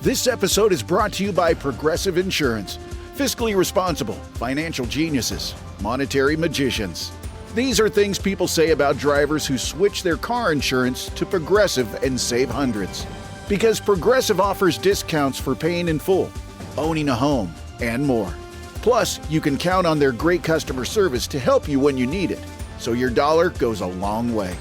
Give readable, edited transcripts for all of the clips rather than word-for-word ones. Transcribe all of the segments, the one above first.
This episode is brought to you by Progressive Insurance. Fiscally responsible, financial geniuses, monetary magicians. These are things people say about drivers who switch their car insurance to Progressive and save hundreds. Because Progressive offers discounts for paying in full, owning a home, and more. Plus, you can count on their great customer service to help you when you need it, so your dollar goes a long way.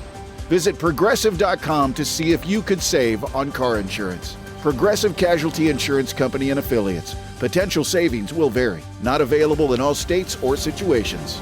Visit Progressive.com to see if you could save on car insurance. Progressive Casualty Insurance Company and Affiliates. Potential savings will vary. Not available in all states or situations.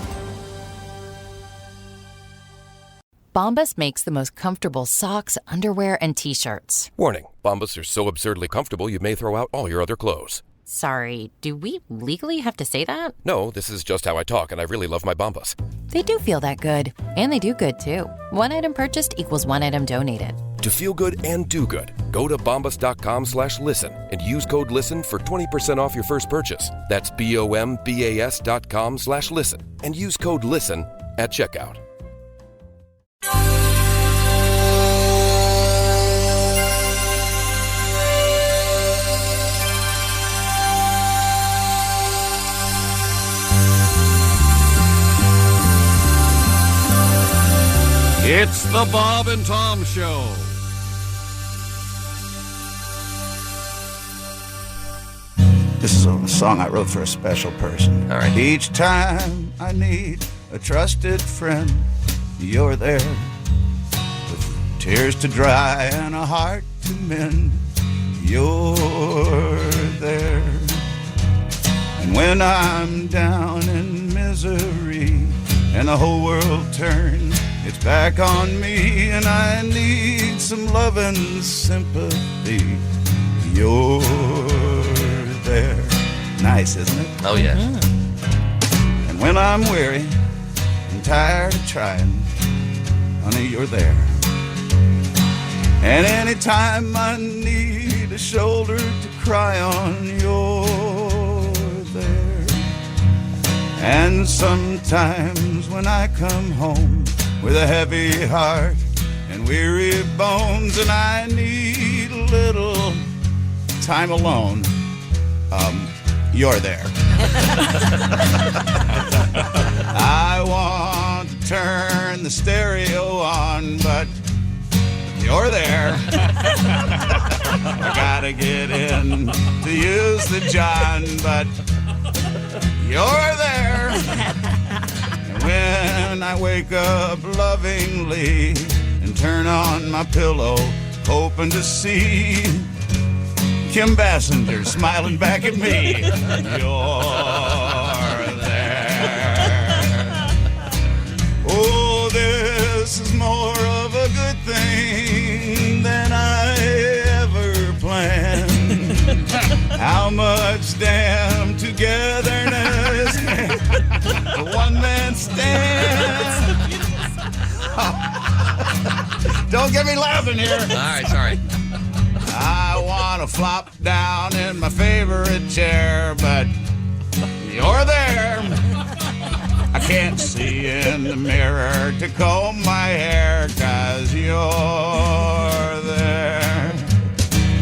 Bombas makes the most comfortable socks, underwear, and T-shirts. Warning, Bombas are so absurdly comfortable you may throw out all your other clothes. Sorry, do we legally have to say that? No, this is just how I talk, and I really love my Bombas. They do feel that good. And they do good, too. One item purchased equals one item donated. To feel good and do good, go to bombas.com/listen and use code LISTEN for 20% off your first purchase. That's BOMBAS.com/listen and use code LISTEN at checkout. It's the Bob and Tom Show. This is a song I wrote for a special person. All right. Each time I need a trusted friend, you're there. With tears to dry and a heart to mend, you're there. And when I'm down in misery and the whole world turns its back on me and I need some love and sympathy, you're there. Nice, isn't it? Oh, yeah. And when I'm weary and tired of trying, honey, you're there. And anytime I need a shoulder to cry on, you're there. And sometimes when I come home with a heavy heart and weary bones and I need a little time alone, you're there. I want to turn the stereo on, but you're there. I gotta get in to use the John, but you're there. And when I wake up lovingly and turn on my pillow, hoping to see Kim Basinger smiling back at me, you're there. Oh, this is more of a good thing than I ever planned. How much damn togetherness can a one-man stand? Don't get me laughing here. All right, sorry. I want to flop down in my favorite chair, but you're there. I can't see in the mirror to comb my hair, 'cause you're there.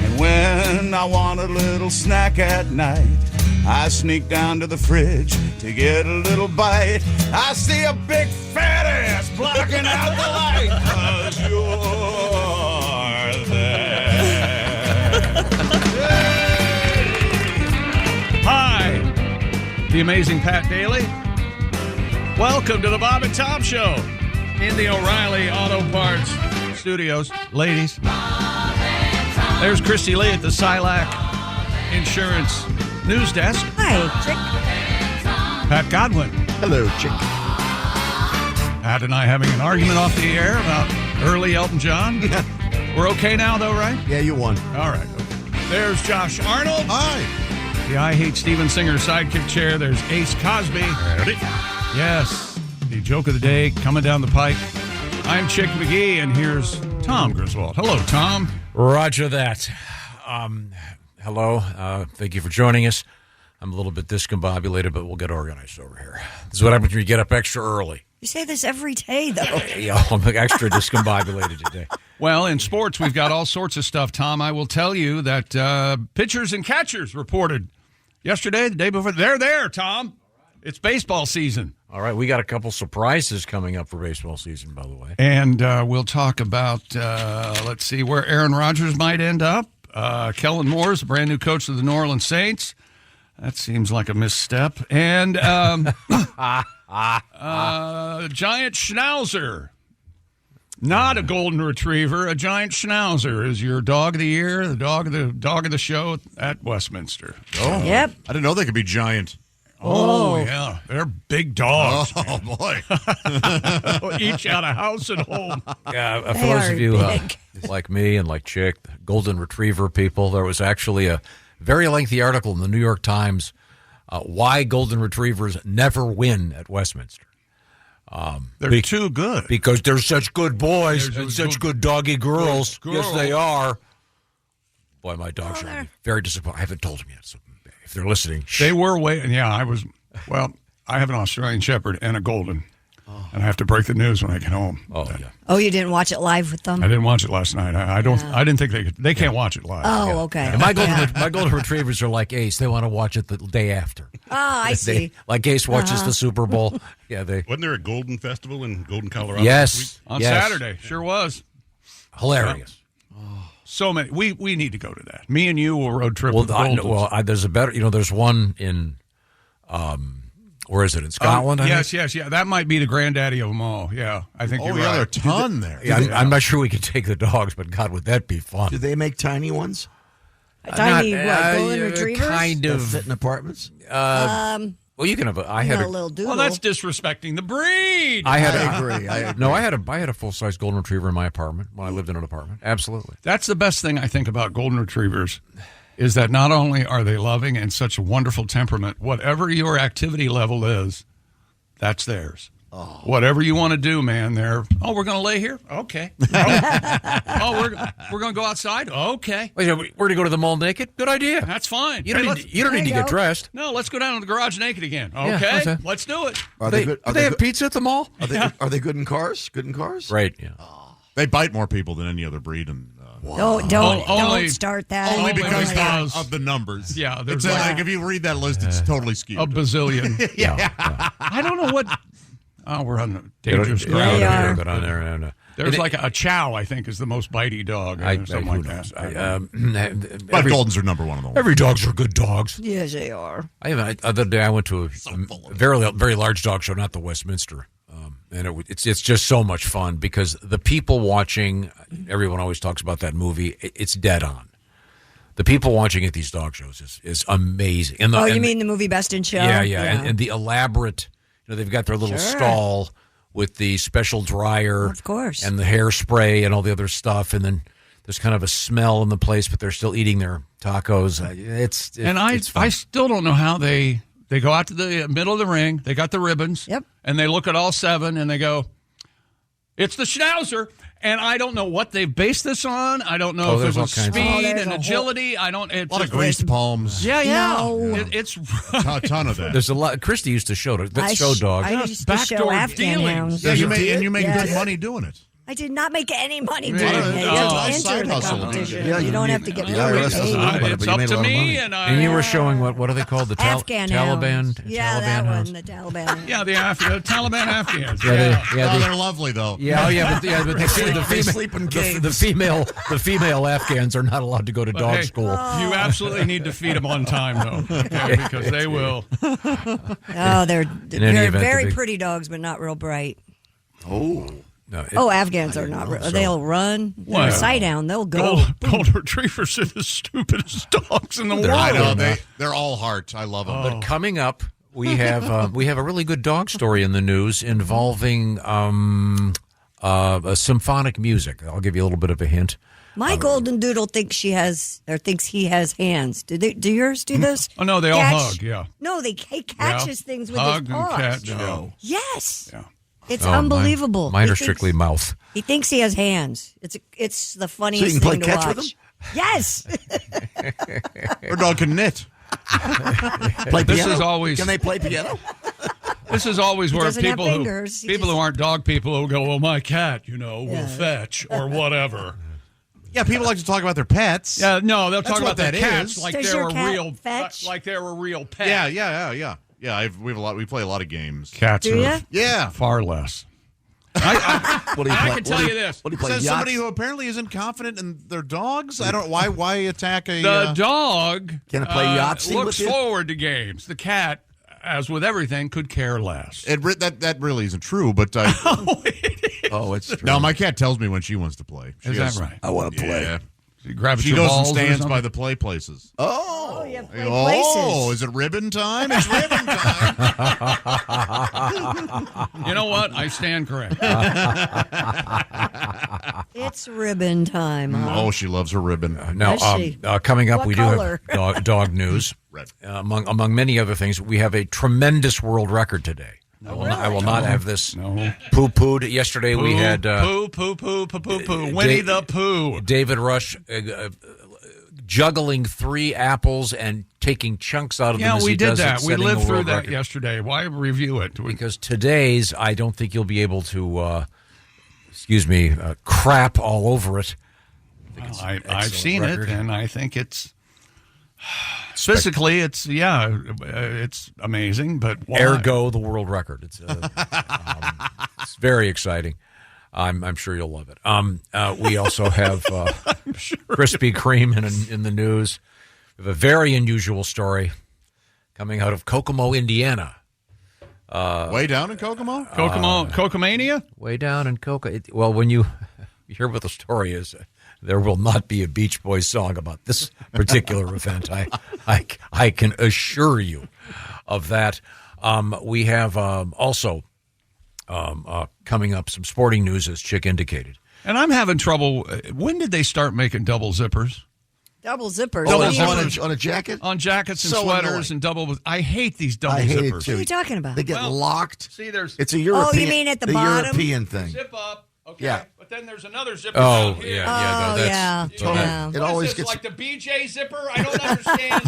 And when I want a little snack at night, I sneak down to the fridge to get a little bite. I see a big fat ass blocking out the light, 'cause you're there. Hi, the amazing Pat Daly. Welcome to the Bob and Tom Show in the O'Reilly Auto Parts Studios. Ladies, there's Christy Lee at the Silac Insurance News Desk. Hi, Chick. Pat Godwin. Hello, Chick. Pat and I having an argument off the air about early Elton John. We're okay now, though, right? Yeah, you won. All right. There's Josh Arnold. Hi. The I Hate Steven Singer sidekick chair. There's Ace Cosby. Yes, the joke of the day coming down the pike. I'm Chick McGee, and here's Tom Griswold. Hello, Tom. Roger that. Hello. Thank you for joining us. I'm a little bit discombobulated, but we'll get organized over here. This is what happens when you get up extra early. You say this every day, though. Yeah, I'm extra discombobulated today. Well, in sports, we've got all sorts of stuff, Tom. I will tell you that pitchers and catchers reported yesterday, the day before. They're there, Tom. It's baseball season. All right, we got a couple surprises coming up for baseball season, by the way. And we'll talk about, let's see, where Aaron Rodgers might end up. Kellen Moore's the brand new coach of the New Orleans Saints. That seems like a misstep. And giant schnauzer. Not a golden retriever. A giant schnauzer is your dog of the year, the dog of the show at Westminster. Oh, Yep. I didn't know they could be giant. Oh, yeah. They're big dogs. Oh, boy. Each out of house and home. Yeah, for They those are of you big. like me and like Chick, golden retriever people, there was actually a very lengthy article in the New York Times why golden retrievers never win at Westminster. They're too good. Because they're such good boys They're and so such good doggy girls. Good Yes, girls. they are. Boy, my dogs are very disappointed. I haven't told them yet, so if they're listening. They were waiting. Yeah, I have an Australian Shepherd and a Golden. And I have to break the news when I get home. Oh, yeah. Oh, you didn't watch it live with them? I didn't watch it last night. I didn't think they can't watch it live. Oh, okay. And my golden retrievers are like Ace. They want to watch it the day after. Oh, I see. Like Ace watches the Super Bowl. Yeah, they. Wasn't there a Golden Festival in Golden, Colorado? Yes. On yes. Saturday. Sure was. Hilarious. So many. We need to go to that. Me and you will road trip with Goldens. There's a better. There's one in. Where is it? In Scotland? I think? Yes. Yeah, that might be the granddaddy of them all. Yeah, I think you're Oh, yeah, right. there are a ton there. Yeah, I'm not sure we could take the dogs, but God, would that be fun? Do they make tiny ones Tiny Not- golden retrievers? Kind that of. fit in apartments? Well, you can have. I had a a. little doodle. Well, that's disrespecting the breed. I had. I agree. No, I had a full size golden retriever in my apartment when I lived in an apartment. Absolutely. That's the best thing I think about golden retrievers is that not only are they loving and such a wonderful temperament, whatever your activity level is, that's theirs. Oh. Whatever you want to do, man, we're going to lay here? Okay. We're going to go outside? Okay. Wait, we're going to go to the mall naked? Good idea. That's fine. You don't need to get dressed. No, let's go down to the garage naked again. Yeah, Okay, okay. let's do it. Are They, they good? do they have pizza at the mall? Are they good in cars? Good in cars? Right. Yeah. They bite more people than any other breed. And, Don't Only- start that. only because because- of the numbers. Yeah, there's It's like- like if you read that list, it's totally skewed. A bazillion. Yeah. I don't know what. Oh, we're on the dangerous Yeah, ground. you are. Go down there and. There's like a chow, I think, is the most bitey dog. Or something like that. I don't know. But Goldens are number one on the list. Every dogs are good dogs. Yes, they are. The other day I went to a very very large dog show, not the Westminster, and it's just so much fun because the people watching. Everyone always talks about that movie. It's dead on. The people watching at these dog shows is amazing. And You mean the movie Best in Show? Yeah. And the elaborate. They've got their little stall with the special dryer, Of course. and the hairspray and all the other stuff, and then there's kind of a smell in the place, but they're still eating their tacos. It's fun. I still don't know how they go out to the middle of the ring. They got the ribbons. Yep. And they look at all seven and they go, "It's the Schnauzer." And I don't know what they based this on. I don't know if there's it all was kinds of- speed there's and a whole- agility. I don't. It's A lot of greased palms. Yeah. No. It's A ton of that. There's a lot. Christy used to show dogs. I Show dogs. used to show backdoor Afghan dealings. hounds. Yeah, you make Yes. good money doing it. I did not make any money doing Yeah. it. You Oh. have to Nice enter side the hustle. competition. Yeah, you don't have to get the IRS doesn't know about it, it's but you up made a to lot of me, money. and And you were showing what are they called? The Afghan Taliban. hounds. Yeah, Taliban that hounds. one, the Taliban. yeah, the Taliban Afghans. Oh, they're lovely, though. But They sleep in caves. the female Afghans are not allowed to go to dog Hey, school. You absolutely need to feed them on time, though, okay, because they will. Oh, they're any event, very the big- pretty dogs, but not real bright. No, Afghans are not real. They'll run. They're Well, a sight down. They'll go. Gold retrievers are the stupidest dogs in the world. I know. They're all heart. I love them. But coming up, we have a really good dog story in the news involving symphonic music. I'll give you a little bit of a hint. My golden doodle thinks he has hands. Do yours do this? Oh, no, they all Catch- hug, yeah. No, he catches things with Hug his and paws. catch. Yeah. Yes. Yeah. It's Oh, unbelievable. Mine He are thinks- strictly mouth. He thinks he has hands. It's the funniest So you can play thing to catch watch. with him? Yes. Our dog can knit. Play This piano? is always- Can they play piano? This is always where doesn't have people fingers. He who just- aren't dog people will go, well, my cat, will fetch or whatever. Yeah, people like to talk about their pets. Yeah, no, they'll talk That's about what their that cats is. like Does they're your a cat real fetch? like they're a real pet. Yeah. We play a lot of games. Cats Do are ya? Yeah. far less. What do you I play? can tell you this. What do you play? Says Yachts? somebody who apparently isn't confident in their dogs. I don't. Why attack a? The dog Can it play Yahtzee looks with you? forward to games. The cat, as with everything, could care less. that really isn't true. But Oh, it's true. no, my cat tells me when she wants to play. She Is has- that right? I want to play. Yeah. She grabs She your goes balls and or stands something? by the play places. Oh, you have play Oh, places. is it ribbon time? It's ribbon time. You know what? I stand correct. It's ribbon time. Huh? Oh, she loves her ribbon. Now, Does she? coming up, What we color? do have dog news. Red. Among many other things, we have a tremendous world record today. I will not have this poo-pooed. Yesterday we had Poo. Winnie the Pooh. David Rush juggling 3 apples and taking chunks out of them Yeah, as we he did does it, that. We setting lived the through world that record. yesterday. Why review it? Because today's, I don't think you'll be able to, crap all over it. I've seen record. it, and I think it's physically, it's amazing. But why? Ergo, the world record. It's it's very exciting. I'm sure you'll love it. We also have Krispy Kreme in the news. We have a very unusual story coming out of Kokomo, Indiana. Way down in Kokomo? Kokomania? Way down in well, when you hear what the story is, there will not be a Beach Boys song about this particular event. I can assure you of that. We have also coming up some sporting news, as Chick indicated. And I'm having trouble. When did they start making double zippers? Double zippers. Double What are you- zippers. On a jacket? On jackets and So sweaters annoying. and double. I hate these double I hate it zippers. too. What are you talking about? They get Well, locked. See, there's It's a European. you mean at the bottom? European thing. zip up. Okay. Yeah. But then there's another zipper Oh, down here. yeah. Oh, no, that's, yeah. so that- Yeah. It What is always this, gets. like the BJ zipper? I don't understand.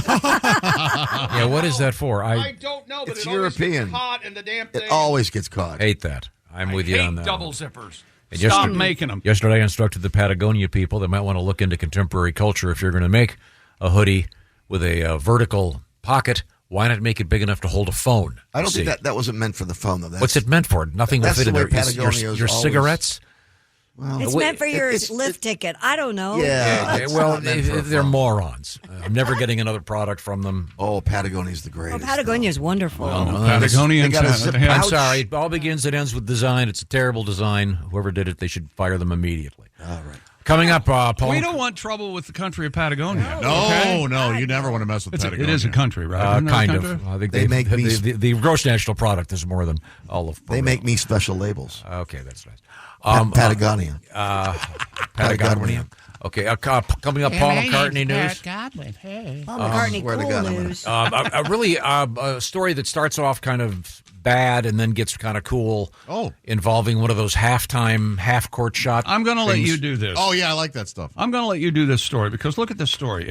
yeah, what is that for? I I don't know, but It's it always European. gets caught in the damn thing. It always gets caught. hate that. I'm with you hate on that. double zippers. And Stop making them. Yesterday, I instructed the Patagonia people they might want to look into contemporary culture. If you're going to make a hoodie with a vertical pocket, why not make it big enough to hold a phone? I don't See? think that wasn't meant for the phone though. That's, What's it meant for? Nothing will That's fit in the there. way Is your Patagonia's always- cigarettes? Well, It's Wait, meant for your it's- lift ticket. I don't know. Yeah. Yeah, it's well, not meant for a they're phone. morons. I'm never getting another product from them. Oh, Patagonia's the Oh, greatest. Patagonia is wonderful. Patagonia They got a and zip they have- I'm pouch. sorry. It all begins and ends with design. It's a terrible design. Whoever did it, they should fire them immediately. All right. Coming up, Paul. We don't want trouble with the country of Patagonia. No, you never want to mess with Patagonia. It is a country, right? Isn't it a Kind country? of. I think They make me- the gross national product is more than all of. They make me special labels. Okay, that's nice. Patagonia. Patagonia. Okay, coming up, Paul McCartney news. Paul McCartney, swear to cool God, I'm gonna- news. A story that starts off kind of bad and then gets kind of cool. Oh. Involving one of those half-court shot. I'm going to let things. you do this. Oh, yeah, I like that stuff. I'm going to let you do this story because look at this story.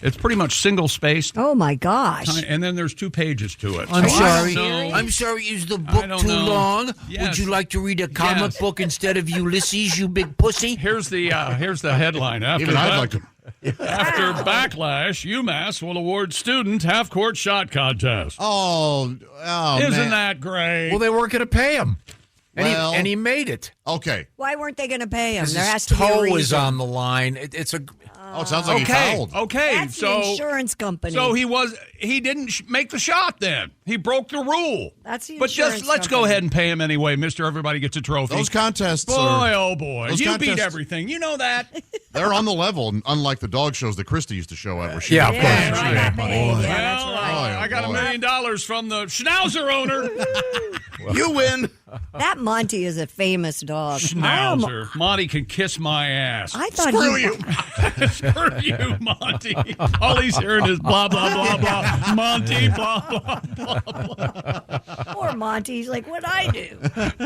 It's pretty much single spaced, Oh my gosh. and then there's 2 pages to it. I'm So I sorry. don't know. I'm sorry. Is the I book don't too know. long? Yes. Would you like to read a comic Yes. book instead of Ulysses, you big pussy? Here's the headline. After Even I'd that- like to. After backlash, UMass will award student half-court shot contest. Oh, Isn't man. that great? Well, they weren't going to pay him, Well- and he made it. Okay. Why weren't they going to pay him? His There has to be a toe reason. is on the line. It's a Oh, it sounds like he okay, fouled. okay. That's so the insurance company. So he didn't make the shot then. He broke the rule. That's the But just insurance let's go company. ahead and pay him anyway, Mr. Everybody Gets a Trophy. Those contests boy, are, oh boy. those You beat contests- everything. You know that. they're on the level, unlike the dog shows that Christy used to show at where she Yeah, was of course. playing. Yeah, She right. had money. Yeah, well, that's right. I got $1 boy. million from the Schnauzer owner. You win. That Monty is a famous dog. Schnauzer. Monty can kiss my ass. I thought Screw he- you. Screw you, Monty. All he's hearing is blah, blah, blah, blah. Monty, blah, blah, blah, blah. Poor Monty. He's like, what'd I do?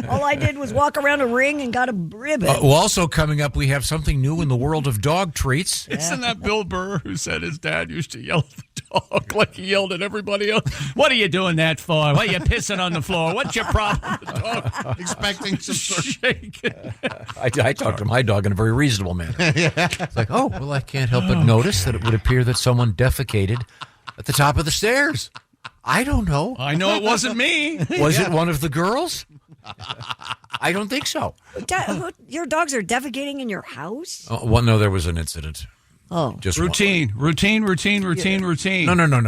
All I did was walk around a ring and got a ribbon. Well, also coming up, we have something new in the world of dog treats. Isn't that Bill Burr who said his dad used to yell at the dog like he yelled at everybody else? What are you doing that for? Why are you pissing on the floor? What's your problem? The dog Expecting some sort of shaking. I talked to my dog in a very reasonable manner. It's like, oh, well, I can't help but notice that it would appear that someone defecated at the top of the stairs. I don't know. I know it wasn't me. Was it one of the girls? I don't think so. Your dogs are defecating in your house? Well, no, there was an incident. Oh. Just routine. No.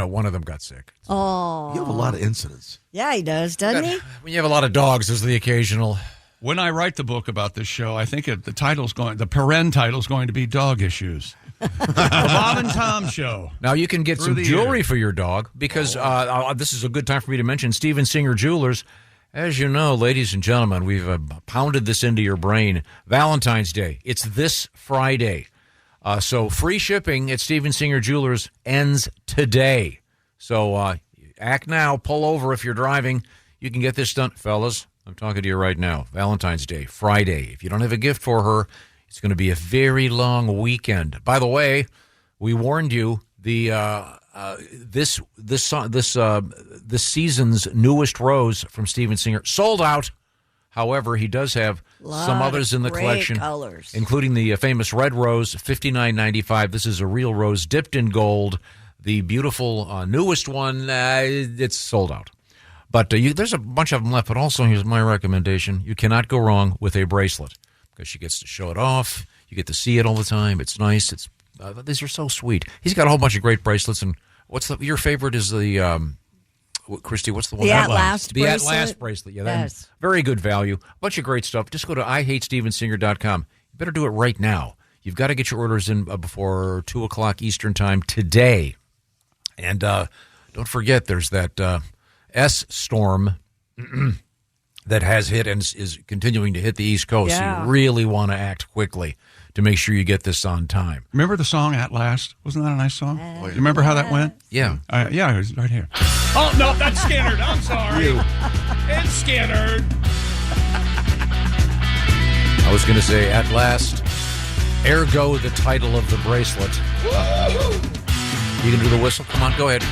One of them got sick. Oh. You have a lot of incidents. Yeah, he does, doesn't he? When you have a lot of dogs, there's the occasional. When I write the book about this show, I think the paren title's going to be Dog Issues. The Bob and Tom Show. Now you can get some jewelry for your dog because this is a good time for me to mention Steven Singer Jewelers. As you know, ladies and gentlemen, we've pounded this into your brain. Valentine's Day. It's this Friday. So free shipping at Steven Singer Jewelers ends today. So act now. Pull over if you're driving. You can get this done. Fellas, I'm talking to you right now. Valentine's Day, Friday. If you don't have a gift for her, it's going to be a very long weekend. By the way, we warned you. This season's newest rose from Steven Singer sold out. However, he does have some others in the collection, colors, including the famous red rose, $59.95. This is a real rose dipped in gold. The beautiful newest one, it's sold out. But there's a bunch of them left. But also, here's my recommendation. You cannot go wrong with a bracelet because she gets to show it off. You get to see it all the time. It's nice. These are so sweet. He's got a whole bunch of great bracelets. And your favorite is the... Christy, what's the one? The Atlas bracelet. The Atlas bracelet. Yeah, that's very good value. A bunch of great stuff. Just go to IHateStevenSinger.com. You better do it right now. You've got to get your orders in before 2 o'clock Eastern time today. And don't forget, there's that S storm that has hit and is continuing to hit the East Coast. Yeah. So you really want to act quickly to make sure you get this on time. Remember the song At Last? Wasn't that a nice song? You remember how that went? Yeah. Yeah, it was right here. Oh, no, that's Skinnerd. I'm sorry. It's Skinnerd. I was going to say, At Last, ergo the title of the bracelet. You can do the whistle? Come on, go ahead.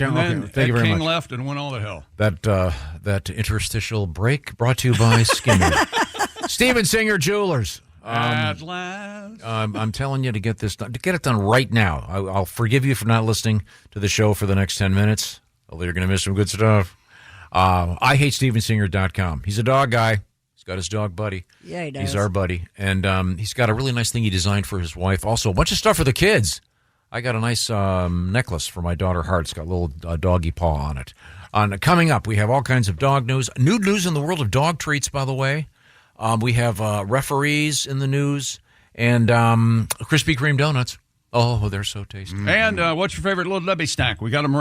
And then Thank you very King much. left and went all to hell. That interstitial break brought to you by Skinner. Steven Singer Jewelers. At last. I'm telling you to get this done. To get it done right now. I'll forgive you for not listening to the show for the next 10 minutes. Although you're going to miss some good stuff. IHateStevenSinger.com. He's a dog guy. He's got his dog buddy. Yeah, he does. He's our buddy. And he's got a really nice thing he designed for his wife. Also, a bunch of stuff for the kids. I got a nice necklace for my daughter Hart. It's got a little doggy paw on it. Coming up, we have all kinds of dog news. New news in the world of dog treats, by the way. We have referees in the news and Krispy Kreme donuts. Oh, they're so tasty. And what's your favorite Little Debbie snack? We got them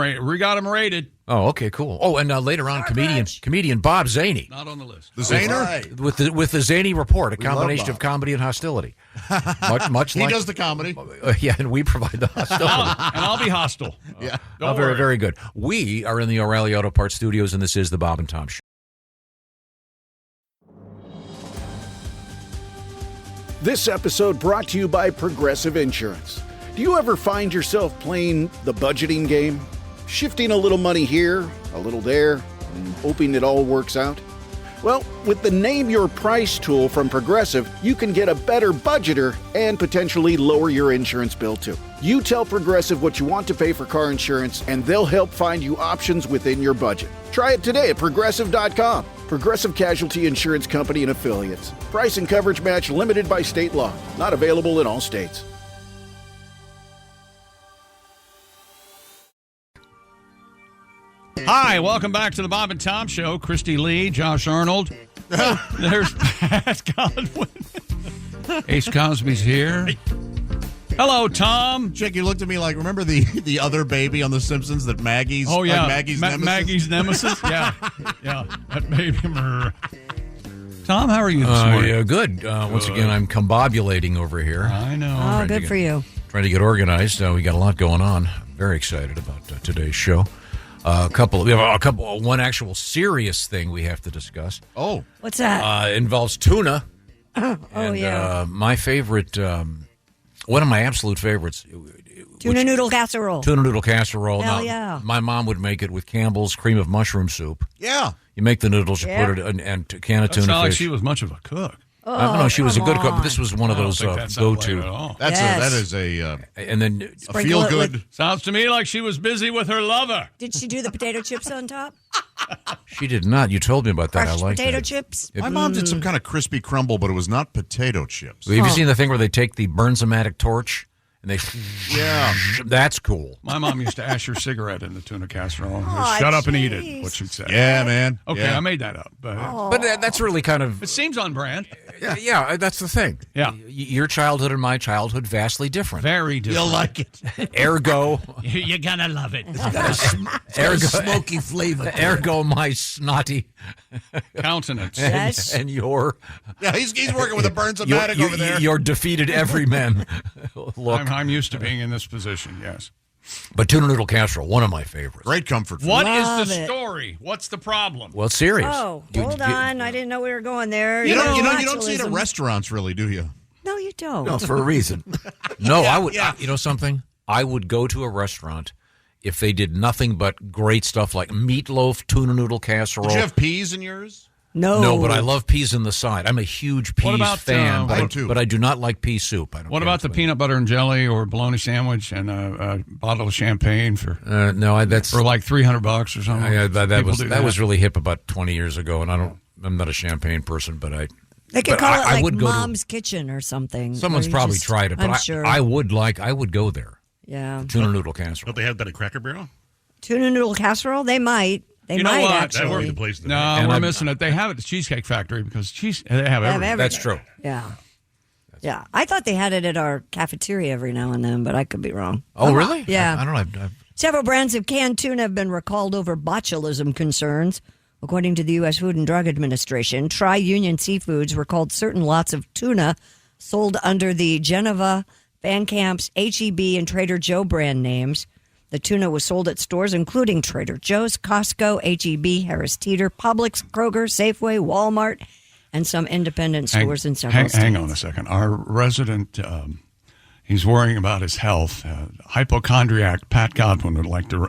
rated. Oh, okay, cool. Oh, and later on, comedian Bob Zaney. Not on the list. The Zaner? Right. With the Zaney Report, a We love combination Bob. of comedy and hostility. Much He like does the comedy. yeah, and we provide the hostility. And I'll be hostile. Yeah. Don't Very, worry. very good. We are in the O'Reilly Auto Parts studios, and this is the Bob and Tom Show. This episode brought to you by Progressive Insurance. Do you ever find yourself playing the budgeting game? Shifting a little money here, a little there, and hoping it all works out? Well, with the Name Your Price tool from Progressive, you can get a better budgeter and potentially lower your insurance bill too. You tell Progressive what you want to pay for car insurance, and they'll help find you options within your budget. Try it today at Progressive.com. Progressive Casualty Insurance Company and Affiliates. Price and coverage match limited by state law. Not available in all states. Hi, welcome back to the Bob and Tom Show. Christy Lee, Josh Arnold. There's Pat Godwin. Ace Cosby's here. Hello, Tom. Chick, you looked at me like, remember the other baby on The Simpsons that Maggie's? Oh, yeah. Like Maggie's nemesis? Maggie's nemesis? Yeah. That baby. Tom, how are you this morning? Yeah, good. Once again, I'm combobulating over here. I know. Oh, good for you. Trying to get organized. We got a lot going on. Very excited about today's show. One actual serious thing we have to discuss. Oh. What's that? Involves tuna. Yeah. My favorite, one of my absolute favorites. Tuna noodle casserole. Tuna noodle casserole. Hell Now, yeah. My mom would make it with Campbell's cream of mushroom soup. Yeah. You make the noodles, you Yeah. put it in and a can of tuna It's not like fish. she was much of a cook. I don't know. She was a good cook, but this was one of I don't those think that sounds go-to. like it at all. That is a And then a Sprinkle it feel-good. Sounds to me like she was busy with her lover. Did she do the potato chips on top? she did not. You told me about that. Crushed I like potato that. chips? My mom did some kind of crispy crumble, but it was not potato chips. Have you seen the thing where they take the Burnsomatic torch and they? Yeah. That's cool. My mom used to ash her cigarette in the tuna casserole. Oh, Shut up and eat it, jeez. what she'd say. Yeah, man. Okay, Yeah. I made that up. But But that's really kind of it seems on brand. yeah. That's the thing. Yeah. Your childhood and my childhood vastly different. Very different. You'll like it. Ergo, You're going to love it. Smoky flavor. ergo, my snotty Countenance. Yes. and your Yeah, he's working with a Burnsomatic over there. your defeated everyman look. I'm used to being in this position, yes. But tuna noodle casserole, one of my favorites. Great comfort food. What is Love the it. story? What's the problem? Well, serious. Oh, You- hold you- on. I didn't know we were going there. You don't Botulism. see it at restaurants, really, do you? No, you don't. No, for a reason. No, I would. yeah. You know something? I would go to a restaurant if they did nothing but great stuff like meatloaf, tuna noodle casserole. Did you have peas in yours? No. No, but I love peas in the side. I'm a huge peas about, fan, I do too. but I do not like pea soup. I don't What care about the what- peanut butter and jelly or bologna sandwich and a bottle of champagne for No, that's like $300 or something? that People was do that was really hip about 20 years ago, and I'm not a champagne person, but They could but call I- it I like would go to- Mom's Kitchen or something. someone's where you probably just- tried it. But I'm sure. I would go there. Yeah. Tuna noodle casserole. Don't they have that at Cracker Barrel? Tuna noodle casserole? They might. They You know might what? That actually. That would be the place to No, And we're I'm- missing it. They have it at the Cheesecake Factory because they have They have everything. everything. That's true. Yeah. Yeah. I thought they had it at our cafeteria every now and then, but I could be wrong. Oh, really? Yeah. I don't know. Several brands of canned tuna have been recalled over botulism concerns. According to the U.S. Food and Drug Administration, Tri-Union Seafoods recalled certain lots of tuna sold under the Geneva, Van Camp's, H-E-B, and Trader Joe brand names. The tuna was sold at stores including Trader Joe's, Costco, H-E-B, Harris Teeter, Publix, Kroger, Safeway, Walmart, and some independent stores in several states. Hang on a second. Our resident, he's worrying about his health. Hypochondriac Pat Godwin would like to,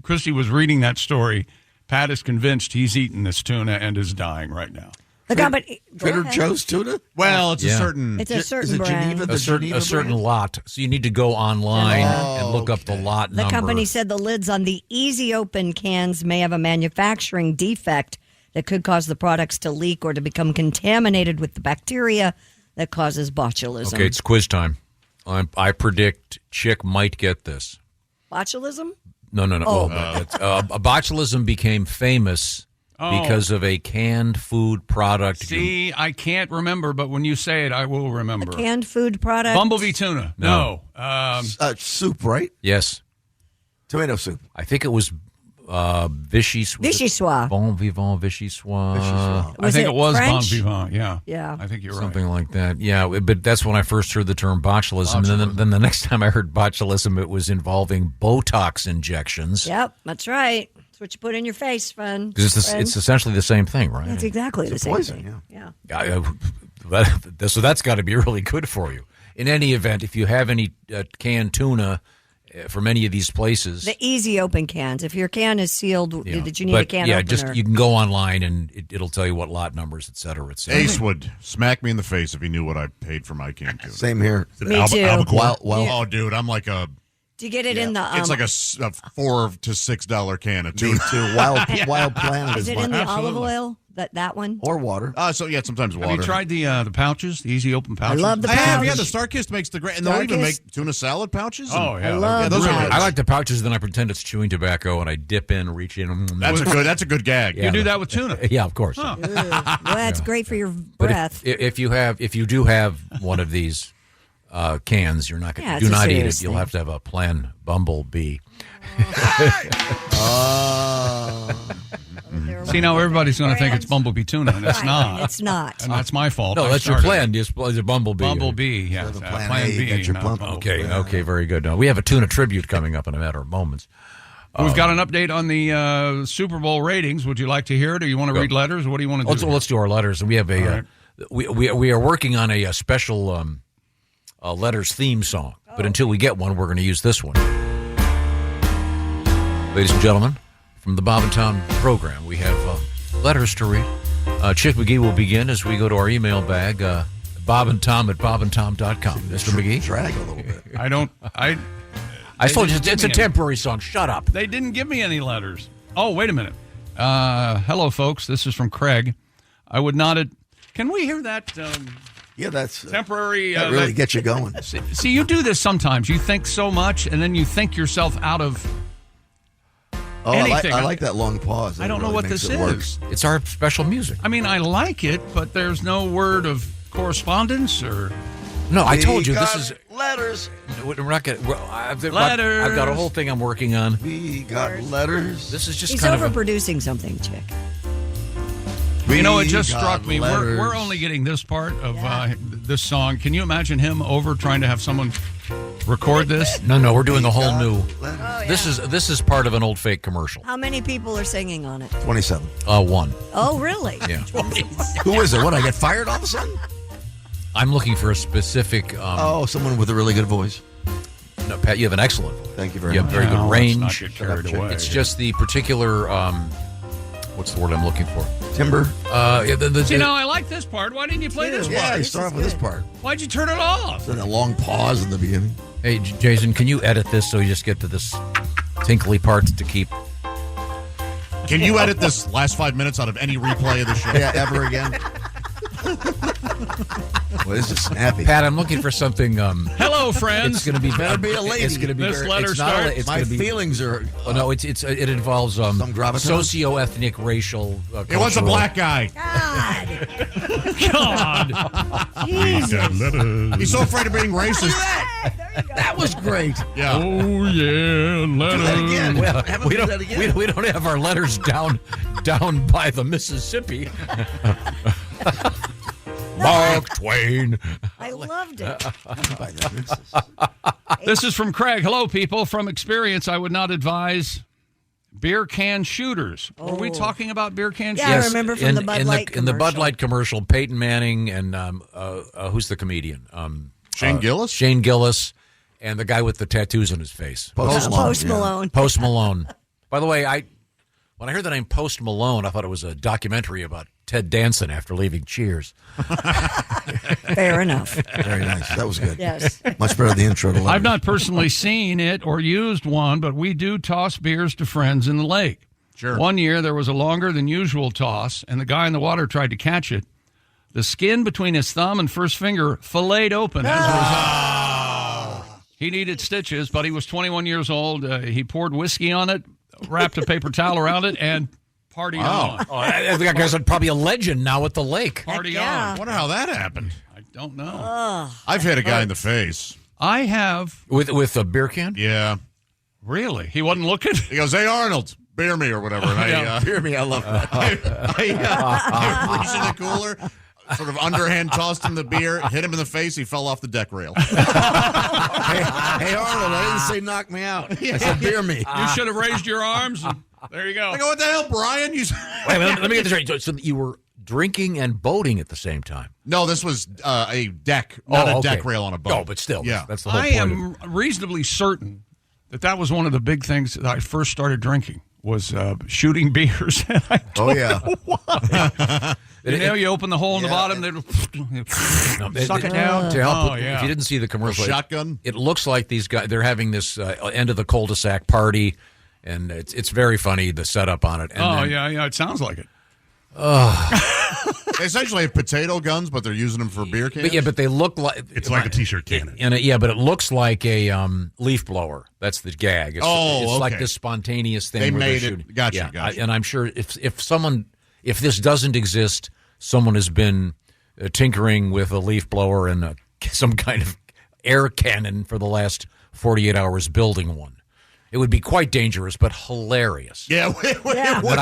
Christy was reading that story, Pat is convinced he's eaten this tuna and is dying right now. The company, go Trader ahead. Joe's tuna? Well, it's Yeah. a certain. It's a Is certain it brand. Geneva? The A certain Geneva brand? lot. So you need to go online and look up the lot The number. company said the lids on the Easy Open cans may have a manufacturing defect that could cause the products to leak or to become contaminated with the bacteria that causes botulism. Okay, it's quiz time. I predict Chick might get this. Botulism? No. Oh. Botulism became famous because of a canned food product. See, I can't remember, but when you say it, I will remember. Canned food product? Bumblebee tuna. No. Soup, right? Yes. Tomato soup. I think it was Vichyssoise. Bon Vivant Vichyssoise. I think it was Bon French? Vivant. Yeah. Yeah. I think you're right. Something like that. Yeah, but that's when I first heard the term botulism. And then the next time I heard botulism, it was involving Botox injections. Yep, that's right. That's what you put in your face, friend. Because it's essentially the same thing, right? That's exactly the same poison, thing. Yeah. So that's got to be really good for you. In any event, if you have any canned tuna from any of these places, The Easy Open cans. If your can is sealed, did you need but a can yeah, opener? just you can go online and it'll tell you what lot numbers, et cetera, et cetera. Ace would smack me in the face if he knew what I paid for my canned tuna. Same here. Me too. Oh, dude, I'm like a. Do you get it in the? It's like a $4 to $6 can of Me tuna. too. Wild Planet Is is it my in the olive Absolutely. oil? That one? or water. So yeah, sometimes water. Have you tried the pouches, the Easy Open I pouches? love the I have. Yeah, pouch. the StarKist makes the great, and they'll even StarKist? make tuna salad pouches. Oh, yeah. I love Yeah, those that. are I like the pouches. Then I pretend it's chewing tobacco, and I dip in, reach in. That's a good gag. Yeah. You do that with tuna. Yeah, of course. Well, that's great for your But breath. if you do have one of these, cans. You're not going Yeah, to it's a not eat serious it. You'll thing. have to have a Plan Bumblebee. See, now everybody's going to think it's Bumblebee tuna, and it's Right, not. it's not. And that's my fault. No, I that's your started plan. it. It's a Bumblebee. Bumblebee, yeah. So the plan A, you got your not plump. Bumblebee. Okay, very good. Now, we have a tuna tribute coming up in a matter of moments. We've got an update on the Super Bowl ratings. Would you like to hear it, or you want to read letters? What do you want to do? Let's do our letters. We have a right. we are working on a special letters theme song, but until we get one, we're going to use this one. Ladies and gentlemen, from the Bob and Tom program, we have letters to read. Chick McGee will begin as we go to our email bag, bobandtom@bobandtom.com. Mr. McGee? Drag a little bit. I told you, didn't it's a give me any. temporary song. Shut up. They didn't give me any letters. Oh, wait a minute. Hello, folks. This is from Craig. I would not. Can we hear that Yeah, that's temporary? that really gets you going. See, you do this sometimes. You think so much, and then you think yourself out of. Oh, anything. I like that long pause. I don't know what this is. It's our special music. I mean, I like it, but there's no word of correspondence or. No, I told you this is. letters. We're not going to. I've Letters. got a whole thing I'm working on. We got letters. This is just He's kind of. overproducing something, Chick. You know, it just We struck got me. letters. We're only getting this part of this song. Can you imagine him over trying to have someone record this? No, we're doing a whole got new. letters. This is part of an old fake commercial. How many people are singing on it? 27. One. Oh, really? Yeah. Who is it? What, I get fired all of a sudden? I'm looking for a specific. Oh, someone with a really good voice. No, Pat, you have an excellent voice. Thank you very You much. have very Well, good let's range. not get carried away. It's just the particular. What's the word I'm looking for? Timber. See, now I like this part. Why didn't you play this Yeah, part? you start off with this part. Why'd you turn it off? Then a long pause in the beginning. Hey, Jason, can you edit this so you just get to this tinkly part to keep? Can you edit this last 5 minutes out of any replay of the show? Yeah, ever again. Well, this is snappy. Pat, I'm looking for something. Hello, friends. It's going to be Better be a lady. It's going to be This very, letter it's not starts- a, it's My going to be, feelings are. Oh, no, it involves Some gravitas? socio-ethnic, racial. It was a cultural- black guy. God. God. Jesus. He's so afraid of being racist. That was great. Yeah. Oh, yeah, Do that letters. again. Well, Have him we do don't. that again. We don't have our letters down by the Mississippi. Mark Twain. I loved it. This is from Craig. Hello, people. From experience, I would not advise beer can shooters. Were we talking about beer can Yeah, shooters? I remember from the Bud Light in the Bud commercial. Light commercial, Peyton Manning and who's the comedian? Shane Gillis? Shane Gillis, and the guy with the tattoos on his face. Post Malone, Post yeah. Malone. Post Malone. By the way, when I heard the name Post Malone, I thought it was a documentary about Ted Danson after leaving Cheers. Fair enough. Very nice. That was good. Yes. Much better than the intro to letters. I've not personally seen it or used one, but we do toss beers to friends in the lake. Sure. One year, there was a longer than usual toss, and the guy in the water tried to catch it. The skin between his thumb and first finger filleted open as a result. He needed stitches, but he was 21 years old. He poured whiskey on it, wrapped a paper towel around it, and partied on. Oh, that guy's probably a legend now at the lake. Party yeah. on. I wonder how that happened. I don't know. I've hit a guy in the face. I have. With a beer can? Yeah. Really? He wasn't looking? He goes, "Hey, Arnold, beer me," or whatever. And Yeah. Hear me, I love that. I reached in the cooler, sort of underhand tossed him the beer, hit him in the face. He fell off the deck rail. Hey, Arnold, I didn't say knock me out. I said beer me. You should have raised your arms. And there you go. I go, "What the hell, Brian?" You Wait, let me get this right. So you were drinking and boating at the same time? No, this was a deck, not a okay. deck rail on a boat. Oh, but still, Yeah. that's the whole I point. am reasonably certain that was one of the big things that I first started drinking was shooting beers. And I Oh, yeah. you open the hole in the bottom, they suck it down. To help, Oh, if yeah. you didn't see the commercial, Shotgun? It looks like these guys, they're having this end of the cul-de-sac party, and it's very funny, the setup on it. And Oh, then- yeah, it sounds like it. They essentially have potato guns, but they're using them for beer cans. But they look like... It's like a T-shirt cannon. But it looks like a leaf blower. That's the gag. It's, Oh, it's like okay. this spontaneous thing. They where they're made it. shooting. Gotcha, Yeah, gotcha. and I'm sure if this doesn't exist, someone has been tinkering with a leaf blower and some kind of air cannon for the last 48 hours building one. It would be quite dangerous, but hilarious. Yeah, it would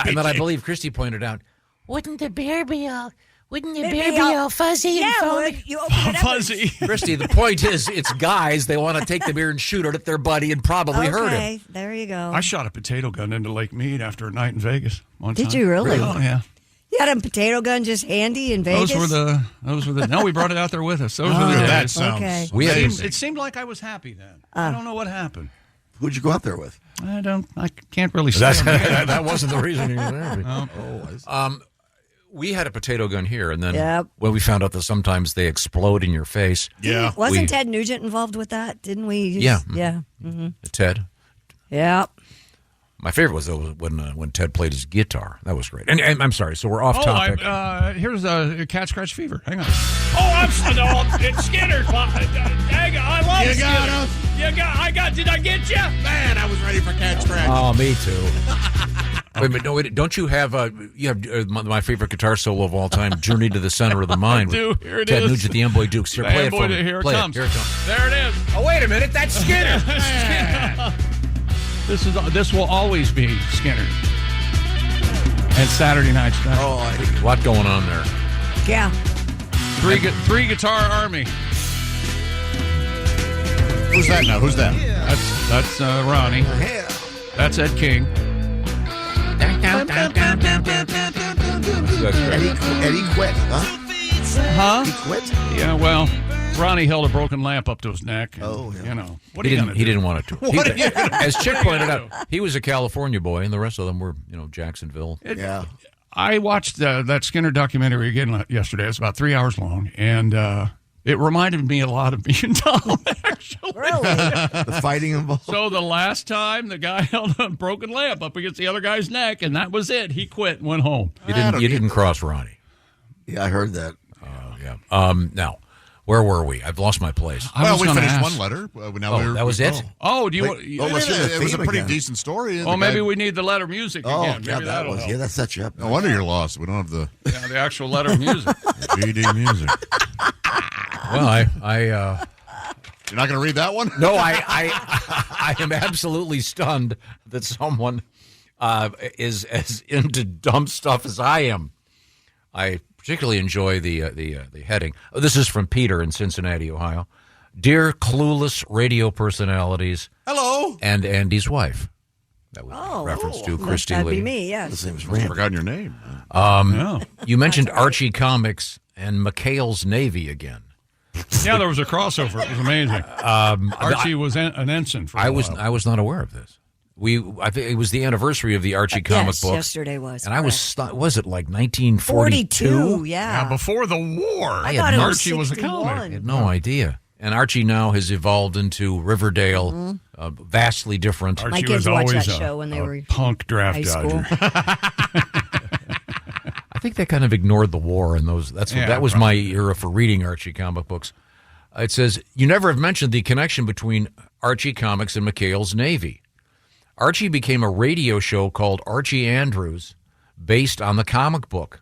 be. And then I believe Christy pointed out, wouldn't the beer be all fuzzy and foamy? You open it up. Fuzzy. Christy, the point is, it's guys. They want to take the beer and shoot it at their buddy and probably hurt him. Okay, there you go. I shot a potato gun into Lake Mead after a night in Vegas one time. Did you really? Oh, yeah. You had a potato gun just handy in Vegas? Those were the. No, we brought it out there with us. Those were the days. That sounds. Okay. It seemed like I was happy then. I don't know what happened. Who'd you go out there with? I can't really say. That wasn't the reason he was happy. We had a potato gun here, and then when we found out that sometimes they explode in your face. Yeah. Wasn't Ted Nugent involved with that? Didn't we? Yeah. Mm-hmm. Ted. Yeah. My favorite was when Ted played his guitar. That was great. And I'm sorry, so we're off topic. Here's a cat scratch fever. Hang on. It's Skinner. I love You Skinner. got us. Did I get you? Man, I was ready for cat scratch. Oh, me too. Wait, don't you have my favorite guitar solo of all time, Journey to the Center of the Mind? I do. Here it Ted is. Nugent, the Amboy Dukes. Here, play it for me. Here it Play comes. Here it comes. There it is. Oh, wait a minute. That's Skinner. This will always be Skinner. And Saturday Night Special. A lot going on there. Yeah. Three guitar army. Who's that now? Who's that? That's Ronnie. That's Ed King. Eddie quit, huh? Huh? He quit? Yeah, well, Ronnie held a broken lamp up to his neck. And, Oh, yeah. You know. What He are you going to do? didn't want it to. What are you gonna As Chick What are you pointed gonna out, he was a California boy, and the rest of them were, Jacksonville. Yeah. I watched that Skinner documentary again yesterday. It's about 3 hours long, and it reminded me a lot of me and Tom, actually. Really? The fighting involved. So the last time the guy held a broken lamp up against the other guy's neck, and that was it. He quit and went home. You didn't cross Ronnie. Yeah, I heard that. Oh, yeah. Now, where were we? I've lost my place. I was we gonna finished ask. one letter. Now That was it? Oh, do you Wait, want... let's hear the It was a theme pretty again. decent story. Oh, maybe we need the letter music Oh, again. yeah, Maybe that that'll was. help. Yeah, that set you up. No wonder you're lost. We don't have the The actual letter music. GD music. Well, I You're not going to read that one? no, I am absolutely stunned that someone is as into dumb stuff as I am. I particularly enjoy the heading. Oh, this is from Peter in Cincinnati, Ohio. Dear clueless radio personalities. Hello. And Andy's wife. That was a reference to Christy That'd Lee. be me, yes. His name's I've Randy. forgotten your name. You mentioned Archie Comics and McHale's Navy again. Yeah, there was a crossover. It was amazing. Archie was an ensign for a while. I was not aware of this. I think it was the anniversary of the Archie comic Yes, books. yesterday was. And I was it like 1942? 42, yeah. Before the war. I thought it was Archie was a 61. comic. I had no idea. And Archie now has evolved into Riverdale, vastly different. Archie My kids was watched always that a- show when they a were punk draft high school. dodger. I think they kind of ignored the war and those. That was my era for reading Archie comic books. It says, you never have mentioned the connection between Archie Comics and McHale's Navy. Archie became a radio show called Archie Andrews, based on the comic book.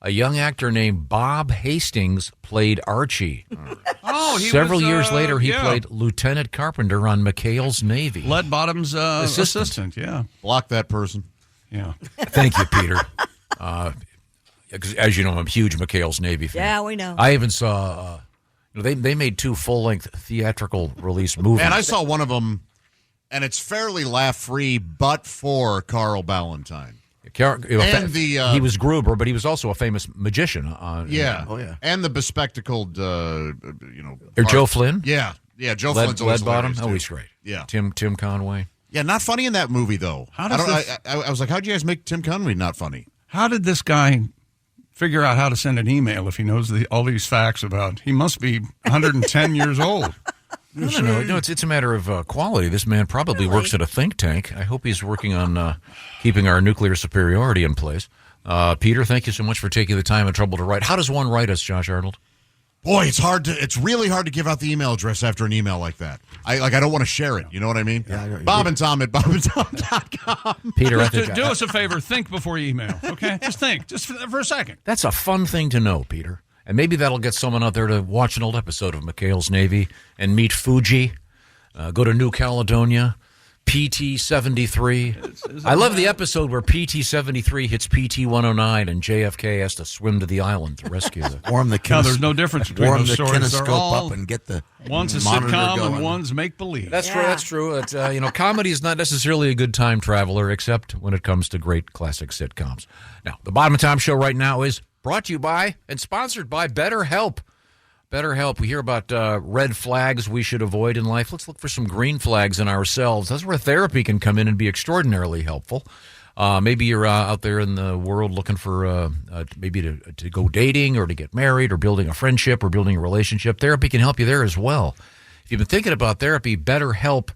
A young actor named Bob Hastings played Archie. Oh, he Several was, years later, he yeah. played Lieutenant Carpenter on McHale's Navy. Lead Bottom's assistant. Yeah. Block that person. Yeah. Thank you, Peter. 'Cause as you know, I'm a huge McHale's Navy fan. Yeah, we know. I even saw, they made 2 full-length theatrical release movies. And I saw one of them, and it's fairly laugh-free, but for Carl Ballantine. He was Gruber, but he was also a famous magician. Yeah. Oh, yeah. And the bespectacled, Or Joe Flynn? Yeah. Yeah, Joe Flynn's always Lead Bottom? hilarious, Oh, too. he's great. Yeah. Tim Conway. Yeah, not funny in that movie, though. How does I was like, how'd you guys make Tim Conway not funny? How did this guy figure out how to send an email if he knows all these facts about? He must be 110 years old. No, it's a matter of quality. This man probably works at a think tank. I hope he's working on keeping our nuclear superiority in place. Peter, thank you so much for taking the time and trouble to write. How does one write us, Josh Arnold? Boy, it's really hard to give out the email address after an email like that. I don't want to share it. You know what I mean? Yeah, Bob and Tom at bobandtom.com. Peter, I think Do us a favor. Think before you email. Okay, just think, just for a second. that's a fun thing to know, Peter. And maybe that'll get someone out there to watch an old episode of McHale's Navy and meet Fuji, go to New Caledonia, PT-73. I love the episode where PT-73 hits PT-109 and JFK has to swim to the island to rescue them. Warm the No, there's no difference between warm those the stories. They're kinescope all, up and get the one's a monitor sitcom going. and one's make-believe. That's true. That's true. It's, comedy is not necessarily a good time traveler, except when it comes to great classic sitcoms. Now, the Bottom of Tom Show right now is brought to you by and sponsored by BetterHelp. BetterHelp. We hear about red flags we should avoid in life. Let's look for some green flags in ourselves. That's where therapy can come in and be extraordinarily helpful. Maybe you're out there in the world looking for maybe to go dating or to get married or building a friendship or building a relationship. Therapy can help you there as well. If you've been thinking about therapy, BetterHelp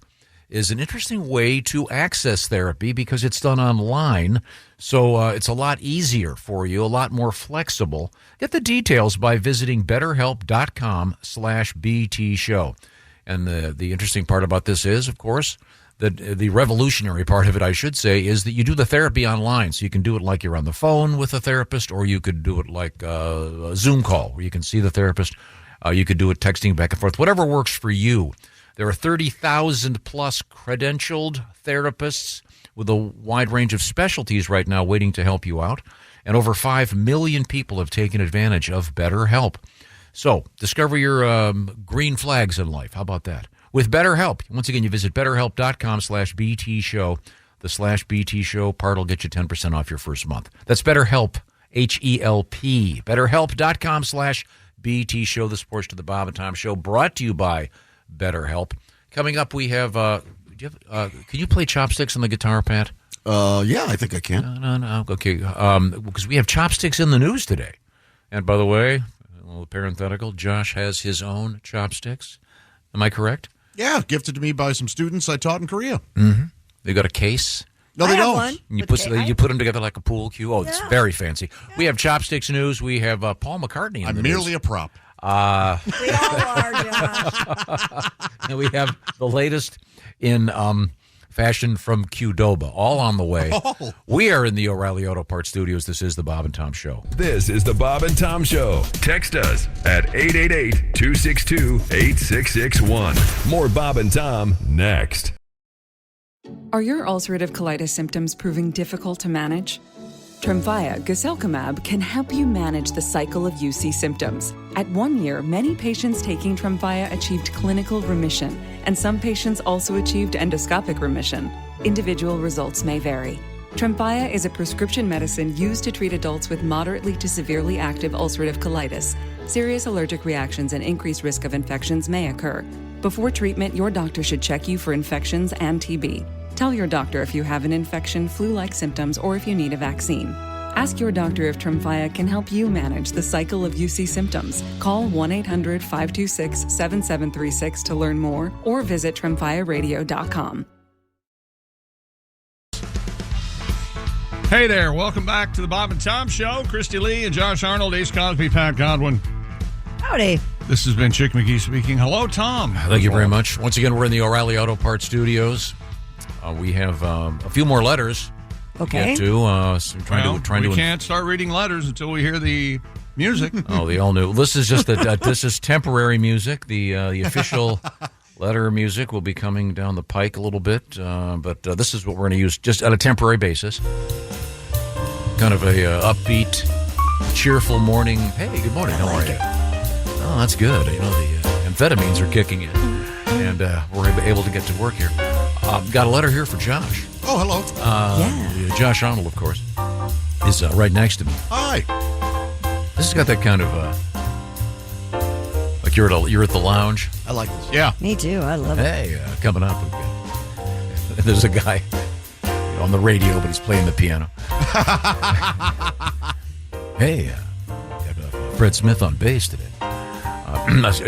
is an interesting way to access therapy because it's done online. So it's a lot easier for you, a lot more flexible. Get the details by visiting betterhelp.com/BT show. And the interesting part about this is, of course, that the revolutionary part of it, I should say, is that you do the therapy online. So you can do it like you're on the phone with a therapist, or you could do it like a Zoom call where you can see the therapist. You could do it texting back and forth, whatever works for you. There are 30,000 plus credentialed therapists with a wide range of specialties right now waiting to help you out. And over 5 million people have taken advantage of BetterHelp. So discover your green flags in life. How about that? With BetterHelp. Once again, you visit betterhelp.com/BT show. The /BT show part will get you 10% off your first month. That's BetterHelp, H-E-L-P. BetterHelp.com/BT show. The Sports to the Bob and Tom Show brought to you by BetterHelp. Coming up, we have, can you play chopsticks on the guitar, Pat? Yeah, I think I can. No. Okay, because we have chopsticks in the news today. And by the way, a little parenthetical, Josh has his own chopsticks. Am I correct? Yeah, gifted to me by some students I taught in Korea. Mm-hmm. They got a case. No, they don't. One You put them together like a pool cue. Oh, it's very fancy. Yeah. We have chopsticks news. We have Paul McCartney. I'm merely a prop. We all are, Josh. And we have the latest in fashion from Qdoba, all on the way. Oh. We are in the O'Reilly Auto Parts Studios. This is the Bob and Tom Show. This is the Bob and Tom Show. Text us at 888-262-8661. More Bob and Tom next. Are your ulcerative colitis symptoms proving difficult to manage? Tremfya guselkumab can help you manage the cycle of UC symptoms. At 1 year, many patients taking Tremfya achieved clinical remission, and some patients also achieved endoscopic remission. Individual results may vary. Tremfya is a prescription medicine used to treat adults with moderately to severely active ulcerative colitis. Serious allergic reactions and increased risk of infections may occur. Before treatment, your doctor should check you for infections and TB. Tell your doctor if you have an infection, flu-like symptoms, or if you need a vaccine. Ask your doctor if Tremfya can help you manage the cycle of UC symptoms. Call 1-800-526-7736 to learn more, or visit TremfyaRadio.com. Hey there, welcome back to the Bob and Tom Show. Christy Lee and Josh Arnold, Ace Cosby, Pat Godwin. Howdy. This has been Chick McGee speaking. Hello, Tom. Thank you very much. Once again, we're in the O'Reilly Auto Parts Studios. We have a few more letters to get to. So we can't start reading letters until we hear the music. Oh, the all new. This is just this is temporary music. The official letter music will be coming down the pike a little bit, but this is what we're going to use just on a temporary basis. Kind of a upbeat, cheerful morning. Hey, good morning. How are you? Oh, that's good. You know, the amphetamines are kicking in, and we're able to get to work here. Got a letter here for Josh. Oh, hello. Josh Arnold, of course, is right next to me. Hi. This has got that kind of like you're at the lounge. I like this. Yeah. Me too. I love it. Hey, coming up, there's a guy on the radio, but he's playing the piano. Hey, got Fred Smith on bass today.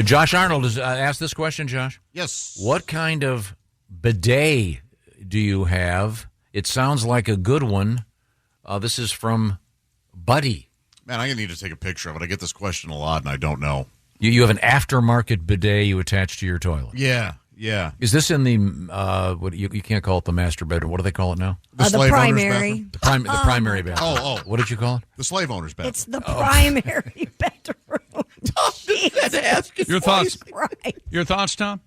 Josh Arnold has asked this question, Josh. Yes. What kind of bidet do you have? It sounds like a good one. This is from Buddy. Man, I'm going to need to take a picture of it. I get this question a lot, and I don't know. You have an aftermarket bidet you attach to your toilet. Yeah. Is this in the, what you can't call it the master bedroom. What do they call it now? The slave primary. owner's bathroom? The primary bathroom. Oh. What did you call it? The slave owner's bathroom. It's the primary bedroom. Your thoughts? Right. Your thoughts, Tom?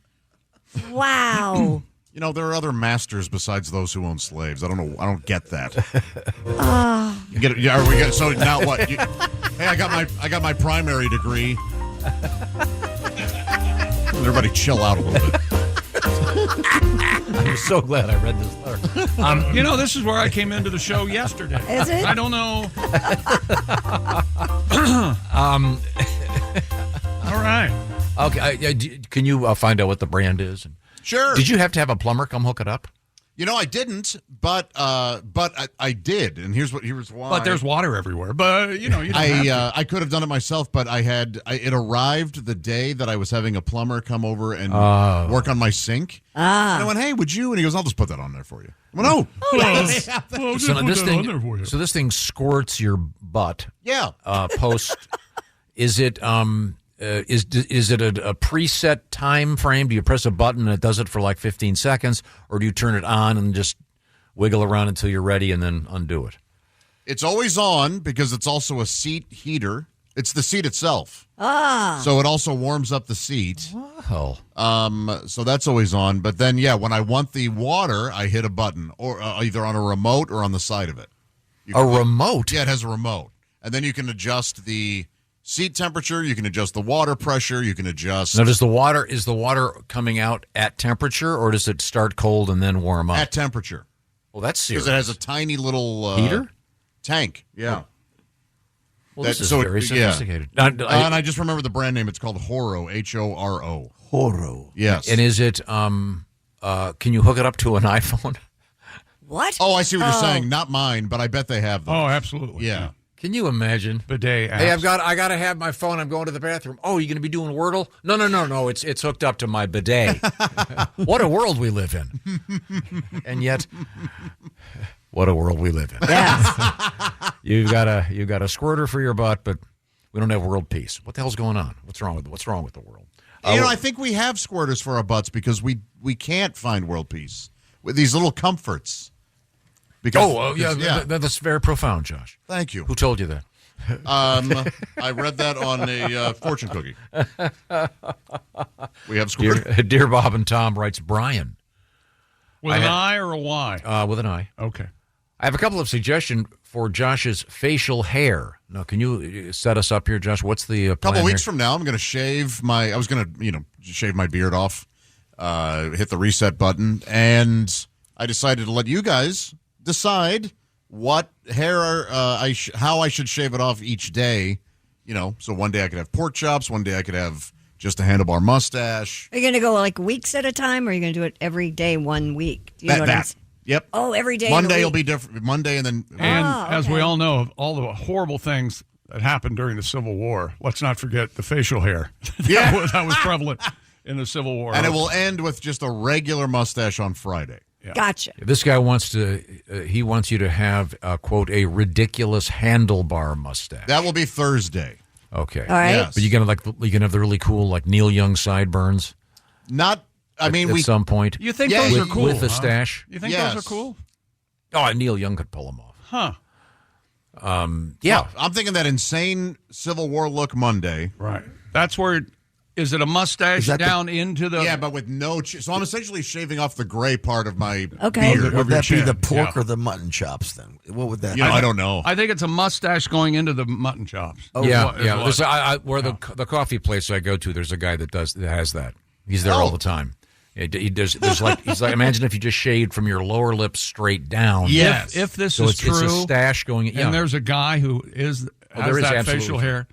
Wow. You know, there are other masters besides those who own slaves. I don't know. I don't get that. You get it? Yeah. Are we get so now? What? Hey, I got my primary degree. Everybody, chill out a little bit. I'm so glad I read this letter. You know, this is where I came into the show yesterday. Is it? I don't know. All right. Okay. Can you find out what the brand is? Sure. Did you have to have a plumber come hook it up? You know, I didn't, but I did, and here's why. But there's water everywhere. But you don't have to. I could have done it myself, but it arrived the day that I was having a plumber come over and work on my sink. And I went, "Hey, would you?" And he goes, "I'll just put that on there for you." I went, "Oh, So this thing squirts your butt. yeah." Post. Is it is it a preset time frame? Do you press a button and it does it for like 15 seconds, or do you turn it on and just wiggle around until you're ready and then undo it? It's always on because it's also a seat heater. It's the seat itself. Ah. So it also warms up the seat. Wow. So that's always on. But then, yeah, when I want the water, I hit a button, or either on a remote or on the side of it. Remote? Yeah, it has a remote. And then you can adjust the seat temperature. You can adjust the water pressure. You can adjust. Now, is the water coming out at temperature, or does it start cold and then warm up? At temperature. Well, that's serious. Because it has a tiny little heater tank. Yeah. Well, this is very sophisticated. Yeah. And I just remember the brand name. It's called Horo, Horo. Horo. Yes. And is it? Can you hook it up to an iPhone? What? Oh, I see what you're saying. Not mine, but I bet they have those. Oh, absolutely. Yeah. Can you imagine? Bidet apps. Hey, I got to have my phone. I'm going to the bathroom. Oh, you going to be doing Wordle? No. It's hooked up to my bidet. What a world we live in. And yet, what a world we live in. Yes. You've got a squirter for your butt, but we don't have world peace. What the hell's going on? What's wrong with the world? I think we have squirters for our butts because we can't find world peace with these little comforts. Because, that's very profound, Josh. Thank you. Who told you that? I read that on a fortune cookie. We have squirters. Dear Bob and Tom, writes Brian. With an I or a Y? With an I. Okay. I have a couple of suggestions for Josh's facial hair. Now, can you set us up here, Josh? What's the plan? A couple weeks from now, I'm going to shave I was going to, shave my beard off, hit the reset button, and I decided to let you guys decide what hair how I should shave it off each day. So one day I could have pork chops, one day I could have just a handlebar mustache. Are you going to go like weeks at a time, or are you going to do it every day 1 week? Do you know what I'm saying? Yep. Oh, every day. Monday will be different. Monday and then. And as we all know, of all the horrible things that happened during the Civil War, let's not forget the facial hair. that was prevalent in the Civil War. And it will end with just a regular mustache on Friday. Yeah. Gotcha. This guy wants you to have, quote, a ridiculous handlebar mustache. That will be Thursday. Okay. All right. Yes. But you can have the really cool, like Neil Young sideburns. Not. I mean, at some point. You think those are cool with a stash? You think those are cool? Oh, Neil Young could pull them off. Huh. Yeah. I'm thinking that insane Civil War look Monday. Right. That's where. Is it a mustache down into the? Yeah, but with no. So I'm essentially shaving off the gray part of my Okay. beard. Would that be the pork or the mutton chops then? What would that be? I don't know. I think it's a mustache going into the mutton chops. Oh, yeah. The coffee place I go to, there's a guy that has that. He's there all the time. He's like imagine if you just shaved from your lower lip straight down. Yes. If this is true, it's a stash going. Yeah. And there's a guy who has that facial hair.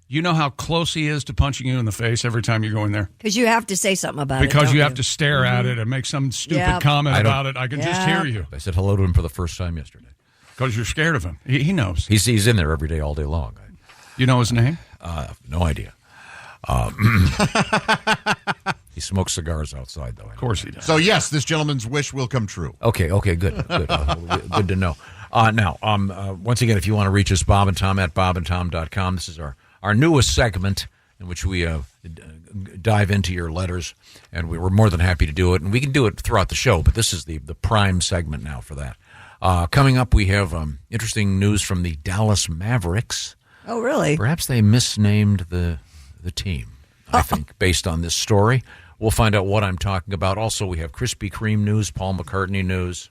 You know how close he is to punching you in the face every time you go in there? Because you have to say something about it. Because you have to stare at it and make some stupid comment about it. I can just hear you. I said hello to him for the first time yesterday. Because you're scared of him. He knows. He's in there every day, all day long. You know his name? No idea. He smokes cigars outside, though. Of course he does. So, yes, this gentleman's wish will come true. Okay, good. Good to know. Now, once again, if you want to reach us, Bob and Tom at bobandtom.com. This is our newest segment in which we dive into your letters, and we were more than happy to do it. And we can do it throughout the show, but this is the prime segment now for that. Coming up, we have interesting news from the Dallas Mavericks. Oh, really? Perhaps they misnamed the the team, I think, based on this story. We'll find out what I'm talking about. Also, we have Krispy Kreme news, Paul McCartney news,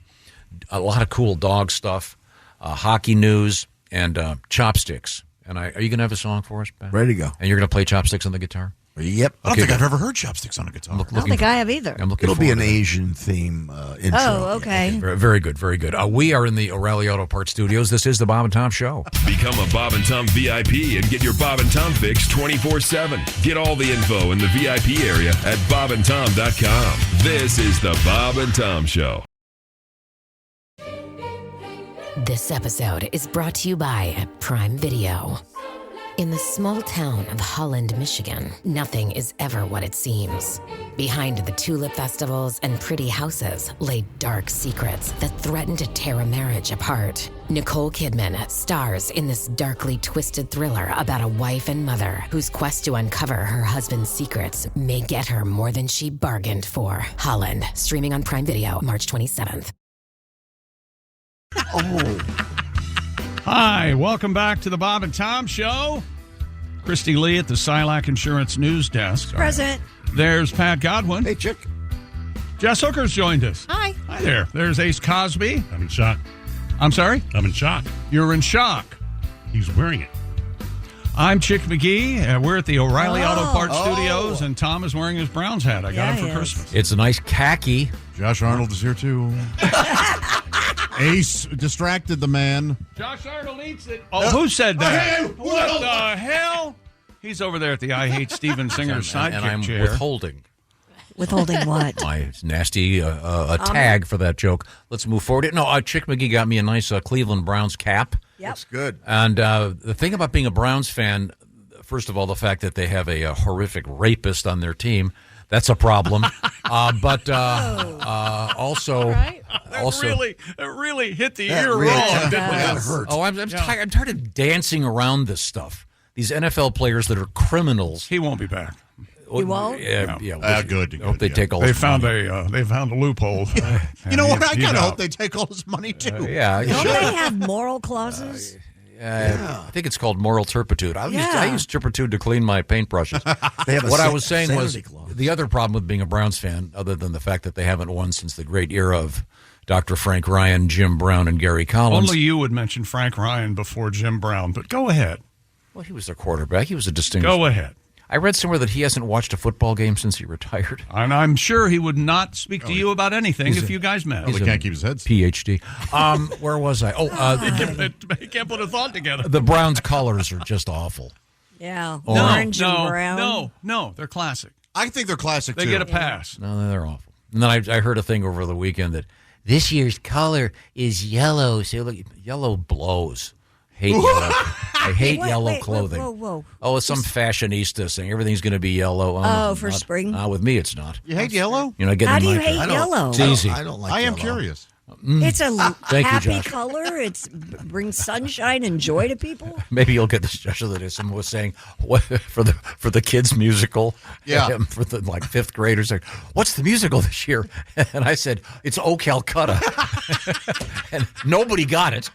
a lot of cool dog stuff, hockey news, and chopsticks. And are you going to have a song for us, Ben? Ready to go. And you're going to play chopsticks on the guitar? Yep. I don't think I've ever heard chopsticks on a guitar. I don't think I have either. It'll be an Asian theme intro. Oh, okay. Very good, very good. We are in the O'Reilly Auto Parts studios. This is the Bob and Tom Show. Become a Bob and Tom VIP and get your Bob and Tom fix 24/7. Get all the info in the VIP area at bobandtom.com. This is the Bob and Tom Show. This episode is brought to you by Prime Video. In the small town of Holland, Michigan, nothing is ever what it seems. Behind the tulip festivals and pretty houses lay dark secrets that threaten to tear a marriage apart. Nicole Kidman stars in this darkly twisted thriller about a wife and mother whose quest to uncover her husband's secrets may get her more than she bargained for. Holland, streaming on Prime Video March 27th. Hi, welcome back to the Bob and Tom Show. Christy Lee at the Silac Insurance News Desk. Present. There's Pat Godwin. Hey, Chick. Jess Hooker's joined us. Hi. Hi there. There's Ace Cosby. I'm in shock. I'm sorry? I'm in shock. You're in shock. He's wearing it. I'm Chick McGee. We're at the O'Reilly Auto Parts Studios, and Tom is wearing his Browns hat. I got him for Christmas. It's a nice khaki. Josh Arnold is here, too. Ace distracted the man. Josh Arnold eats it. Oh, who said that? What the hell? He's over there at the I Hate Steven Singer sidekick And I'm chair. withholding. Withholding what? My nasty tag for that joke. Let's move forward. No, Chick McGee got me a nice Cleveland Browns cap. Yep. Looks good. And the thing about being a Browns fan, first of all, the fact that they have a horrific rapist on their team, that's a problem. But also, That really hit the ear really wrong, didn't that it? hurt. I'm tired. I'm tired of dancing around this stuff. These NFL players that are criminals. He won't be back. You won't? Yeah. Good. I hope they take all. They his found money. they found a loophole. You know what? I He's kind of out. hope they take all his money, too. Yeah. Don't they have moral clauses? I think it's called moral turpitude. I Yeah. use turpitude to clean my paintbrushes. They have a What I was saying was sanity clause. the other problem with being a Browns fan, other than the fact that they haven't won since the great era of Dr. Frank Ryan, Jim Brown, and Gary Collins. Only you would mention Frank Ryan before Jim Brown, but go ahead. Well, he was their quarterback. He was a distinguished. Go ahead. I read somewhere that he hasn't watched a football game since he retired. And I'm sure he would not speak to you about anything if you guys met. Well, he can't keep his head. PhD. Where was I? He can't put a thought together. The Browns' colors are just awful. Yeah. No, Orange and brown. No, they're classic. I think they're classic, They too. get a pass. No, they're awful. And then I heard a thing over the weekend that this year's color is yellow. So look, yellow blows. Hate yellow. I hate yellow clothing. Whoa. Oh, it's some fashionista saying everything's going to be yellow. Oh, for spring? With me, it's not. You hate yellow? You're not getting How do my you hate color. yellow? It's easy. I don't like I am yellow. curious. It's a Thank you, happy Josh. color. It brings sunshine and joy to people. Maybe you'll get this just that someone was saying what, for the kids musical. Yeah. For the fifth graders, like, what's the musical this year? And I said it's O Calcutta, and nobody got it.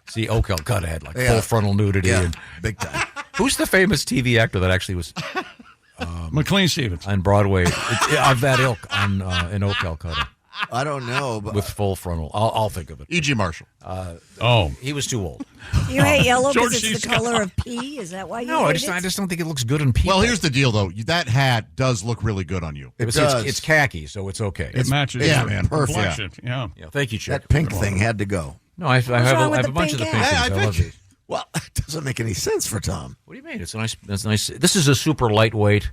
See, O Calcutta had full frontal nudity. Yeah, And big time. who's the famous TV actor that actually was McLean Stevens on Broadway of that ilk in O Calcutta? I don't know, but With full frontal. I'll think of it. E.G. Marshall. He was too old. You hate yellow George because it's C. the color of pea? Is that why you No, hate I it? just don't think it looks good on people. Well, here's the deal, though. That hat does look really good on you. It's khaki, so it's okay. It matches yeah, your man, perfect. complexion. Yeah. Yeah, thank you, Chick. that pink thing had to go. No, I have wrong with a the bunch of the pink pink hat? things. I love these. Well, it doesn't make any sense for Tom. What do you mean? It's nice. It's nice. This is a super lightweight,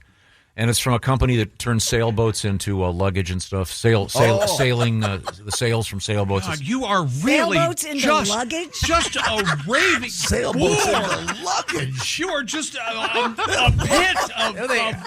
and it's from a company that turns sailboats into luggage and stuff. Sailing, the sails from sailboats. God, you are really Sailboats into just, luggage? just a raving Sailboats bore. into luggage. You are just a pit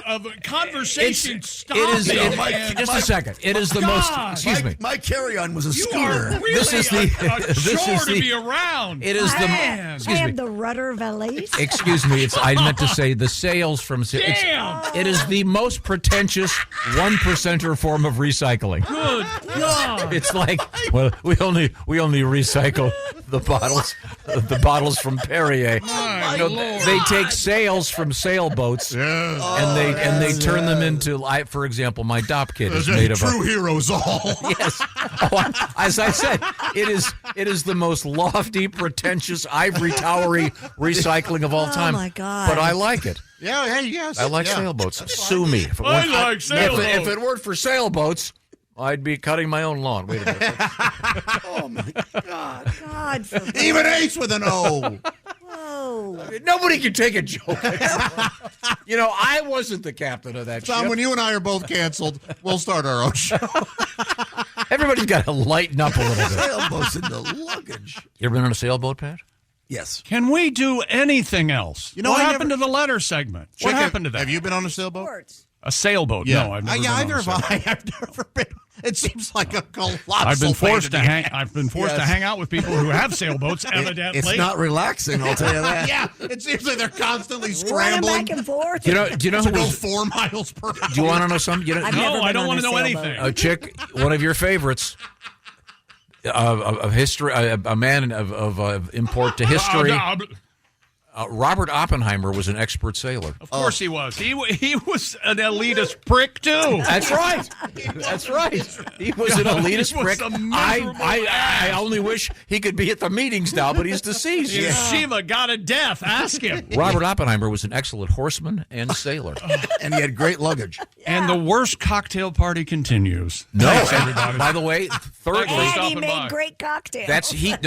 of conversation. Stop it. Just a second. It is the most. Excuse me. My carry-on was a You scooter. are really This is the- a this chore is to the- be around. It is the. Man. Excuse I me. am the rudder valise. Excuse me. I meant to say the sails from. Damn. It is the most pretentious 1%er form of recycling. Good God. It's like, well, we only recycle the bottles from Perrier. They take sails from sailboats and they turn them into. For example, my Dop kit is made of true heroes. All yes. As I said, it is the most lofty, pretentious, ivory towery recycling of all time. Oh my God! But I like it. Yeah, hey, yes. I like sailboats. Sue me. If it weren't for sailboats, I'd be cutting my own lawn. Wait a minute. Oh my God! God, Even Ace with an O. Whoa! Nobody can take a joke. I wasn't the captain of that Tom, ship. when you and I are both canceled, we'll start our own show. Everybody's got to lighten up a little bit. Sailboats in the luggage. You ever been on a sailboat, Pat? Yes. Can we do anything else? You know, what I happened to the letter segment? What happened to that? Have you been on a sailboat? A sailboat? Yeah. No, I've never been Either on a have sailboat. I. I've never been. It seems like a colossal. I've been forced to pain in hang. the I've been forced to Yes. hang out with people who have sailboats. Evidently, It's not relaxing, I'll tell you that. Yeah, it seems like they're constantly Running scrambling back and forth. Do you know to who go was? 4 miles per hour. Do you want to know something? I've never No, I been don't on want a to know sailboat. anything. A chick, one of your favorites of history, a man of import to history. Robert Oppenheimer was an expert sailor. Of course he was. He was an elitist prick too. That's right. That's right. He was an elitist He was prick. a miserable I only wish he could be at the meetings now, but he's deceased. If Shiva got a death, ask him. Robert Oppenheimer was an excellent horseman and sailor. And he had great luggage. And the worst cocktail party continues. No, Thanks, everybody. by the way, thirdly, And he stopping made by. great cocktails.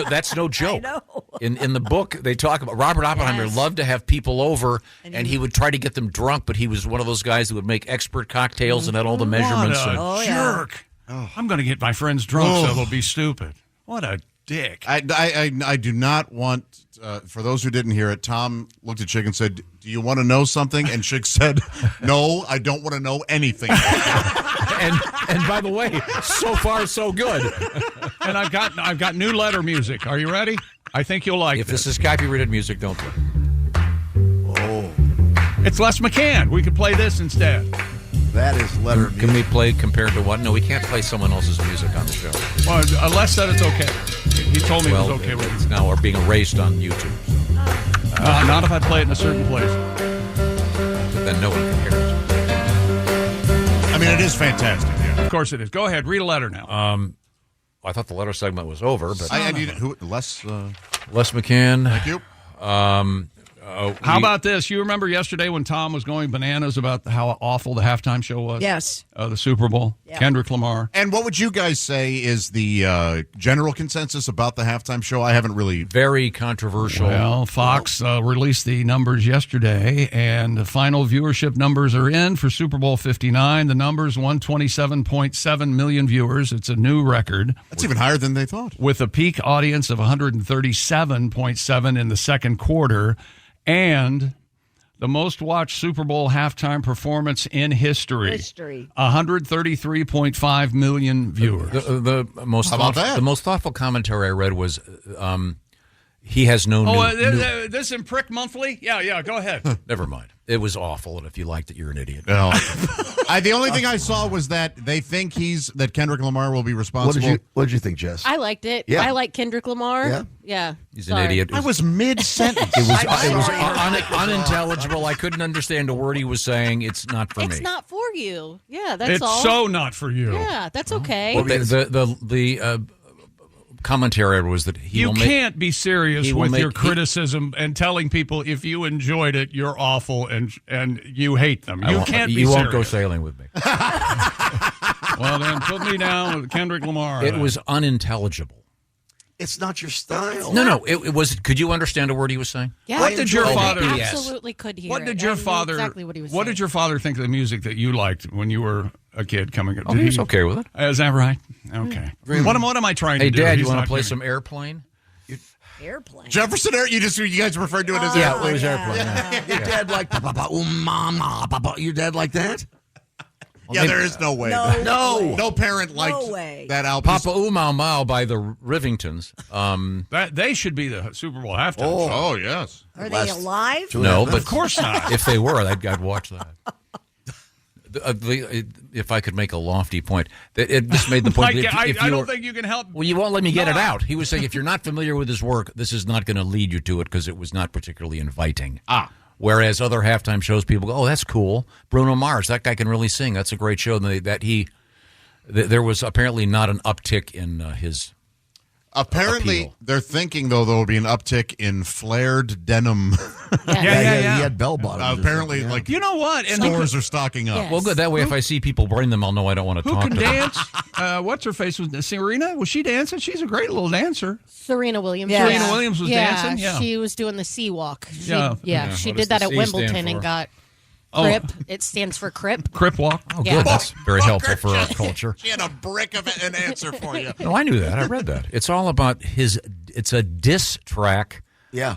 that's no joke. know. In the book, they talk about Robert Oppenheimer loved to have people over, and he would try to get them drunk, but he was one of those guys that would make expert cocktails and had all the measurements. What a jerk. I'm going to get my friends drunk so they'll be stupid. What a dick. I do not want. For those who didn't hear it, Tom looked at Chick and said, "Do you want to know something?" And Chick said, "No, I don't want to know anything." and by the way, so far so good. And I've got new letter music. Are you ready? I think you'll like If this is copyrighted music, don't play. It's Les McCann. We could play this instead. That is letter Can we play compared to what? No, we can't play someone else's music on the show. Well, Les said it's okay. He told me it was okay with it's now being erased on YouTube. Not if I play it in a certain place. But then no one can hear it. I mean, it is fantastic. Yeah. Of course it is. Go ahead. Read a letter now. I thought the letter segment was over, but I need Les. Les McCann. Thank you. How about this? You remember yesterday when Tom was going bananas about how awful the halftime show was? Yes. The Super Bowl. Yeah. Kendrick Lamar. And what would you guys say is the general consensus about the halftime show? I haven't really. Very controversial. Well, Fox released the numbers yesterday, and the final viewership numbers are in for Super Bowl 59. The numbers, 127.7 million viewers. It's a new record. That's even higher than they thought. With a peak audience of 137.7 in the second quarter, and the most watched Super Bowl halftime performance in history. 133.5 million viewers. The most How about that? The most thoughtful commentary I read was he has no new. This in Prick Monthly? Yeah, go ahead. Never mind. It was awful, and if you liked it, you're an idiot. No. The only thing I saw was that they think that Kendrick Lamar will be responsible. What did you think, Jess? I liked it. Yeah. I like Kendrick Lamar. Yeah. He's an idiot. I was mid-sentence. It was unintelligible. I couldn't understand a word he was saying. It's not for me. It's not for you. Yeah, that's It's all. so not for you. Yeah, that's okay. Well, the commentary was that he You will can't be serious he will with make- your he- criticism and telling people if you enjoyed it, you're awful and you hate them. You can't be You serious. won't go sailing with me. Well, then put me down with Kendrick Lamar. It was unintelligible. It's not your style. No. It was. Could you understand a word he was saying? Yeah, What did your I father? absolutely could hear. What did it. your I knew father? Exactly what he was. What saying. did your father think of the music that you liked when you were a kid coming up? Oh, he was okay with it. Is that right? Okay. What am I trying Hey, to do? Dad, He's you want not to play giving- some Airplane? Airplane. Jefferson Air. You guys referred to it as Yeah, Airplane. it was Airplane. Yeah. Your dad like mama. Your dad like that? Yeah, there is no way. No parent liked that album. Papa Ooh Mau Mau by the Rivingtons. That they should be the Super Bowl halftime. Oh, yes. Are they alive? No, but Of course not. if they were, I'd watch that. If I could make a lofty point, it just made the point. Mike, that if I you don't were- think you can help. Well, you won't let me get it out. He was saying if you're not familiar with his work, this is not going to lead you to it because it was not particularly inviting. Whereas other halftime shows, people go, "Oh, that's cool. Bruno Mars, that guy can really sing. That's a great show." And there was apparently not an uptick in his. Apparently, appeal. they're thinking, though, there will be an uptick in flared denim. Yeah. He had bell bottoms. Apparently, like, You know what? And stores are stocking up. Yes. Well, good. That way, if I see people bring them, I'll know I don't want to who talk can to them. dance? What's her face? Was Serena? Was she dancing? She's a great little dancer. Serena Williams. Yeah. Serena Williams was dancing? Yeah. She was doing the sea walk. Yeah. She What did does that the at C stand Wimbledon and for? got Oh. CRIP. It stands for CRIP. Crip walk. Oh, good. Yeah. That's very helpful for our culture. She had a brick of an answer for you. No, I knew that. I read that. It's all about it's a diss track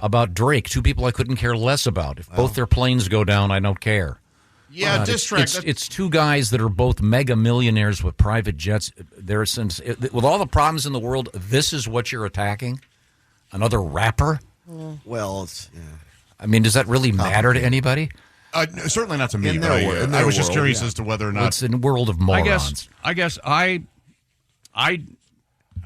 about Drake, two people I couldn't care less about. If both their planes go down, I don't care. Yeah, diss track. It's two guys that are both mega millionaires with private jets. With all the problems in the world, this is what you're attacking? Another rapper? Well, it's I mean, does that really matter to anybody? Certainly not to me. In But their I was just world, curious yeah. as to whether or Well, not. it's a world of morons. I guess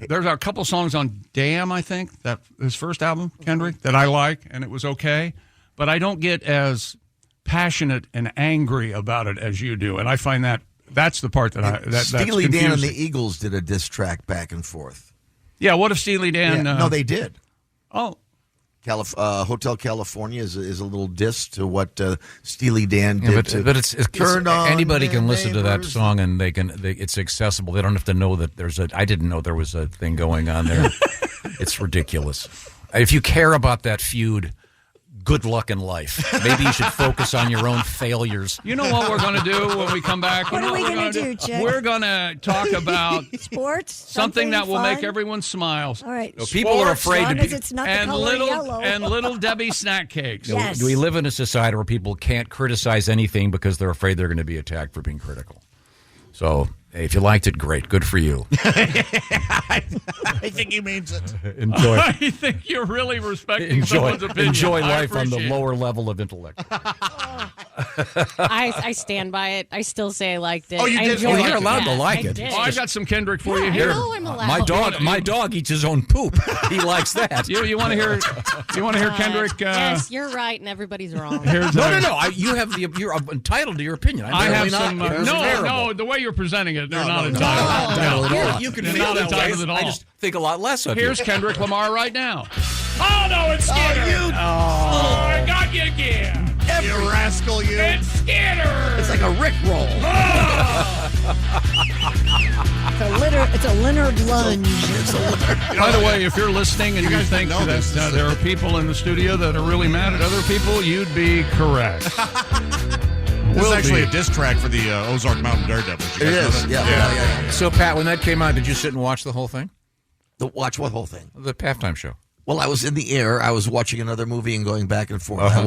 there's a couple songs on Damn, I think, that his first album, Kendrick, that I like, and it was okay. But I don't get as passionate and angry about it as you do. And I find that's the part that's Steely Dan and confusing. the Eagles did a diss track back and forth. Yeah, what if Steely Dan... no, they did. Oh. Hotel California is a little diss to what Steely Dan did. Yeah, but it's Turn on anybody their can listen to that neighbors. song and it's accessible. They don't have to know that I didn't know there was a thing going on there. It's ridiculous. If you care about that feud, good luck in life. Maybe you should focus on your own failures. You know what we're going to do when we come back? What are we going to do, Chick? We're going to talk about Sports? something that will fun? make everyone smile. All right. No, people are afraid as to long be. as it's not the And color yellow. little Debbie snack cakes. Yes. Do we live in a society where people can't criticize anything because they're afraid they're going to be attacked for being critical? So, hey, if you liked it, great. Good for you. I think he means it. Enjoy. I think you're really respecting someone's opinion. Enjoy I life on the appreciate it. lower level of intellect. I stand by it. I still say I liked it. Oh, you I did? enjoyed You're it. allowed to Yes, like I it. did. Oh, I've got some Kendrick for you I here. know I'm allowed. My dog eats his own poop. He likes that. You want to hear? You want to hear Kendrick? Yes, you're right, and everybody's wrong. Here's No. You're entitled to your opinion. I have Apparently some. not. Yours is no, terrible. the way you're presenting it, they're not No, entitled. no, No. You can They're feel not that way. entitled at all. I just think a lot less of Here's you. Kendrick Lamar right now. Oh no, it's Skinner. I got you again. You rascal, you. It's Skinner. It's like a Rick roll. It's a Leonard lunge. By the way, if you're listening and you guys think know that this. there are people in the studio that are really mad at other people, you'd be correct. This is Will actually be. a diss track for the Ozark Mountain Daredevils. You It guys know is. that? Yeah. So, Pat, when that came out, did you sit and watch the whole thing? Watch what whole thing? The halftime show. Well, I was in the air. I was watching another movie and going back and forth. Uh-huh.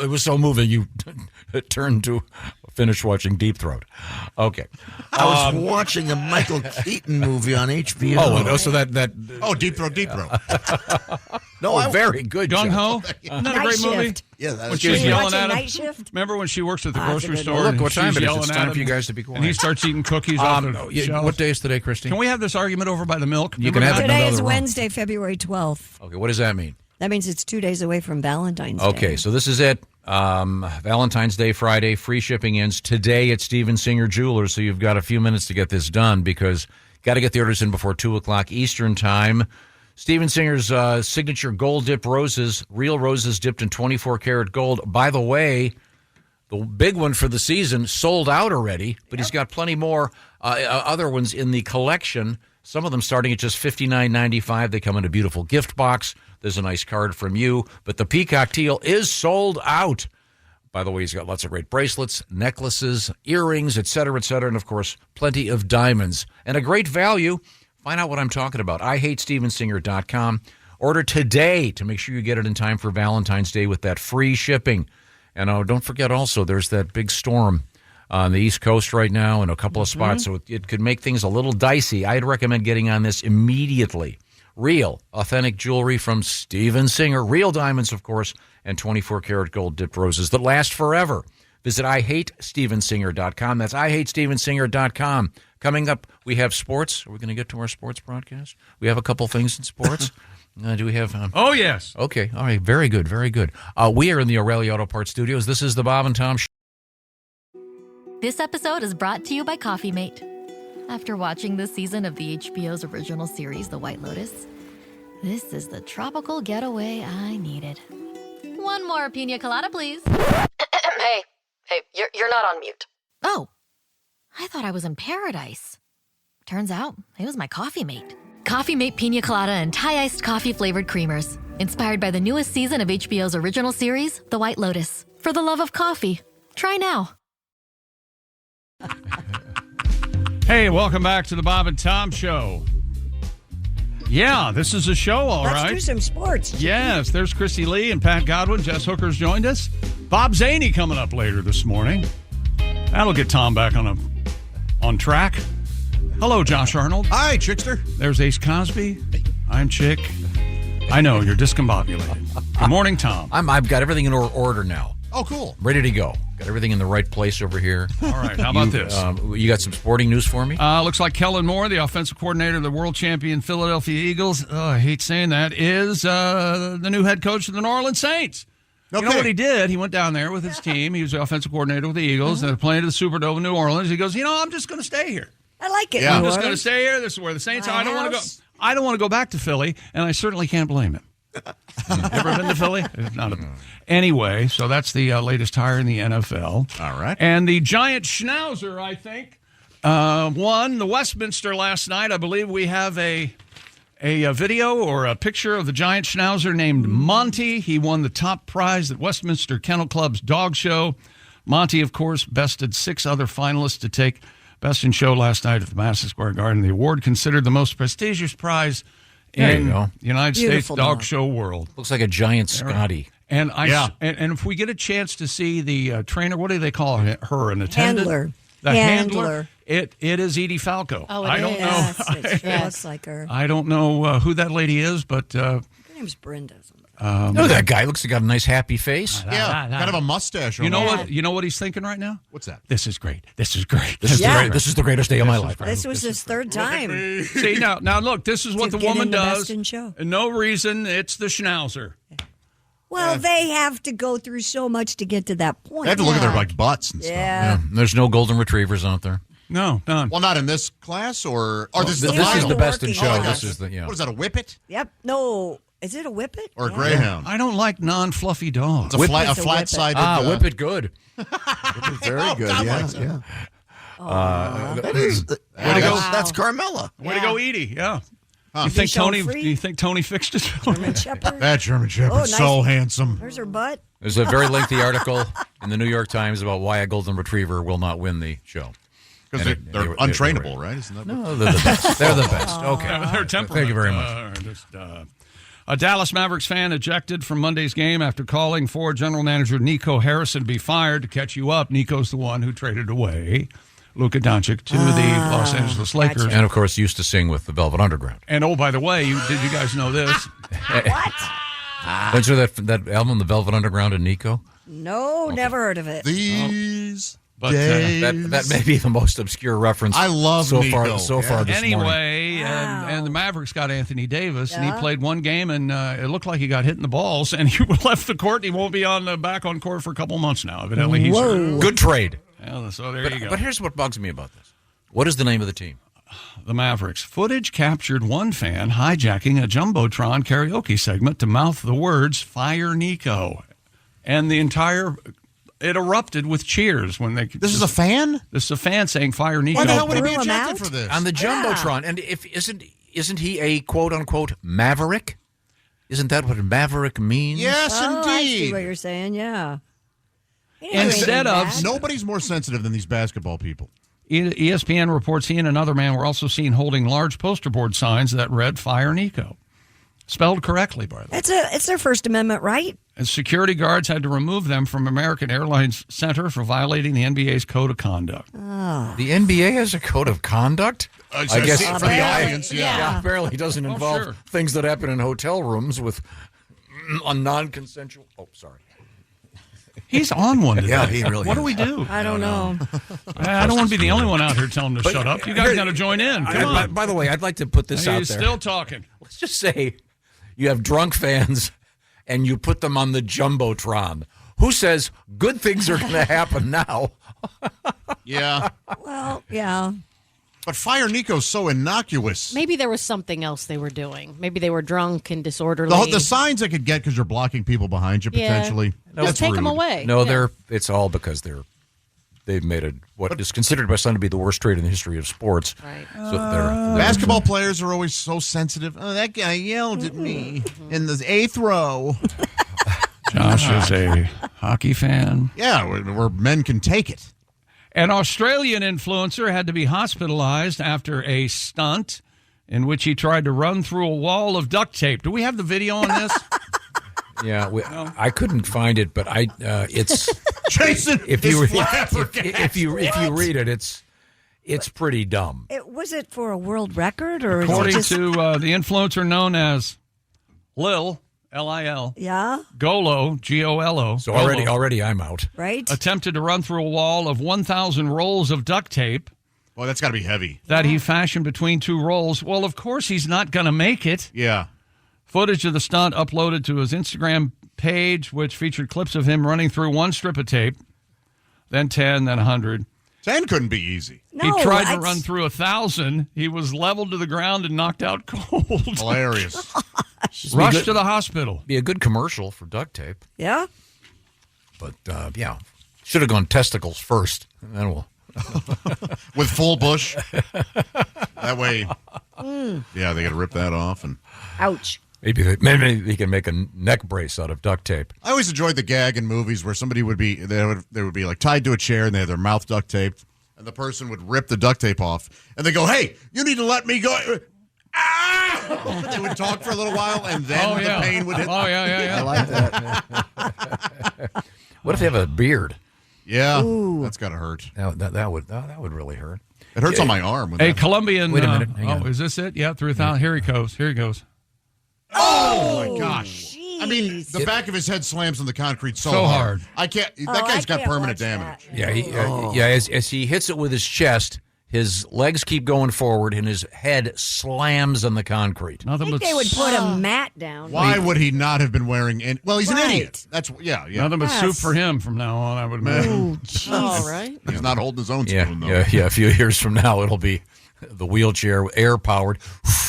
It was so moving. You turned to finish watching Deep Throat. Okay. I was watching a Michael Keaton movie on HBO. Oh, so that. Oh, Deep Throat. No, very good. Gung Jeff. Ho. Isn't that a Night great movie? Shift. Yeah, When that's she's Were you yelling watching at him. Night Shift? Remember when she works at the that's a grocery good store? one. Look, and what time she's it is. yelling It's at time him, for you guys to be quiet. And he starts eating cookies off the shelf. What day is today, Christy? Can we have this argument over by the milk? You can have it. Today another is round. Wednesday, February 12th. Okay, what does that mean? That means it's 2 days away from Valentine's Day. Okay, so this is it. Valentine's Day, Friday, free shipping ends today at Steven Singer Jewelers. So you've got a few minutes to get this done because got to get the orders in before 2:00 Eastern time. Steven Singer's signature gold dip roses, real roses dipped in 24 karat gold. By the way, the big one for the season sold out already, but he's got plenty more other ones in the collection. Some of them starting at just $59.95. They come in a beautiful gift box. There's a nice card from you. But the peacock teal is sold out. By the way, he's got lots of great bracelets, necklaces, earrings, et cetera, and, of course, plenty of diamonds. And a great value. Find out what I'm talking about. IHateStevenSinger.com. Order today to make sure you get it in time for Valentine's Day with that free shipping. And don't forget also, there's that big storm on the East Coast right now in a couple of spots, so it could make things a little dicey. I'd recommend getting on this immediately. Real, authentic jewelry from Steven Singer. Real diamonds, of course, and 24 karat gold dipped roses that last forever. Visit IHateStevensinger.com. That's IHateStevensinger.com. Coming up, we have sports. Are we going to get to our sports broadcast? We have a couple things in sports. Do we have... Oh, yes. Okay. All right. Very good. Very good. We are in the O'Reilly Auto Parts Studios. This is the Bob and Tom Show. This episode is brought to you by Coffee Mate. After watching this season of the HBO's original series, The White Lotus, this is the tropical getaway I needed. One more pina colada, please. Hey, you're not on mute. Oh, I thought I was in paradise. Turns out it was my Coffee Mate. Coffee Mate Pina Colada and Thai-iced coffee-flavored creamers. Inspired by the newest season of HBO's original series, The White Lotus. For the love of coffee. Try now. Hey, welcome back to the Bob and Tom Show. Yeah, this is a show, all right. Let's do some sports. Yes, there's Christy Lee and Pat Godwin. Jess Hooker's joined us. Bob Zaney coming up later this morning. That'll get Tom back on track. Hello, Josh Arnold. Hi, Chickster. There's Ace Cosby. I'm Chick. I know, you're discombobulated. Good morning, Tom. I've got everything in order now. Oh, cool. Ready to go. Got everything in the right place over here. All right, how about this? You got some sporting news for me? Looks like Kellen Moore, the offensive coordinator of the world champion Philadelphia Eagles, I hate saying that, is the new head coach of the New Orleans Saints. Okay. You know what he did? He went down there with his team. He was the offensive coordinator with the Eagles. They're playing to the Superdome in New Orleans. He goes, I'm just going to stay here. I like it. Yeah. I'm just going to stay here. This is where the Saints are. I don't want to go back to Philly, and I certainly can't blame him. Ever been to Philly? Anyway, so that's the latest hire in the NFL. All right. And the giant schnauzer, I think, won the Westminster last night. I believe we have a video or a picture of the giant schnauzer named Monty. He won the top prize at Westminster Kennel Club's dog show. Monty, of course, bested 6 other finalists to take Best in Show last night at the Madison Square Garden. The award considered the most prestigious prize in the United States dog show world. Looks like a giant Scotty. And and if we get a chance to see the trainer, what do they call her? An attendant? Handler. The handler. It is Edie Falco. Oh, I don't know. Yes, it looks like her. I don't know who that lady is, but her name's Brenda. That guy looks like he got a nice happy face. Yeah, kind of a mustache. You know what? You know what he's thinking right now? What's that? This is great. This is great. This is the greatest day of my life. This was his third time. See now look, this is what the woman does. Best in Show. No reason. It's the schnauzer. Well, they have to go through so much to get to that point. They have to look at their butts and stuff. Yeah. There's no golden retrievers out there. No, none. Well, not in this class, or this is the Best in Show. This is the What is that? A whippet? Yep. No. Is it a whippet? Or a greyhound? I don't like non-fluffy dogs. It's a flat-sided. Whippet good. Very good. Yeah. That is. That's Carmella. Way to go, Edie. Yeah. Huh. Do you think Tony fixed it? German Shepherd. That German Shepherd's so handsome. There's her butt. There's a very lengthy article in the New York Times about why a golden retriever will not win the show. Because they're untrainable, right? Isn't that no, they're the best. They're the best. Okay. Their temperament. Thank you very much. A Dallas Mavericks fan ejected from Monday's game after calling for general manager Nico Harrison be fired. To catch you up, Nico's the one who traded away Luka Doncic to the Los Angeles Lakers. And, of course, used to sing with the Velvet Underground. And, oh, by the way, did you guys know this? What? Don't you know that album, The Velvet Underground and Nico? No, never heard of it. These But that may be the most obscure reference. I love so Nico. far this morning. Anyway, and the Mavericks got Anthony Davis, and he played one game, and it looked like he got hit in the balls, and he left the court. He won't be back on court for a couple months now. Evidently, he's good trade. Yeah, so there you go. But here's what bugs me about this. What is the name of the team? The Mavericks. Footage captured one fan hijacking a Jumbotron karaoke segment to mouth the words "Fire Nico," and it erupted with cheers when they. This is a fan. This is a fan saying "Fire Nico." Why the hell would he be ejected for this? On the Jumbotron, and isn't he a quote unquote maverick? Isn't that what maverick means? Yes, indeed. I see what you're saying. Yeah. Instead of nobody's more sensitive than these basketball people. ESPN reports he and another man were also seen holding large poster board signs that read "Fire Nico," spelled correctly, by the way. It's their First Amendment right. And security guards had to remove them from American Airlines Center for violating the NBA's code of conduct. Oh. The NBA has a code of conduct? I guess for the audience, yeah. Apparently doesn't involve things that happen in hotel rooms with a non-consensual. Oh, sorry. He's on one today. Yeah, he really What is. do we do? I don't know. I don't want to be the only one out here telling him to But, shut up. You guys got to join in. Come on. By the way, I'd like to put this out He's there. still talking. Let's just say you have drunk fans and you put them on the Jumbotron. Who says good things are going to happen now? Yeah. Well, yeah. But Fire Nico's so innocuous. Maybe there was something else they were doing. Maybe they were drunk and disorderly. The signs I could get because you're blocking people behind you Yeah. potentially. Just take them rude. away. No, Yeah. it's all because they've made what is considered by some to be the worst trade in the history of sports. Right. So they're Basketball players are always so sensitive. Oh, that guy yelled at me in the 8th row. Josh is a hockey fan. Yeah, where men can take it. An Australian influencer had to be hospitalized after a stunt in which he tried to run through a wall of duct tape. Do we have the video on this? Yeah, I couldn't find it, but it's Jason. if is you flabbergasted. if you read it, it's pretty dumb. Was it for a world record or According is it just, to the influencer known as Lil, L-I-L, yeah, Golo, G-O-L-O. So Golo, already I'm out. right? attempted to run through a wall of 1,000 rolls of duct tape Boy, that's got to be heavy. that he fashioned between two rolls. Well, of course he's not going to make it. Yeah. Footage of the stunt uploaded to his Instagram page, which featured clips of him running through one strip of tape, then 10, then 100. 10 couldn't be easy. No, He tried to I'd- run through 1,000. He was leveled to the ground and knocked out cold. Hilarious. Rushed to the hospital. Be a good commercial for duct tape, Yeah. but yeah, should have gone testicles first, and then we'll. With full bush. That way, yeah, they got to rip that off. And Ouch. Maybe he can make a neck brace out of duct tape. I always enjoyed the gag in movies where somebody would be they would be like tied to a chair and they had their mouth duct taped, and the person would rip the duct tape off, and they go, "Hey, you need to let me go." Ah! They would talk for a little while, and then the pain would hit. Oh, yeah. I like that. What if they have a beard? Yeah, that's got to hurt. That would really hurt. It hurts on my arm. A Colombian. Wait a minute, hang on. Is this it? Yeah, through 1,000. Here he goes. Oh my gosh! I mean, the back of his head slams on the concrete so hard. I can't. That guy's got permanent damage. Yeah, as he hits it with his chest, his legs keep going forward, and his head slams on the concrete. I think they would put a mat down. Why would he not have been wearing? Well, he's an Right. idiot. That's yeah. Nothing but soup for him from now on, I would imagine. All right. He's not holding his own Yeah, spoon though. yeah. A few years from now, it'll be the wheelchair, air powered.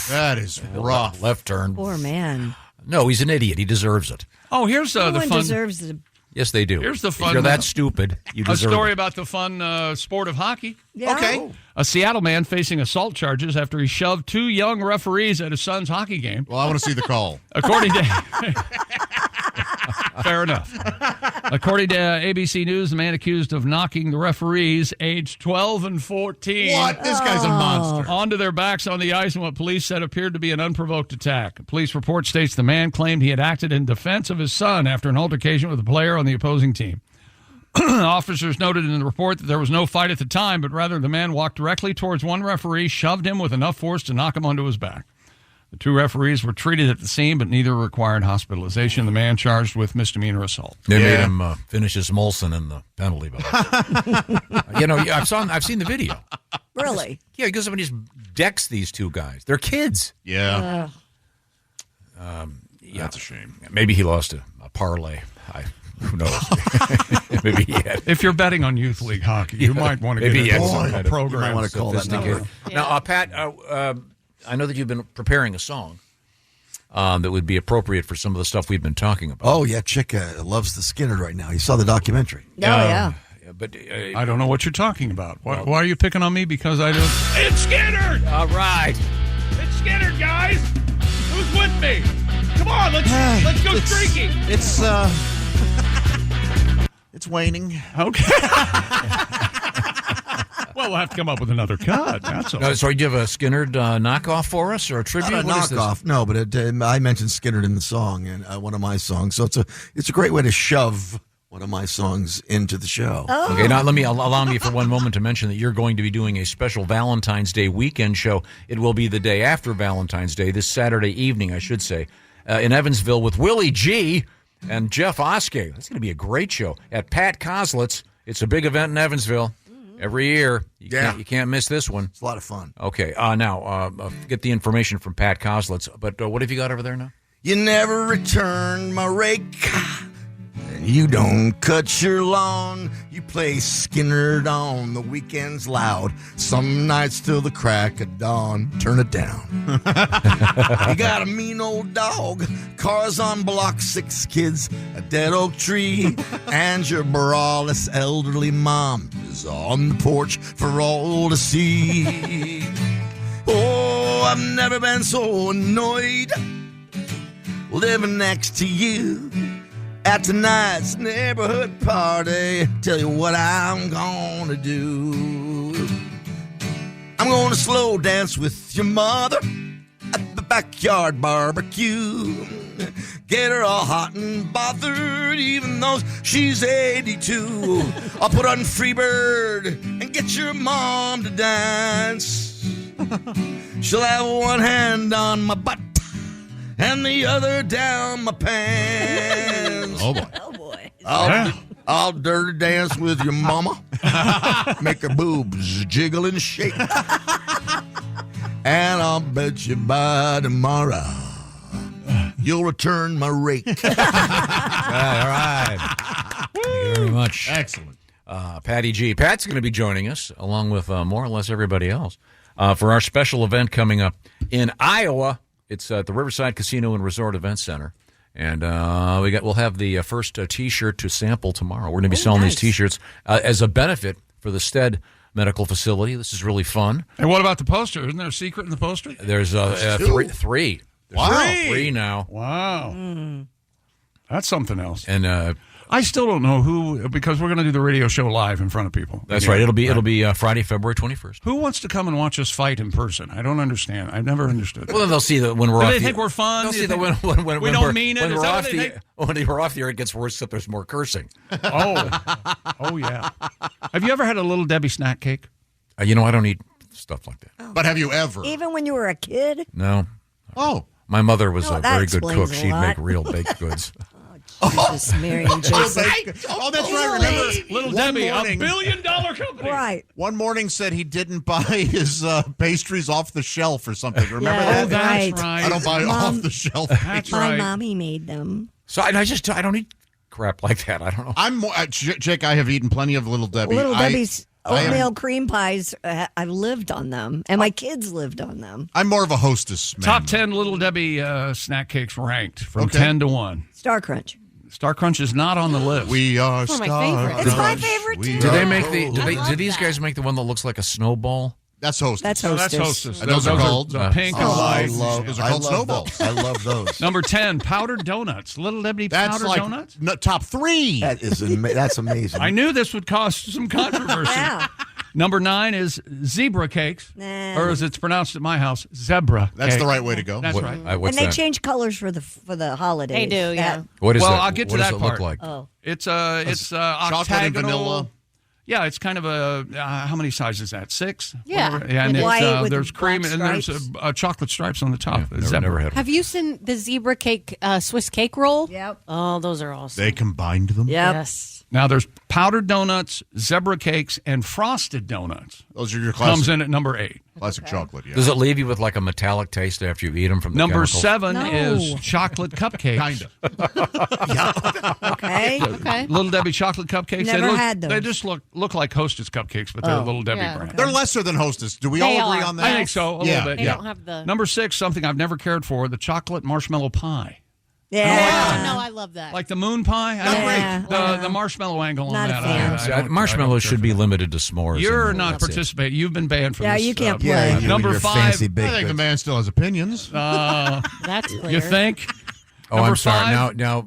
That is rough. Left turn. Poor man. No, he's an idiot. He deserves it. Oh, here's No the one fun. deserves the. Yes, they do. Here's the If fun. you're that stupid, you A deserve story it. about the fun sport of hockey. Yeah. Okay. A Seattle man facing assault charges after he shoved two young referees at his son's hockey game. Well, I want to see the call. According to fair enough. According to ABC News, the man accused of knocking the referees, aged 12 and 14, What? This guy's a monster. onto their backs on the ice in what police said appeared to be an unprovoked attack. A police report states the man claimed he had acted in defense of his son after an altercation with a player on the opposing team. Officers noted in the report that there was no fight at the time, but rather the man walked directly towards one referee, shoved him with enough force to knock him onto his back. The two referees were treated at the scene, but neither required hospitalization. The man charged with misdemeanor assault. They made him finish his Molson in the penalty box. I've seen the video. Really? Yeah, he goes up and just decks these two guys. They're kids. Yeah. Yeah, That's a shame. maybe he lost a parlay. Who knows? Maybe he had. If you're betting on youth league hockey, you might want to Maybe get he into had some some kind kind of of program. You might want to call that number. Now, Pat, I know that you've been preparing a song that would be appropriate for some of the stuff we've been talking about. Oh, yeah. Chick loves the Skinner right now. You saw the documentary. Oh, yeah. But I don't know what you're talking about. Why are you picking on me? Because I don't. It's Skinner! all right. It's Skinner, guys! Who's with me? Come on, let's go streaking! It's waning. Okay. Well, we'll have to come up with another cut. That's all. No, sorry, do you have a Skinner knockoff for us or a tribute? Not a What is this? knockoff, no, but I mentioned Skinner in the song and one of my songs, so it's a great way to shove one of my songs into the show. Oh. Okay, now allow me for one moment to mention that you're going to be doing a special Valentine's Day weekend show. It will be the day after Valentine's Day, this Saturday evening, I should say, in Evansville with Willie G. And Jeff Oskey. That's going to be a great show at Pat Coslitz. It's a big event in Evansville every year. You can't miss this one. It's a lot of fun. Okay. Now, get the information from Pat Coslitz. But what have you got over there now? You never return my rake, and you don't cut your lawn. You play Skinner on the weekends loud. Some nights till the crack of dawn. Turn it down. You got a mean old dog, cars on block, 6 kids, a dead oak tree, and your braless elderly mom is on the porch for all to see. Oh, I've never been so annoyed living next to you at tonight's neighborhood party. Tell you what I'm gonna do. I'm gonna slow dance with your mother at the backyard barbecue. Get her all hot and bothered, even though she's 82. I'll put on Freebird and get your mom to dance. She'll have one hand on my butt and the other down my pants. Oh, boy. Oh, boy. I'll dirty dance with your mama. Make her boobs jiggle and shake. And I'll bet you by tomorrow you'll return my rake. All right. Thank you very much. Excellent. Patty G. Pat's going to be joining us, along with more or less everybody else, for our special event coming up in Iowa. It's at the Riverside Casino and Resort Event Center. And we'll have the first T-shirt to sample tomorrow. We're going to be selling these T-shirts as a benefit for the Stead Medical Facility. This is really fun. And what about the poster? Isn't there a secret in the poster? There's three. There's three now. Wow. That's something else. And I still don't know who, because we're going to do the radio show live in front of people. That's right. It'll be Friday, February 21st. Who wants to come and watch us fight in person? I don't understand. I've never understood. Well, then they'll see that when we're Do off. They think we're fun. They'll see that when we don't mean it. When Is we're that off what they think? when we're off the air, it gets worse. That there's more cursing. Oh yeah. Have you ever had a Little Debbie snack cake? I don't eat stuff like that. Oh. But have you ever? Even when you were a kid? No. Oh. My mother was No, a that very good explains cook. a She'd lot. make real baked goods. Jesus, Mary and Joseph. Oh, that's right. Remember, Little one Debbie, morning, $1 billion company. Right. One morning said he didn't buy his pastries off the shelf or something. Remember Yeah, that? That's right. I don't buy Mom- off the shelf. That's My right. mommy made them. So I don't eat crap like that. I don't know. I'm more, Jake. I have eaten plenty of Little Debbie. Little Debbie's I am- oatmeal cream pies, I've lived on them, and my kids lived on them. I'm more of a hostess man. Top 10 Little Debbie snack cakes ranked from Okay. 10 to 1. Star Crunch. Star Crunch is not on the list. We are One of my Star favorites. It's my Crunch. favorite, We too. Do they are- make love do these that. guys make the one that looks like a snowball? That's hostess. That's No, that's Hostess. Hostess. And those are called? the pink and Oh, white. Those are called snowballs. I love those. Number 10, powdered donuts. Little Debbie That's powdered like donuts. top 3. That's amazing. I knew this would cause some controversy. Yeah. Number 9 is zebra cakes, Nah. or as it's pronounced at my house, zebra. That's cake. the right way to go. That's What- right. what's And they that? change colors for the holidays. They do, yeah. What is Well, that? I'll get to what that does it part. look like? Oh. It's chocolate octagonal. and vanilla. Yeah, it's kind of a how many sizes is that? 6? Yeah. Whatever. Yeah, and With it's, white with there's cream black and there's stripes. chocolate stripes on the top. Never had one. Have you seen the zebra cake Swiss cake roll? Yep. Oh, those are awesome. They combined them. Yep. Yes. Now there's powdered donuts, zebra cakes, and frosted donuts. Those are your classic, Comes in at number 8. classic chocolate. Yeah. Does it leave you with like a metallic taste after you eat them from the Number chemicals? 7 No. is chocolate cupcakes. Kind of. Okay. Okay. Little Debbie chocolate cupcakes. Never had those. They just look like Hostess cupcakes, but they're Oh. Little Debbie Yeah. brand. They're lesser than Hostess. Do we They all agree are. on that? I think so, a Yeah. little bit. They Yeah. don't have the. Number 6, something I've never cared for, the chocolate marshmallow pie. Yeah. Oh, no, I love that. Like the moon pie? I don't Yeah. like the marshmallow angle on Not a that. fan. See, I don't- marshmallows I don't should be care for limited to s'mores. that. You're and not that's it. participating. You've been banned from Yeah, this. you can't play. Yeah, you Number and your 5. fancy I baked think the goods. man still has opinions. That's clear. You think? Oh, Number I'm sorry. 5? Now.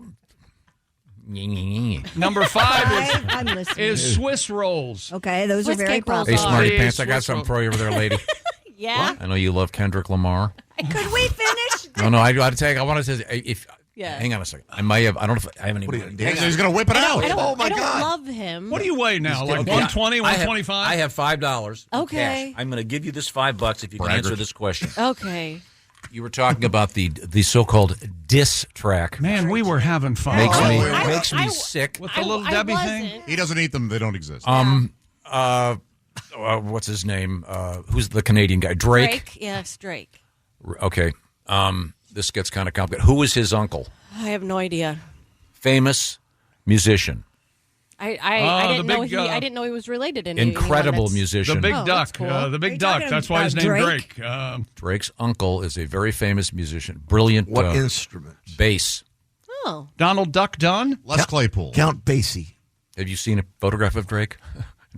Number 5 I'm listening. is Swiss rolls. Okay, those Swiss are very cake rolls Hey, popular. Smarty Hey, Pants, I got Swiss something roll. for you over there, lady. Yeah. I know you love Kendrick Lamar. Could we finish? No, I got to take. I want to say if. Yeah. Hang on a second. I may have. I don't know if I haven't even. He's going to whip it out. I don't, Oh, my I don't God. love him. What do you weigh now? Like Okay, 120, I have- 125? I have $5. in Okay. cash. I'm going to give you this $5 if you can Braggart. answer this question. Okay. You were talking about the so-called diss track. Man, we were having fun. Makes me sick. With the Little Debbie thing? He doesn't eat them. They don't exist. What's his name? Who's the Canadian guy? Drake? Yes, Drake. Okay. This gets kind of complicated. Who was his uncle? I have no idea. Famous musician. I didn't know he was related in Incredible musician. The Big Duck. Cool. The Big Duck. That's why his name Drake. Drake's uncle is a very famous musician. Brilliant. What instrument? Bass. Oh. Donald Duck Dunn? Les Claypool. Count Basie. Have you seen a photograph of Drake?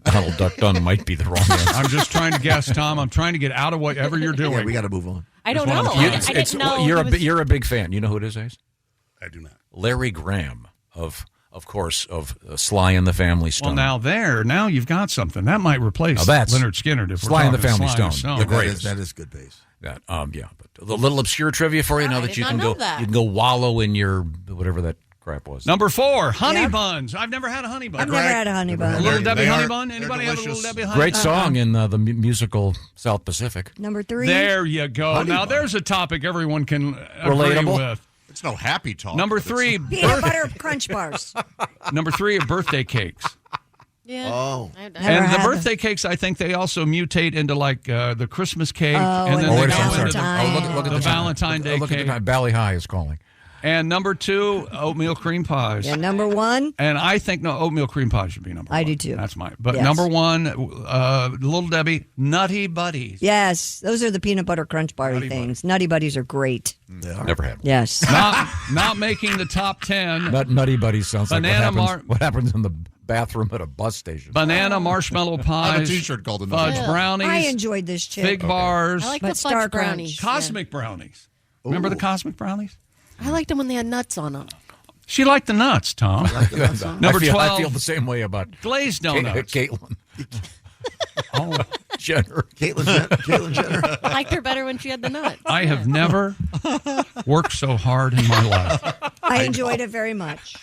Donald Duck Dunn might be the wrong answer. I'm just trying to guess, Tom. I'm trying to get out of whatever you're doing. Yeah, we got to move on. I don't know. I didn't know. You're a big fan. You know who it is, Ace? I do not. Larry Graham of course, of Sly and the Family Stone. Well, now you've got something. That might replace Leonard Skinner. If Sly and the Family Stone. Stone. The greatest. That is good bass. But a little obscure trivia for you now that you can go wallow in your whatever that crap was. Number 4, honey buns. I've never had a honey bun. I've never had a honey bun. A Little Debbie honey bun? Anybody have a Little Debbie honey bun? Great song in the musical South Pacific. Number 3. There you go. Honey now bun. there's a topic everyone can agree Relatable. with. It's no happy talk. Number 3, Peanut butter crunch bars. Number 3 are birthday cakes. Yeah. Oh. And the birthday cakes, I think they also mutate into like the Christmas cake, and then and they the go into Valentine. Look at the Valentine Day Look at cake. the time. Bally High is calling. And number 2, oatmeal cream pies. Yeah, number 1. And I think oatmeal cream pie should be number 1. I do too. That's mine. But Yes. number 1, Little Debbie Nutty Buddies. Yes, those are the peanut butter crunch bar things. Nutty Buddies are great. Never had. Yes. Not making the top 10. Nutty Buddies sounds Banana like what happens in the bathroom at a bus station. Banana marshmallow pies. I have a T-shirt called the fudge brownies. I enjoyed this chip. Fig bars. I like But the Star fudge brownies. Cosmic brownies. Remember the Cosmic brownies? I liked them when they had nuts on them. She liked the nuts, Tom. Number 12. I feel the same way about glazed donuts. Caitlin. Oh, Jenner. Caitlin Jenner. I liked her better when she had the nut. I have never worked so hard in my life. I enjoyed it very much.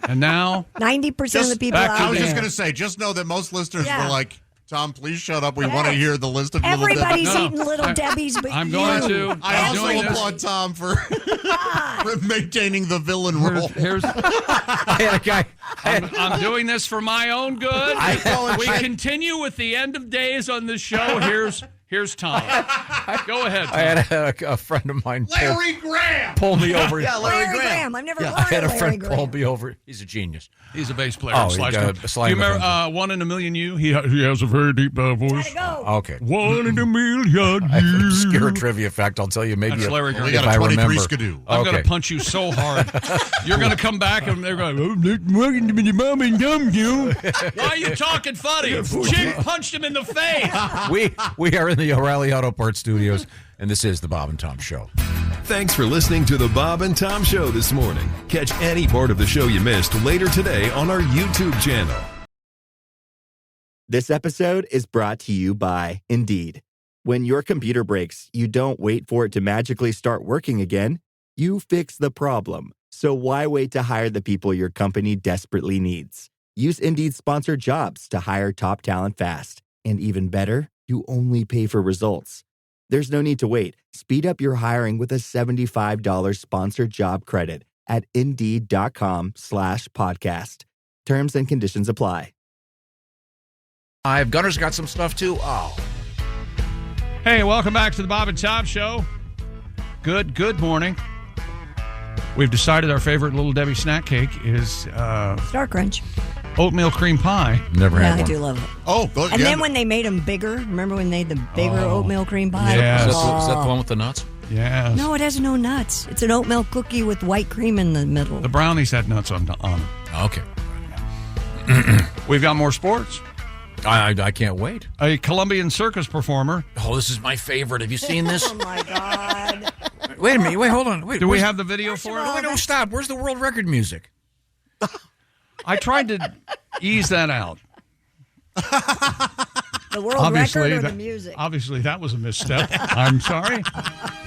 And now 90% of the people back to I out was just there. going to say, just know that most listeners Yeah. were like, Tom, please shut up. We want to hear the list of Everybody's Little eating Little Debbie's, but I'm going you. to. I also doing this. applaud Tom for maintaining the villain role. I'm doing this for my own good. We continue with the end of days on the show. Here's Tom. Go ahead, Tom. I had a friend of mine Graham pull me over. Yeah, Larry Graham. I've never heard I had a of Larry friend Graham. pull me over. He's a genius. He's a bass player. Oh, Sly he got Stone. Sly Do you and the remember 1 in a Million You? He has a very deep voice. Okay. 1 in a million I have an you. obscure trivia fact. I'll tell you maybe That's Larry Graham. We if got I a 23 remember. skidoo. I'm going Okay. to punch you so hard. You're going to come back and they're going, welcome to the Mom and Dumb You. Why are you talking funny? Jim punched him in the face. We are in the O'Reilly Auto Parts Studios, and this is the Bob and Tom Show. Thanks for listening to the Bob and Tom Show this morning. Catch any part of the show you missed later today on our YouTube channel. This episode is brought to you by Indeed. When your computer breaks, you don't wait for it to magically start working again. You fix the problem. So why wait to hire the people your company desperately needs? Use Indeed's sponsored jobs to hire top talent fast. And even better, you only pay for results. There's no need to wait. Speed up your hiring with a $75 sponsored job credit at Indeed.com/podcast. Terms and conditions apply. Gunner's got some stuff too. Oh. Hey, welcome back to the Bob and Tom Show. Good morning. We've decided our favorite Little Debbie snack cake is Star Crunch. oatmeal cream pie. Never Yeah, had I one. do love it. Oh, And then when they made them bigger, remember when they made the bigger oatmeal cream pie? Yes. Is that the one with the nuts? Yes. No, it has no nuts. It's an oatmeal cookie with white cream in the middle. The brownies had nuts on them. Okay. We've got more sports. I can't wait. A Colombian circus performer. Oh, this is my favorite. Have you seen this? Oh, my God. Wait a minute. Wait, hold on. Wait. Do we have the video for it? Wait, don't stop. Where's the world record music? I tried to ease that out. The world record or the music? Obviously, that was a misstep. I'm sorry.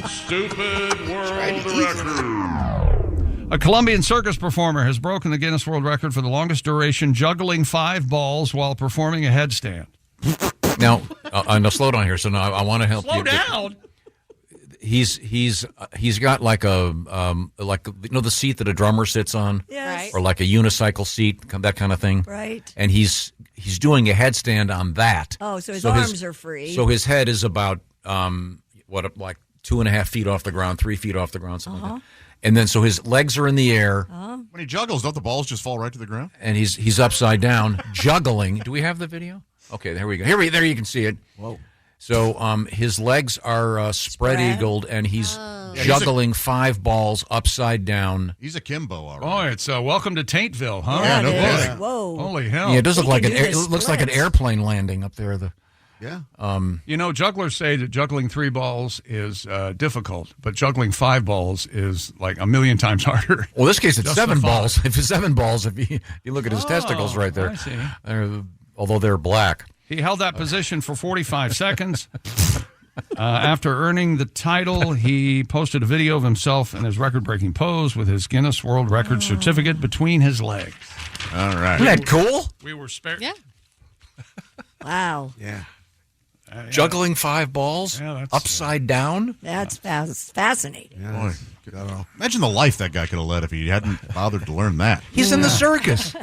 Stupid world record. A Colombian circus performer has broken the Guinness World Record for the longest duration juggling 5 balls while performing a headstand. Now, slow down here. So now I want to help Slow you. down. he's got like a the seat that a drummer sits on, Yes. or like a unicycle seat, that kind of thing, Right. And he's doing a headstand on that. Oh, so his arms are free. So his head is about like 2.5 feet off the ground, 3 feet off the ground, something like that. And then so his legs are in the air. When he juggles, don't the balls just fall right to the ground? And he's upside down juggling. Do we have the video? Okay, there we go. There you can see it. Whoa. So his legs are spread-eagled, and he's juggling 5 balls upside down. He's a Kimbo, all right. Oh, it's welcome to Taintville, huh? Yeah, no kidding. Whoa. Holy hell. Yeah, it does look like can do it the looks like an splits. airplane landing up there. Yeah. Jugglers say that juggling 3 balls is difficult, but juggling 5 balls is like a million times harder. Well, in this case, it's Just 7 the thought. balls. If it's 7 balls, if you look at his testicles right there, I see. Although they're black. He held that position for 45 seconds. After earning the title, he posted a video of himself in his record-breaking pose with his Guinness World Record certificate between his legs. All right. Isn't that cool? We were spared. Yeah. Wow. Yeah. Juggling 5 balls upside down. That's fascinating. Boy, imagine the life that guy could have led if he hadn't bothered to learn that. He's in the circus.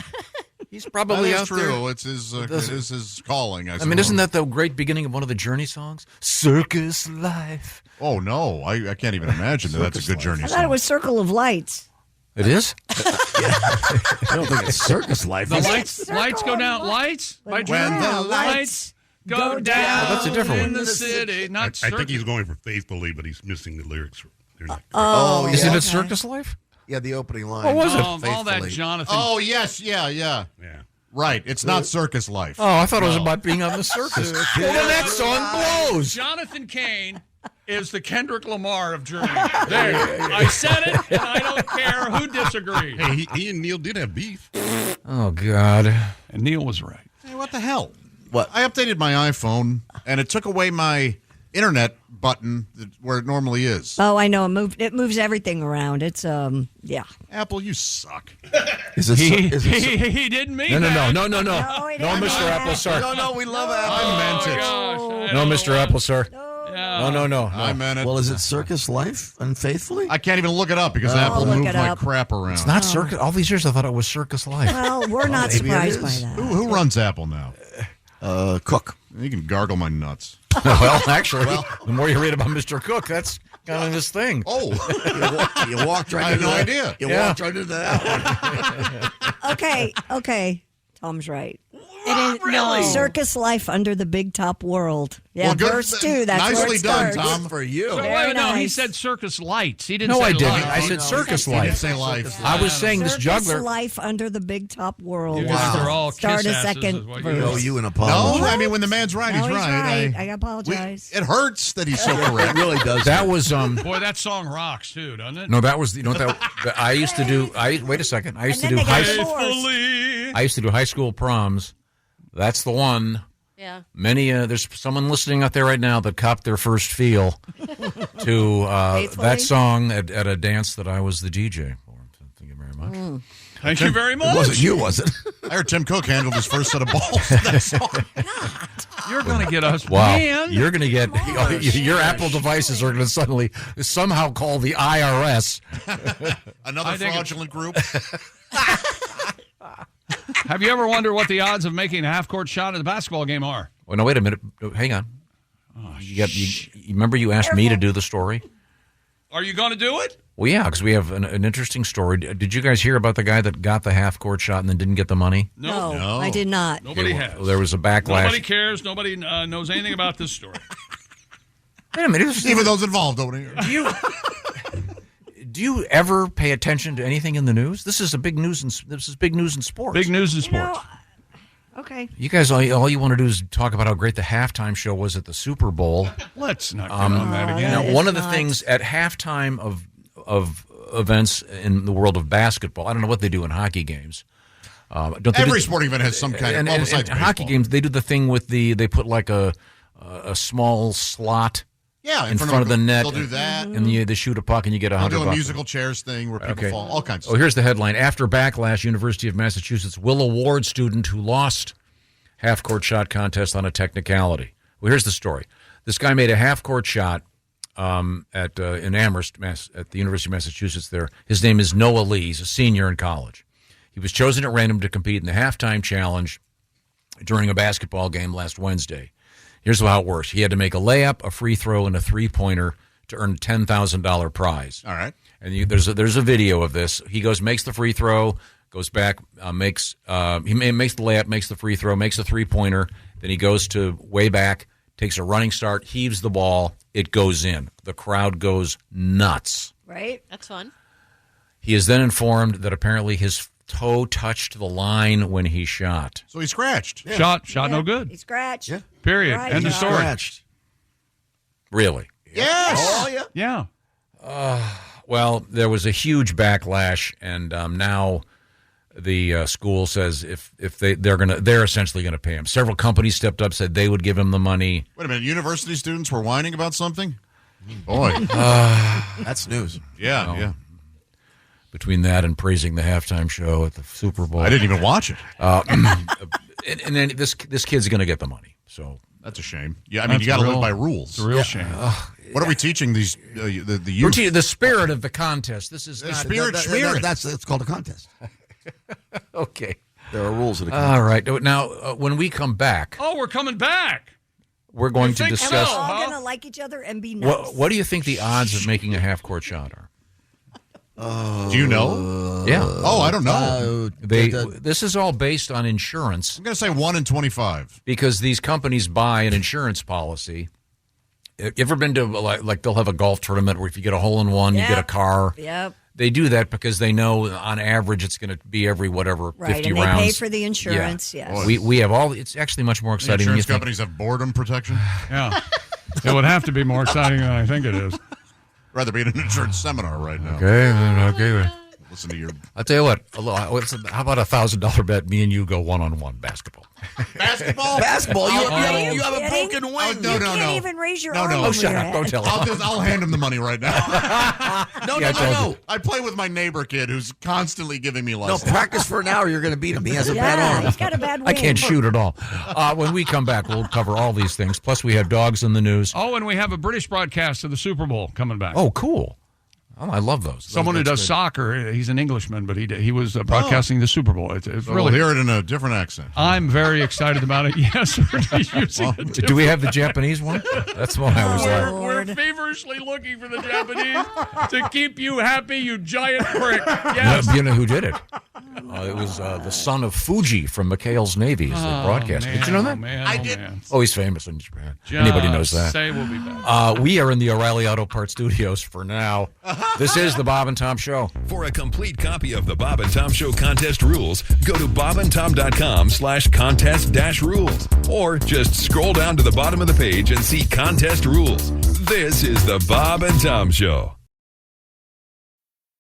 He's probably That out is true. there. It's his calling. I mean, isn't that the great beginning of one of the Journey songs? Circus life. Oh, no. I can't even imagine that that's a good Journey I song. thought it was Circle of Lights. It is? I don't think it's circus life. The is it? lights go down. Lights? By When Journey. the Lights go down. Oh, that's a different in one. the city. Not I think he's circus. going for Faithfully, but he's missing the lyrics. They're not Oh, Isn't yeah. it Circus Life? Yeah, the opening line. What was it? All that Faithfully. Jonathan. Oh, yes. Yeah. Yeah. Right. It's not circus life. Oh, I thought it was about being on the circus. Well, then that song blows. Jonathan Cain is the Kendrick Lamar of Journey. There. I said it, and I don't care who disagrees. Hey, he and Neil did have beef. Oh, God. And Neil was right. Hey, what the hell? What? I updated my iPhone, and it took away my internet button where it normally is. Oh, I know. It moves everything around. It's yeah. Apple, you suck. Is it? He didn't mean that. No, No, Mr. Apple, sir. No, we love Apple. I meant it. Gosh, I No, don't Mr. know. Apple, sir. Yeah. No. I meant it. Well, is it Circus Life Unfaithfully? I can't even look it up because Apple look moved it my up. crap around. It's not Circus. All these years I thought it was Circus Life. Well, we're not maybe it surprised by is. that. Who runs Apple now? Cook. You can gargle my nuts. Well, actually, the more you read about Mr. Cook, that's kind of his thing. Oh, You walked right I had into no that. idea. You Yeah. walked right into that one. Okay. Tom's right. It is no. Circus life under the big top world. Yeah, Well, good. verse 2. That's where Nicely it done, starts. Tom. For you. So Very wait, no, he nice. said circus lights. He didn't No, say I didn't. lights. I said Circus He didn't Life. say life. I was saying this Circus juggler. life under the big top world. You guys are all Start kiss a asses second is what you verse. You owe you an apology. No, I mean when the man's right, No, he's he's right. I apologize. It hurts that he's so correct. It really does. That was Boy, that song rocks too, doesn't it? no, that was what that I used to do. Wait a second. I used to And do then they high. got divorced. Faithfully. I used to do high school proms. That's the one. Yeah. Many there's someone listening out there right now that copped their first feel to Faithfully? that song at a dance that I was the DJ for. Thank you very much. Thank you very much. It wasn't you, was it? I heard Tim Cook handled his first set of balls in that song. You're going to get us. Wow, Man. you're going to get your Apple devices are going to suddenly somehow call the IRS. Another I think fraudulent group. Have you ever wondered what the odds of making a half-court shot at the basketball game are? Well, no, wait a minute. Hang on. You remember you asked me to do the story? Are you going to do it? Well, yeah, because we have an interesting story. Did you guys hear about the guy that got the half-court shot and then didn't get the money? No, I did not. Nobody Okay, has. well, there was a backlash. Nobody cares. Nobody knows anything about this story. Wait a minute. Even those involved over here. Do you ever pay attention to anything in the news? This is big news in sports. Big news in sports. Okay. You guys, all you want to do is talk about how great the halftime show was at the Super Bowl. Let's not get on that again. Now, It's one of the not. things at halftime of events in the world of basketball, I don't know what they do in hockey games. Don't they Every do- sporting event has some kind of. and, Well, and besides hockey baseball. games, they do the thing with they put like a small slot. Yeah, in front of the net. They'll do that. and they shoot a puck, and you get They'll $100. do a musical chairs thing where people fall. All kinds of Oh, here's the headline. After backlash, University of Massachusetts will award student who lost half-court shot contest on a technicality. Well, here's the story. This guy made a half-court shot in Amherst, at the University of Massachusetts there. His name is Noah Lee. He's a senior in college. He was chosen at random to compete in the halftime challenge during a basketball game last Wednesday. Here's how it works. He had to make a layup, a free throw, and a three-pointer to earn a $10,000 prize. All right. And there's a video of this. He makes the free throw, goes back, makes the layup, makes the free throw, makes the three-pointer. Then he goes to way back, takes a running start, heaves the ball. It goes in. The crowd goes nuts. Right? That's fun. He is then informed that apparently his toe touched the line when he shot. So he scratched. Yeah. Shot no good. He scratched. Yeah. Period. Right. End of story. Scratched. Really? Yes. Oh, yeah. Yeah. Well, there was a huge backlash, and now the school says if they're essentially going to pay him. Several companies stepped up, said they would give him the money. Wait a minute. University students were whining about something? Boy. That's news. Yeah, yeah. Between that and praising the halftime show at the Super Bowl, I didn't even watch it. And then this kid's going to get the money. So that's a shame. Yeah, I mean, you got to live by rules. It's a real shame. What are we teaching these the We're youth? teaching the spirit of the contest. This is The not spirit. It's called a contest. okay. There are rules of the contest. All right. Now, when we come back, Oh, we're coming back. we're going You to think discuss. so? All Huh? going to like each other and be nice. What do you think the odds of making a half-court shot are? Do you know? Yeah. Oh, I don't know. This is all based on insurance I'm going to say 1 in 25. because these companies buy an insurance policy. You ever been to like they'll have a golf tournament where if you get a hole in one, you get a car. Yep. They do that because they know on average it's going to be every whatever 50 Right, and rounds. they pay for the insurance, Yeah. yes. We have all. It's actually much more The exciting than you insurance think. companies have boredom protection. Yeah. It would have to be more exciting than I think it is. Rather be in an insurance seminar right now. Okay. Listen to your I'll tell you what. How about $1,000 bet? Me and you go one-on-one basketball. basketball. Basketball. You Are you have a kidding? broken wing. Oh, no, You no, can't no. even raise your No, arm no. over Oh, shut your up! head. Don't tell him. I'll hand him the money right now. No, Yeah, I told no. you. I play with my neighbor kid who's constantly giving me No, lessons. practice for an hour. You're going to beat him. He has a bad Yeah, arm. he's got a bad wing. I can't shoot at all. When we come back, we'll cover all these things. Plus, we have dogs in the news. Oh, and we have a British broadcast of the Super Bowl coming back. Oh, cool. Oh, I love those. Someone who That's does good. soccer. He's an Englishman, but he was broadcasting the Super Bowl. It's So really. we'll hear it in a different accent. I'm very excited about it. Yes, we're using a Do we have the Japanese one? That's the one I was like. We're feverishly looking for the Japanese to keep you happy, you giant prick. Yes. You know who did it? It was the son of Fuji from McHale's Navy as the broadcaster. Did you know that? I did. Oh, he's famous in Japan. Anybody knows that. Say we'll be back. We are in the O'Reilly Auto Parts studios for now. This is the Bob and Tom Show. For a complete copy of the Bob and Tom Show contest rules, go to bobandtom.com/contest-rules or just scroll down to the bottom of the page and see contest rules. This is the Bob and Tom Show.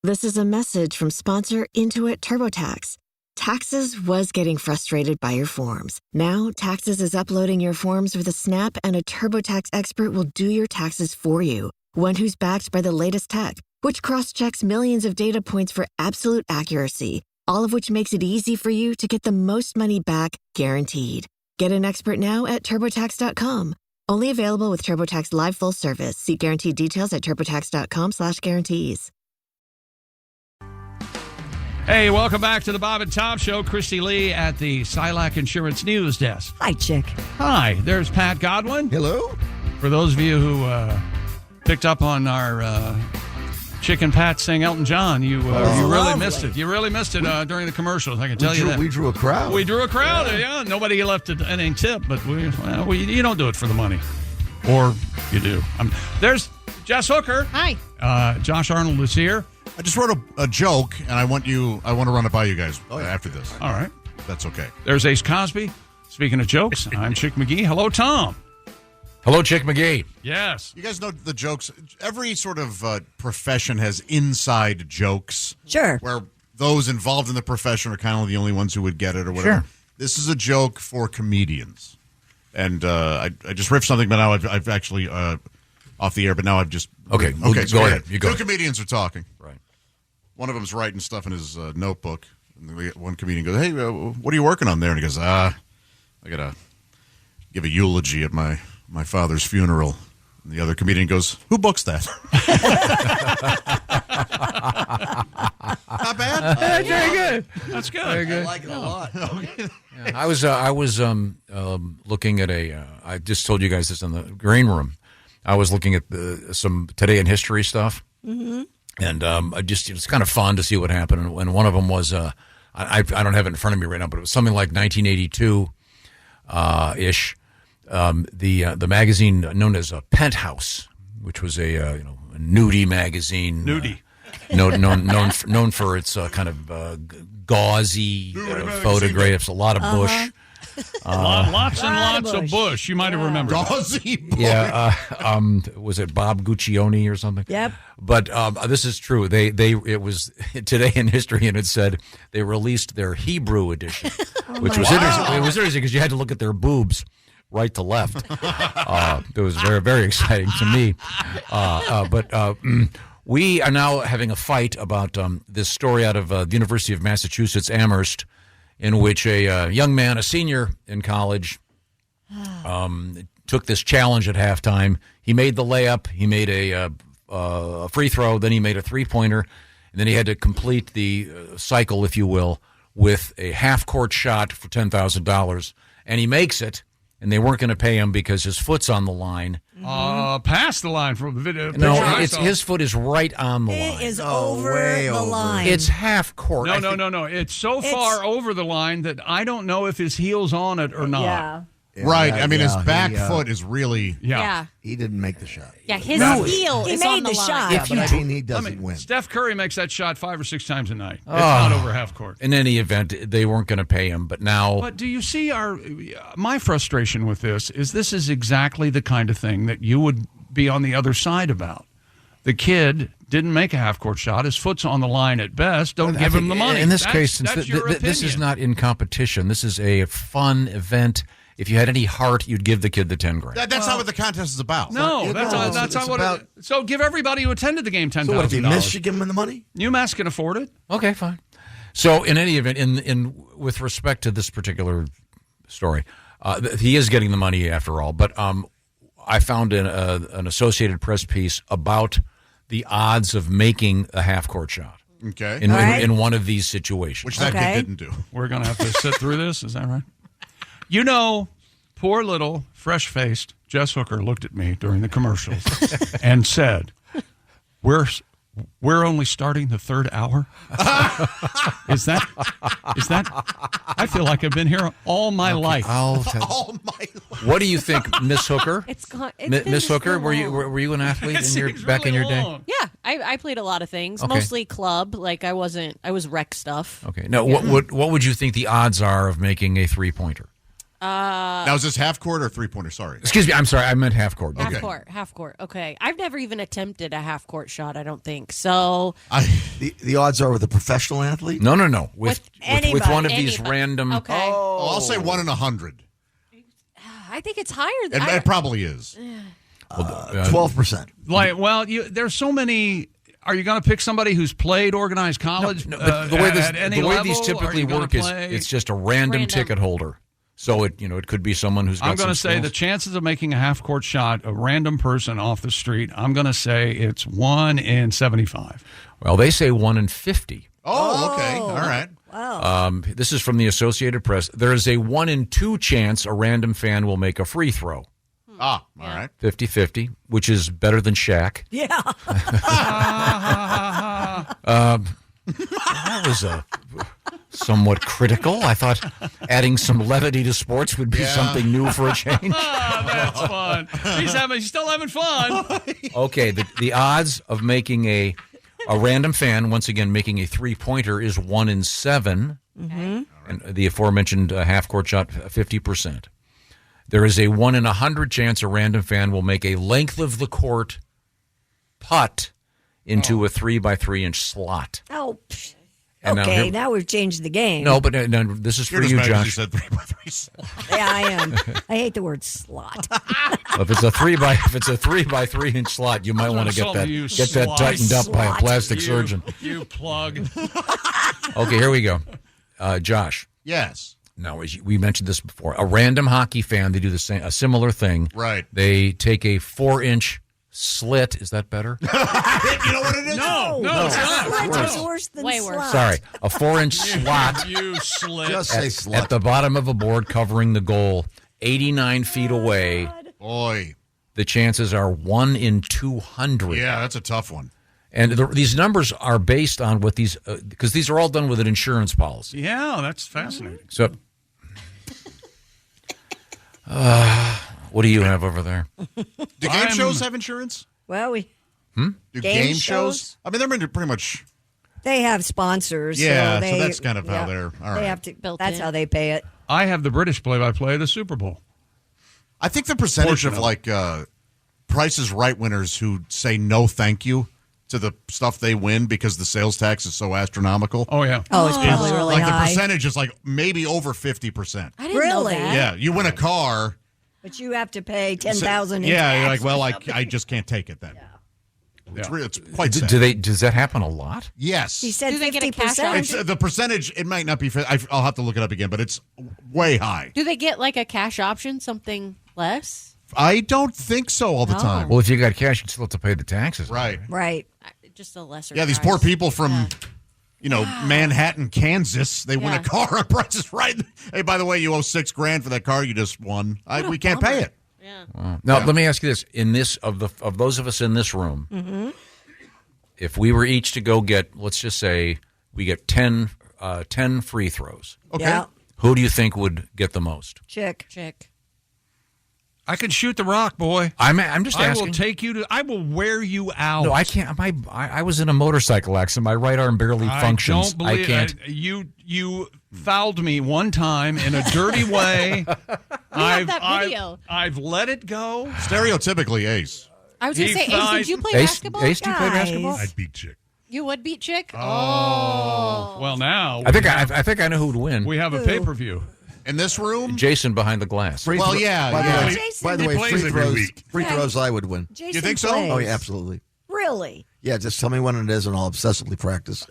This is a message from sponsor Intuit TurboTax. Taxes was getting frustrated by your forms. Now, Taxes is uploading your forms with a snap, and a TurboTax expert will do your taxes for you. One who's backed by the latest tech, which cross-checks millions of data points for absolute accuracy, all of which makes it easy for you to get the most money back, guaranteed. Get an expert now at TurboTax.com. Only available with TurboTax Live Full Service. See guaranteed details at TurboTax.com/guarantees. Hey, welcome back to the Bob and Tom Show. Christy Lee at the Silac Insurance News Desk. Hi, Chick. Hi, there's Pat Godwin. Hello. For those of you who picked up on our Chick and Pat saying Elton John, you really missed it. You really missed it during the commercials. I can tell you that. We drew a crowd. We drew a crowd. Yeah, nobody left any tip, but you don't do it for the money, or you do. There's Jess Hooker. Hi. Josh Arnold is here. I just wrote a joke, and I want to run it by you guys after this. All right. That's okay. There's Ace Cosby. Speaking of jokes, I'm Chick McGee. Hello, Tom. Hello, Chick McGee. Yes. You guys know the jokes. Every sort of profession has inside jokes. Sure. Where those involved in the profession are kind of the only ones who would get it or whatever. Sure. This is a joke for comedians. And I just riffed something, but now I've actually off the air, but now I've just... Okay, so go ahead. You go. Two comedians are talking. Right. One of them's writing stuff in his notebook. And one comedian goes, hey, what are you working on there? And he goes, I got to give a eulogy at my father's funeral The other comedian goes, "Who books that?" Not bad. That's very good. That's good. Very good. I like it a lot. Yeah, I was looking at I just told you guys this in the green room. I was looking at some Today in History stuff, and it's kind of fun to see what happened. And one of them was I don't have it in front of me right now, but it was something like 1982 ish. The magazine known as Penthouse, which was a nudie magazine. Nudie. known for its kind of gauzy photographs, a lot of bush. Lots and lots of bush. You might have remembered. Gauzy bush. Yeah, was it Bob Guccione or something? Yep. But this is true. It was Today in History, and it said they released their Hebrew edition, which was interesting. It was interesting because you had to look at their boobs right to left. It was very, very exciting to me. But we are now having a fight about this story out of the University of Massachusetts Amherst, in which a young man, a senior in college, took this challenge at halftime. He made the layup. He made a free throw. Then he made a three-pointer. And then he had to complete the cycle, if you will, with a half-court shot for $10,000. And he makes it. And they weren't going to pay him because his foot's on the line. Past the line from the video. No, his foot is right on the line. It is over the line. It's half court. No. It's so far over the line that I don't know if his heel's on it or not. Yeah. Right. I mean, his back foot is really. Yeah. He didn't make the shot. Yeah, his heel He is made on the the line. shot. Yeah, but he doesn't win. Steph Curry makes that shot 5 or 6 times a night. It's not over half court. In any event, they weren't going to pay him, but now. But do you see my frustration with this is exactly the kind of thing that you would be on the other side about. The kid didn't make a half-court shot. His foot's on the line at best. Don't give him the money. In this case, since that's your this is opinion. not in competition, this is a fun event. If you had any heart, you'd give the kid the $10,000. That's not what the contest is about. No, that's not what it is. So give everybody who attended the game $10,000. So what, if he missed, you give him the money? UMass can afford it. Okay, fine. So in any event, in with respect to this particular story, he is getting the money after all. But I found an Associated Press piece about the odds of making a half-court shot. Okay. In one of these situations. Which that kid didn't do. We're going to have to sit through this. Is that right? Poor little fresh-faced Jess Hooker looked at me during the commercials and said, "We're only starting the third hour." Is that? I feel like I've been here all my life. All my life. What do you think, Miss Hooker? Miss Hooker, so were you an athlete back really in your long. day? Yeah, I played a lot of things, Okay. mostly club. Like I was rec stuff. Okay. Now, what would you think the odds are of making a three-pointer? Now, is this half court or 3-pointer? Sorry. Excuse me. I'm sorry. I meant half court. Half court. Okay. I've never even attempted a half court shot, I don't think. So The odds are with a professional athlete? No. With one of these anybody. random. Okay. Oh, I'll say 1 in 100. I think it's higher than It probably is. 12%. There's so many. Are you going to pick somebody who's played organized college? The way at the way these level? Are typically you gonna work is play? it's just a random ticket holder. So it could be someone who's got I'm going to some say skills. the chances of making a half court shot, a random person off the street, I'm going to say it's 1 in 75. Well, they say 1 in 50. Oh, okay. All right. Wow. This is from the Associated Press. There is a 1 in 2 chance a random fan will make a free throw. All right. 50-50, which is better than Shaq. Yeah. That was somewhat critical. I thought adding some levity to sports would be something new for a change. That's fun. He's still having fun. Okay, the odds of making a random fan, once again, making a three-pointer is 1 in 7. Mm-hmm. And the aforementioned half-court shot, 50%. There is a 1 in 100 chance a random fan will make a length of the court putt into a 3-by-3-inch slot. Oh, And okay. Now we've changed the game. No, but no, this is for you, Josh. You said 3-by-3. Yeah, I am. I hate the word slot. If it's a 3-by-3-inch slot, you might want to get that tightened up by a plastic surgeon. You plug. Okay, here we go. Josh. Yes. Now, as we mentioned this before, a random hockey fan, they do a similar thing. Right. They take a 4-inch slit. Is that better? You know what it is? No, it's not. Slit is worse than Way worse. slot. Sorry, a 4-inch slot You slit. Just say slut. at the bottom of a board covering the goal, 89 feet away. Boy. The chances are 1 in 200. Yeah, that's a tough one. And these numbers are based on what these, because these are all done with an insurance policy. Yeah, that's fascinating. So, what do you have over there? Do game shows have insurance? Well, Do Game game shows? shows? I mean, they're pretty much. they have sponsors. Yeah, so, so that's kind of how they're. All right. They have to. Built That's in. how they pay it. I have the British play-by-play of the Super Bowl. I think the percentage of Fortunately. like Price is Right winners who say no thank you to the stuff they win because the sales tax is so astronomical. Oh, yeah. Oh, it's probably really like high. the percentage is like maybe over 50%. I didn't know Really? that. Yeah, you win a car. But you have to pay $10,000. Yeah, you're like, well, I just can't take it then. It's quite sad. Does that happen a lot? Yes. He said Do they get a 50%. cash option? It's, the percentage, it might not be. I'll have to look it up again, but it's way high. Do they get like a cash option, something less? I don't think so all the No. time. Well, if you got cash, you still have to pay the taxes. Right. Right. Just a lesser. Yeah, these price. poor people from, Manhattan, Kansas, they win Yeah. a car on Price is Right. Hey, by the way, you owe $6,000 for that car you just won. We can't pay it. Yeah. Now, let me ask you this: in this of those of us in this room, Mm-hmm. if we were each to go get, let's just say, we get 10 free throws. Okay. Yeah. Who do you think would get the most? Chick. I can shoot the rock, boy. I'm just I asking. will take you to. I will wear you out. No, I can't. I was in a motorcycle accident. My right arm barely functions. Don't believe, I can't. You fouled me one time in a dirty way. that video. I've let it go. Stereotypically, Ace. I was going to say, Ace, did you play Ace, basketball? Ace, do you play basketball? I'd beat Chick. You would beat Chick? Oh. Well, now I think I know who would win. we have a pay-per-view. In this room? Jason behind the glass. Free Well, throw- yeah, By yeah. the way, Jason- by the He way, plays free every throws. week. Free throws, I would win. Jason You think so? plays. Oh yeah, absolutely. Really? Yeah, just tell me when it is, and I'll obsessively practice.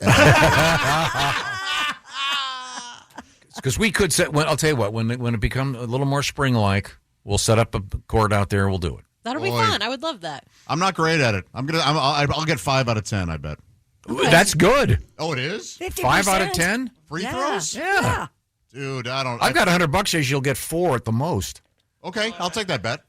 Because we could set. Well, I'll tell you what. When it becomes a little more spring-like, we'll set up a court out there. We'll do it. That'll be Boy. fun. I would love that. I'm not great at it. I'll get 5 out of 10, I bet. That's good. Oh, it is? 50%. 5 out of 10. Free Yeah. throws? Yeah. Dude, I don't. I've got $100. Says you'll get 4 at the most. Okay, I'll take that bet.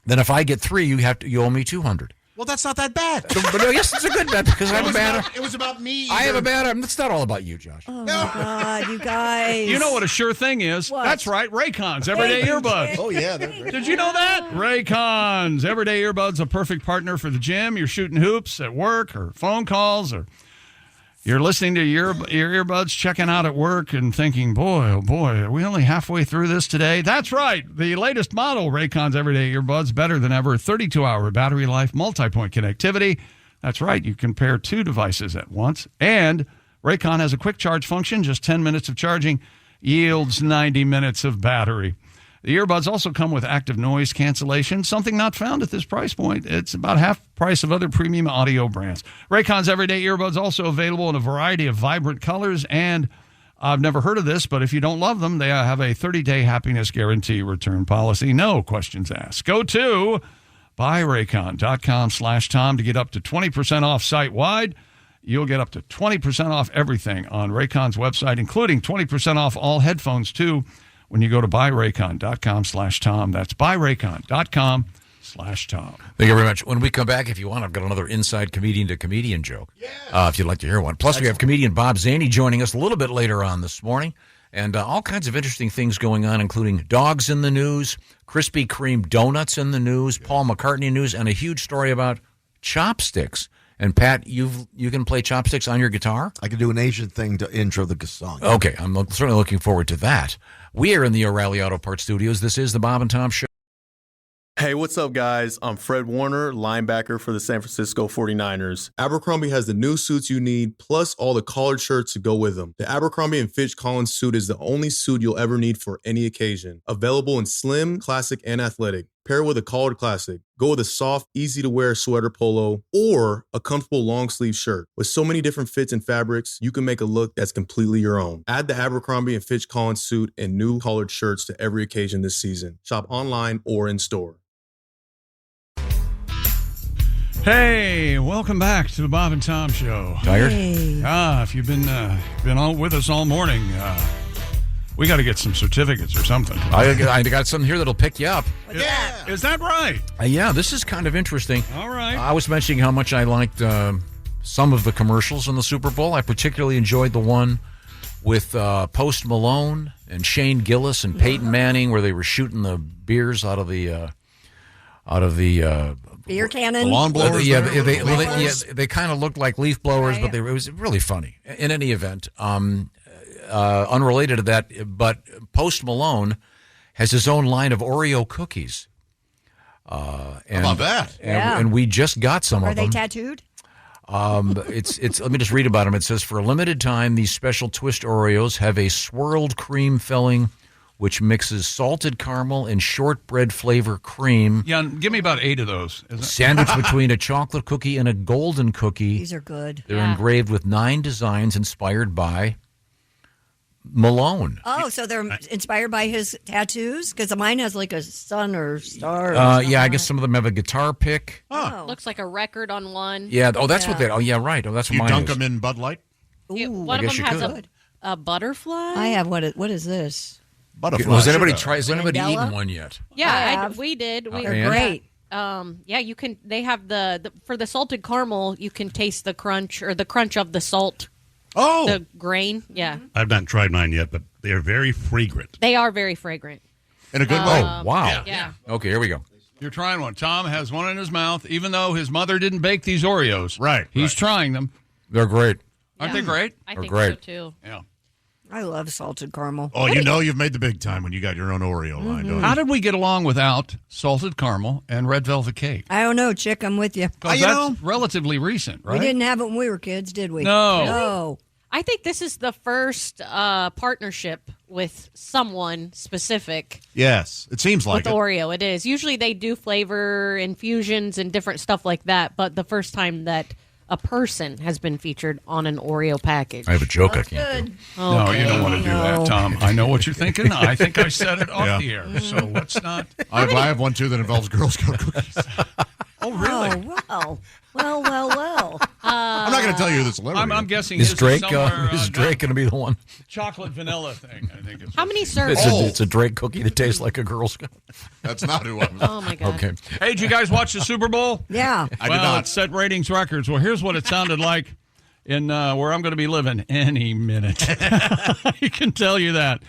Then if I get 3, you owe me 200. Well, that's not that bad. But no, yes, it's a good bet because I have a bad. It was about me. I have a bad arm. It's not all about you, Josh. Oh, my God, you guys. You know what a sure thing is? What? That's right, Raycons Everyday Earbuds. Oh yeah, they're great. Did you know that? Raycons Everyday Earbuds, a perfect partner for the gym. You're shooting hoops at work or phone calls, or you're listening to your earbuds, checking out at work and thinking, boy, oh boy, are we only halfway through this today? That's right. The latest model, Raycons Everyday Earbuds, better than ever. 32-hour battery life, multi-point connectivity. That's right. You can pair 2 devices at once. And Raycon has a quick charge function. Just 10 minutes of charging yields 90 minutes of battery. The earbuds also come with active noise cancellation, something not found at this price point. It's about half the price of other premium audio brands. Raycon's Everyday Earbuds also available in a variety of vibrant colors, and I've never heard of this, but if you don't love them, they have a 30-day happiness guarantee return policy. No questions asked. Go to buyraycon.com/Tom to get up to 20% off site-wide. You'll get up to 20% off everything on Raycon's website, including 20% off all headphones, too, when you go to buyraycon.com/Tom. That's buyraycon.com/Tom. Thank you very much. When we come back, if you want, I've got another inside comedian to comedian joke. Yeah. If you'd like to hear one. Plus, we have comedian Bob Zaney joining us a little bit later on this morning. And all kinds of interesting things going on, including dogs in the news, Krispy Kreme donuts in the news, Paul McCartney news, and a huge story about chopsticks. And Pat, you can play chopsticks on your guitar? I can do an Asian thing to intro the song. Okay, I'm certainly looking forward to that. We are in the O'Reilly Auto Parts Studios. This is the Bob and Tom Show. Hey, what's up, guys? I'm Fred Warner, linebacker for the San Francisco 49ers. Abercrombie has the new suits you need, plus all the collared shirts to go with them. The Abercrombie & Fitch Collins suit is the only suit you'll ever need for any occasion. Available in slim, classic, and athletic. Pair with a collared classic. Go with a soft, easy-to-wear sweater polo or a comfortable long-sleeve shirt. With so many different fits and fabrics, you can make a look that's completely your own. Add the Abercrombie & Fitch Collins suit and new collared shirts to every occasion this season. Shop online or in store. Hey, welcome back to the Bob and Tom Show. Tired? Hey. If you've been on with us all morning, we got to get some certificates or something. I got something here that'll pick you up. Is that right? Yeah, this is kind of interesting. All right. I was mentioning how much I liked some of the commercials in the Super Bowl. I particularly enjoyed the one with Post Malone and Shane Gillis and Peyton Manning, where they were shooting the beers out of the beer cannon. Lawn blowers. They kind of looked like leaf blowers, but it was really funny. In any event, unrelated to that, but Post Malone has his own line of Oreo cookies. How about that? And we just got some Are of they them. tattooed? It's. Let me just read about them. It says, for a limited time, these special twist Oreos have a swirled cream filling, which mixes salted caramel and shortbread flavor cream. Yeah, give me about 8 of those. Sandwiched between a chocolate cookie and a golden cookie. These are good. They're engraved with 9 designs inspired by Malone. Oh, so they're inspired by his tattoos? Because mine has like a sun or star. Yeah, I guess some of them have a guitar pick. Looks like a record on one. Yeah. Oh, that's what they. Oh, yeah, right. Oh, that's what You mine dunk is. them in Bud Light? One I of guess them you has could. a butterfly. I have what is this? Butterfly. Has anybody Sugar. tried? Has anybody Mandela? eaten one yet? Yeah, we did. They're and? great. Yeah, you can. They have the for the salted caramel. You can taste the crunch or the crunch of the salt. Oh, the grain. Yeah, I've not tried mine yet, but they are very fragrant. they are very fragrant. In a good way. Oh, wow. Yeah. Okay, here we go. You're trying one. Tom has one in his mouth, even though his mother didn't bake these Oreos. Right. He's trying them. They're great. Aren't they great? I They're think great. so too. Yeah. I love salted caramel. Oh, you know you've made the big time when you got your own Oreo line, don't you? How did we get along without salted caramel and red velvet cake? I don't know, Chick. I'm with you. 'Cause that's relatively recent, right? We didn't have it when we were kids, did we? No. No. I think this is the first partnership with someone specific Yes, it seems like with it. Oreo. It is. Usually they do flavor infusions and different stuff like that, but the first time that a person has been featured on an Oreo package. I have a joke I can't do. No, you don't want to do that, Tom. I know what you're thinking. I think I said it off Yeah. the air, so let's not. I have one too that involves Girl Scout cookies. Oh, really? Oh, well. I'm not going to tell you who the celebrity. I'm guessing Is his Drake? somewhere, Is Drake going to be the one? chocolate vanilla thing. I think. How many servings? It's a Drake cookie that tastes like a Girl Scout. That's not who I was. Oh my god. Okay. Hey, did you guys watch the Super Bowl? Yeah. I well, did not. It set ratings records. Well, here's what it sounded like in where I'm going to be living any minute. I can tell you that.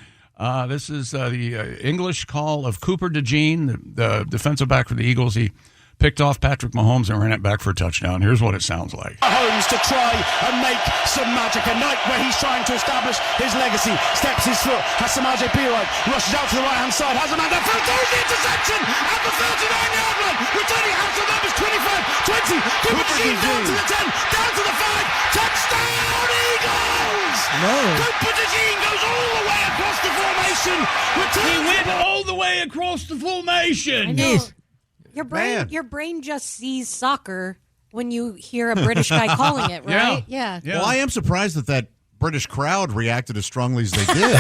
This is the English call of Cooper DeJean, the defensive back for the Eagles. He picked off Patrick Mahomes and ran it back for a touchdown. Here's what it sounds like. Mahomes to try and make some magic. A night where he's trying to establish his legacy. Steps his foot. Has Samaje Perine. Rushes out to the right-hand side. Has a man there. Throws the interception at the 39-yard line. Returning out to the numbers. 25, 20. Cooper DeJean down to the 10. Down to the 5. Touchdown Eagles! No. Cooper DeJean goes all the way across the formation. He went all the way across the formation. I know. Your brain just sees soccer when you hear a British guy calling it, right? Yeah. Well, I am surprised that British crowd reacted as strongly as they did.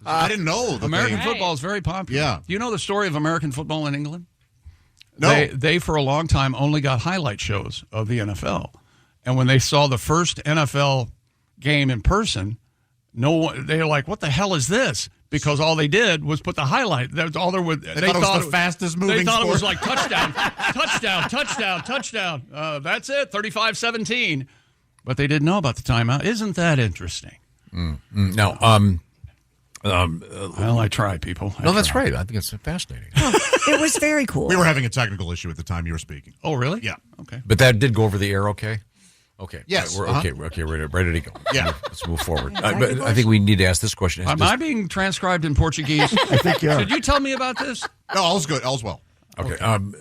I didn't know. American football is very popular. Yeah. Do you know the story of American football in England? No. They for a long time only got highlight shows of the NFL. And when they saw the first NFL game in person, they were like, what the hell is this? Because all they did was put the highlight. That's all there was. They thought it was the fastest moving They thought sport. it was like touchdown, touchdown. That's it, 35-17. But they didn't know about the timeout. Isn't that interesting? No. Well, I try, people. No, that's right. I think it's fascinating. It was very cool. We were having a technical issue at the time you were speaking. Oh, really? Yeah. Okay. But that did go over the air okay? Okay. Yes. We're Uh-huh. okay, ready to go. Yeah. Let's move forward. But I think we need to ask this question. Am I being transcribed in Portuguese? I think you are. Did you tell me about this? No, all's good. All's well. Okay. Am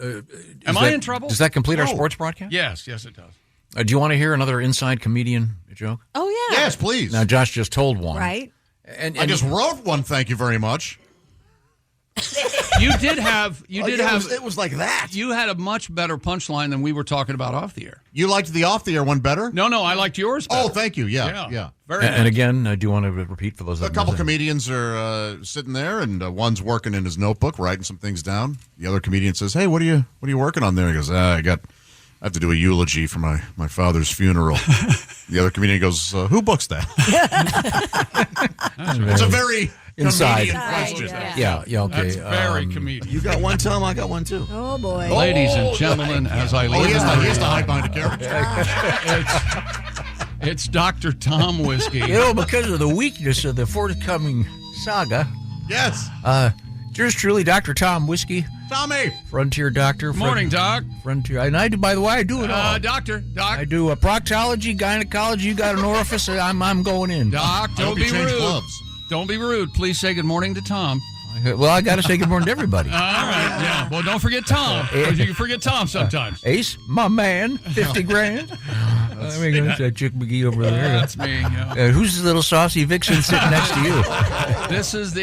I in trouble? Does that complete our No. sports broadcast? Yes, it does. Do you want to hear another inside comedian joke? Oh yeah. Yes, please. Now, Josh just told one. Right? And I just wrote one, thank you very much. You did have. It was like that. You had a much better punchline than we were talking about off the air. You liked the off the air one better? No, I liked yours better. Oh, thank you. Yeah. Very nice. And again, I do want to repeat for those. A couple comedians are sitting there, and one's working in his notebook, writing some things down. The other comedian says, "Hey, what are you working on there?" He goes, "I have to do a eulogy for my father's funeral." The other comedian goes, "Who books that?" It's a very inside question. Yeah, okay. That's very comedian. You got one, Tom. I got one too. Oh boy, ladies and gentlemen, as I leave, he has the high-minded character. It's Dr. Tom Whiskey. Because of the weakness of the forthcoming saga. Yes. Yours truly, Dr. Tom Whiskey. Tommy. Frontier doctor. Morning, Doc. Frontier. And I do, by the way, I do it all. Doc. I do proctology, gynecology. You got an orifice, I'm going in. Doc, don't be rude. Don't be rude. Please say good morning to Tom. Well, I got to say good morning to everybody. All right, yeah. Well, don't forget Tom. You forget Tom sometimes. Ace, my man, 50 grand. Let me go to Chick McGee over there. That's me. Yeah. Who's the little saucy vixen sitting next to you? This is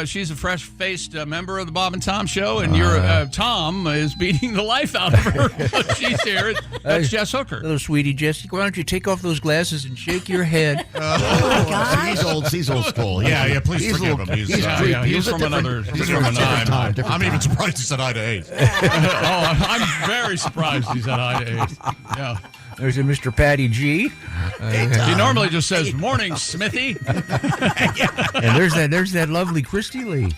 she's a fresh-faced member of the Bob and Tom Show, and Tom is beating the life out of her. She's here. That's Jess Hooker. Little sweetie Jess, why don't you take off those glasses and shake your head? Oh, God. He's old school. Yeah, please forgive him. He's from another time. I'm even surprised he said hi to Ace. I'm very surprised he said hi to Ace. Yeah. There's a Mr. Patty G. He normally just says, "Morning, Smithy." And there's that lovely Christy Lee.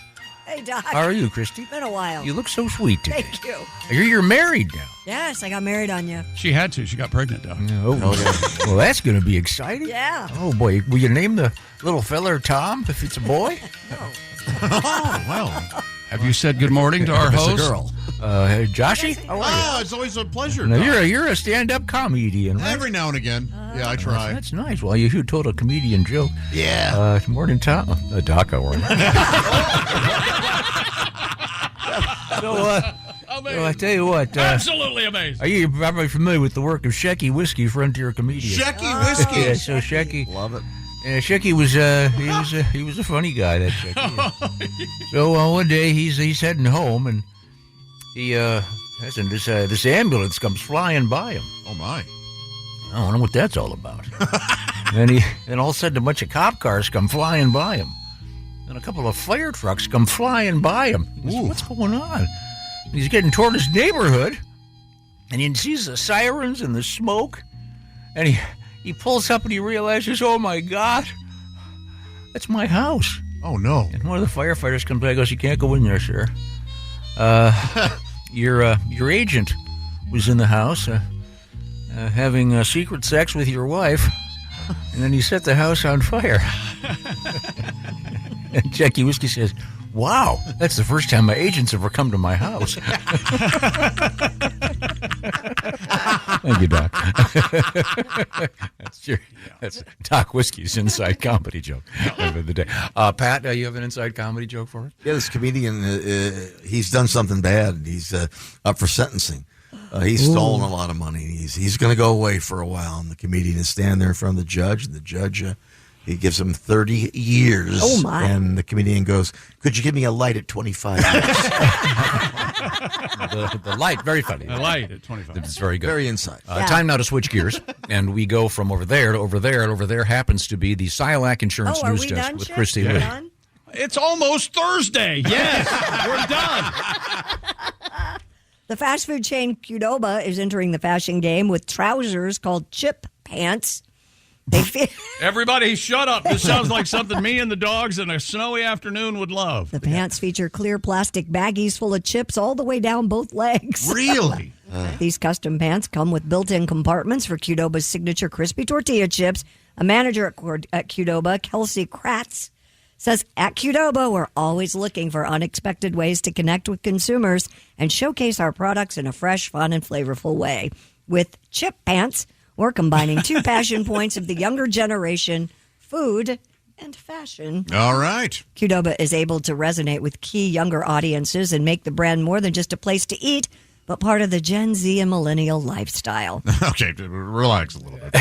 Hey, Doc. How are you, Christy? Been a while. You look so sweet today. Thank you. You're married now. Yes, I got married on you. She had to. She got pregnant, Doc. Well, that's going to be exciting. Yeah. Oh, boy. Will you name the little feller Tom if it's a boy? No. Oh, well. Have you said good morning to our host? It's a girl. Hey, Joshy? How are you? It's always a pleasure. Now, you're a stand-up comedian, right? Every now and again. Yeah, I try. That's nice. Well, you told a comedian joke. Yeah. Morning, Tom. Doc, how are you? So, I tell you what. Absolutely amazing. Are you probably familiar with the work of Shecky Whiskey, Frontier comedian? Shecky Whiskey. Yeah, so Shecky. Love it. Shecky was he was a funny guy, that Shecky. So one day he's heading home, and he this ambulance comes flying by him. Oh my! I don't know what that's all about. And all of a sudden a bunch of cop cars come flying by him, and a couple of fire trucks come flying by him. He goes, what's going on? And he's getting toward his neighborhood, and he sees the sirens and the smoke, and he pulls up and he realizes, oh my God, that's my house. Oh no! And one of the firefighters comes by and goes, you can't go in there, sir. Your agent was in the house having secret sex with your wife, and then he set the house on fire. And Shecky Whiskey says, wow, that's the first time my agent's ever come to my house. Thank you, Doc. That's Doc Whiskey's inside comedy joke of the day. Pat, you have an inside comedy joke for us? Yeah, this comedian, he's done something bad. He's up for sentencing. He's stolen a lot of money. He's going to go away for a while, and the comedian is standing there in front of the judge, and the judge he gives him 30 years. Oh, my. And the comedian goes, could you give me a light at 25 years? The light, very funny. The light at 25. It's very good. Very inside. Time now to switch gears, and we go from over there to over there, and over there happens to be the Silac Insurance are News we Desk done, with Chick? Christy We're Lee. done? It's almost Thursday. Yes, we're done. The fast food chain Qdoba is entering the fashion game with trousers called chip pants. Everybody shut up. This sounds like something me and the dogs in a snowy afternoon would love. The pants feature clear plastic baggies full of chips all the way down both legs. Really? These custom pants come with built-in compartments for Qdoba's signature crispy tortilla chips. A manager at Qdoba, Kelsey Kratz, says, at Qdoba, we're always looking for unexpected ways to connect with consumers and showcase our products in a fresh, fun, and flavorful way. With chip pants, we're combining two passion points of the younger generation, food and fashion. All right. Qdoba is able to resonate with key younger audiences and make the brand more than just a place to eat, but part of the Gen Z and millennial lifestyle. Okay, relax a little bit.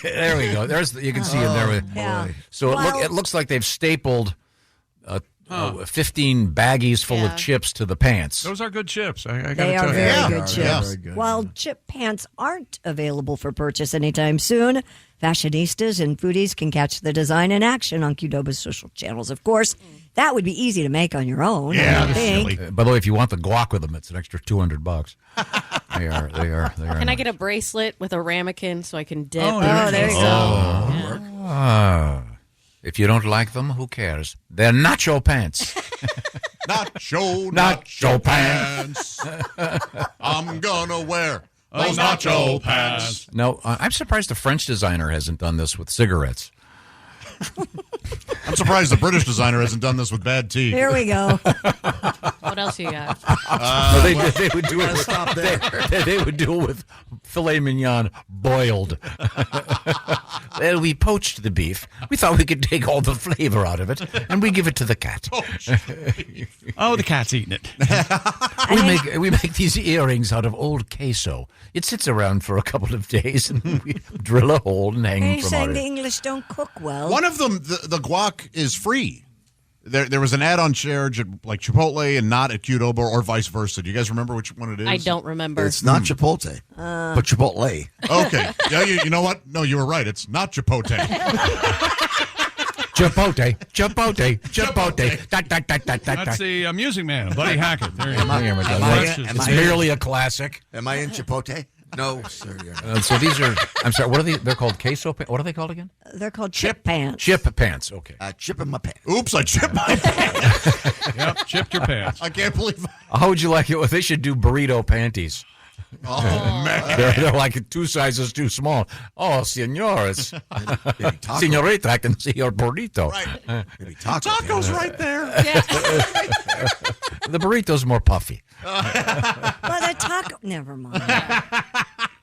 There we go. You can see it there. Yeah. So it looks like they've stapled 15 baggies full of chips to the pants. Those are good chips. I gotta They tell are you. very good chips. Yeah. Very good. While chip pants aren't available for purchase anytime soon, fashionistas and foodies can catch the design in action on Qdoba's social channels. Of course, that would be easy to make on your own. I would think. By the way, if you want the guac with them, it's an extra $200. They are. Can I get a bracelet with a ramekin so I can dip? Oh, there you go. Ah. If you don't like them, who cares? They're nacho pants. Nacho pants. I'm gonna wear those nacho pants. No, I'm surprised the French designer hasn't done this with cigarettes. I'm surprised the British designer hasn't done this with bad tea. Here we go. What else you got? They would do it with, stop there. They would do it with filet mignon boiled. Well, we poached the beef. We thought we could take all the flavor out of it, and we give it to the cat. Oh, the cat's eating it. We make these earrings out of old queso. It sits around for a couple of days, and we drill a hole and hang Are them you from saying out. the English don't cook well? One of them, the guac is free. There was an ad on Charge at like Chipotle and not at Qdoba or vice versa. Do you guys remember which one it is? I don't remember. It's not Chipotle, but Chipotle. Okay. Yeah, you know what? No, you were right. It's not Chipotle. Chipotle. That's the Music Man, Buddy Hackett. There you go. It's merely a classic. Am I in Chipotle? No, sir. You're not. So these are, I'm sorry, what are they? They're called queso pants. What are they called again? They're called chip pants. Chip pants, okay. Chip in my pants. Oops, I chipped my pants. Yep, chipped your pants. I can't believe How would you like it? Well, they should do burrito panties. Oh, man. They're like 2 sizes too small. Oh, senores. Senorita, I can see your burrito. Right. Maybe taco Taco's right there. The burrito's more puffy. Well, the taco. Never mind.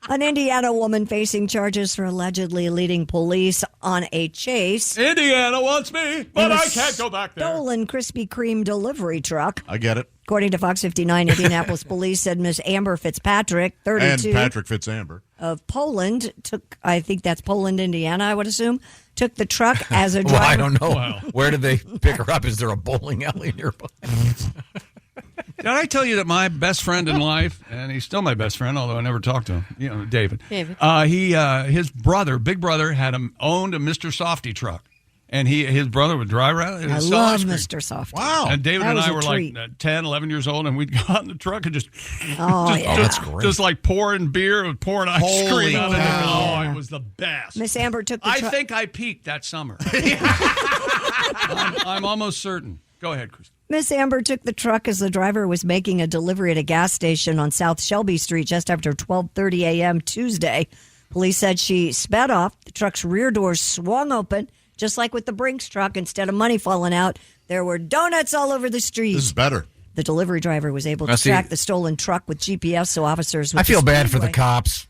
An Indiana woman facing charges for allegedly leading police on a chase. Indiana wants me, but I can't go back there. Stolen Krispy Kreme delivery truck. I get it. According to Fox 59, Indianapolis police said Miss Amber Fitzpatrick, 32, And Patrick Fitzamber. of Poland, I think that's Poland, Indiana, I would assume, took the truck as a driver. Well, I don't know. Wow. Where did they pick her up? Is there a bowling alley nearby? Did I tell you that my best friend in life, and he's still my best friend, although I never talked to him, David. His brother, big brother, owned a Mr. Softy truck. And his brother would drive around and I sell love ice cream. Mr. Softy. Wow. And David That and was I a were treat. like 10, 11 years old, and we'd go out in the truck and just, that's great. just like pouring beer and pouring ice Holy cream out of it. cow. Oh, it was the best. Miss Amber took the I truck. think I peaked that summer. I'm almost certain. Go ahead, Chris. Miss Amber took the truck as the driver was making a delivery at a gas station on South Shelby Street just after 12:30 a.m. Tuesday. Police said she sped off. The truck's rear doors swung open, just like with the Brinks truck. Instead of money falling out, there were donuts all over the street. This is better. The delivery driver was able to track the stolen truck with GPS, so officers. I feel bad for the cops.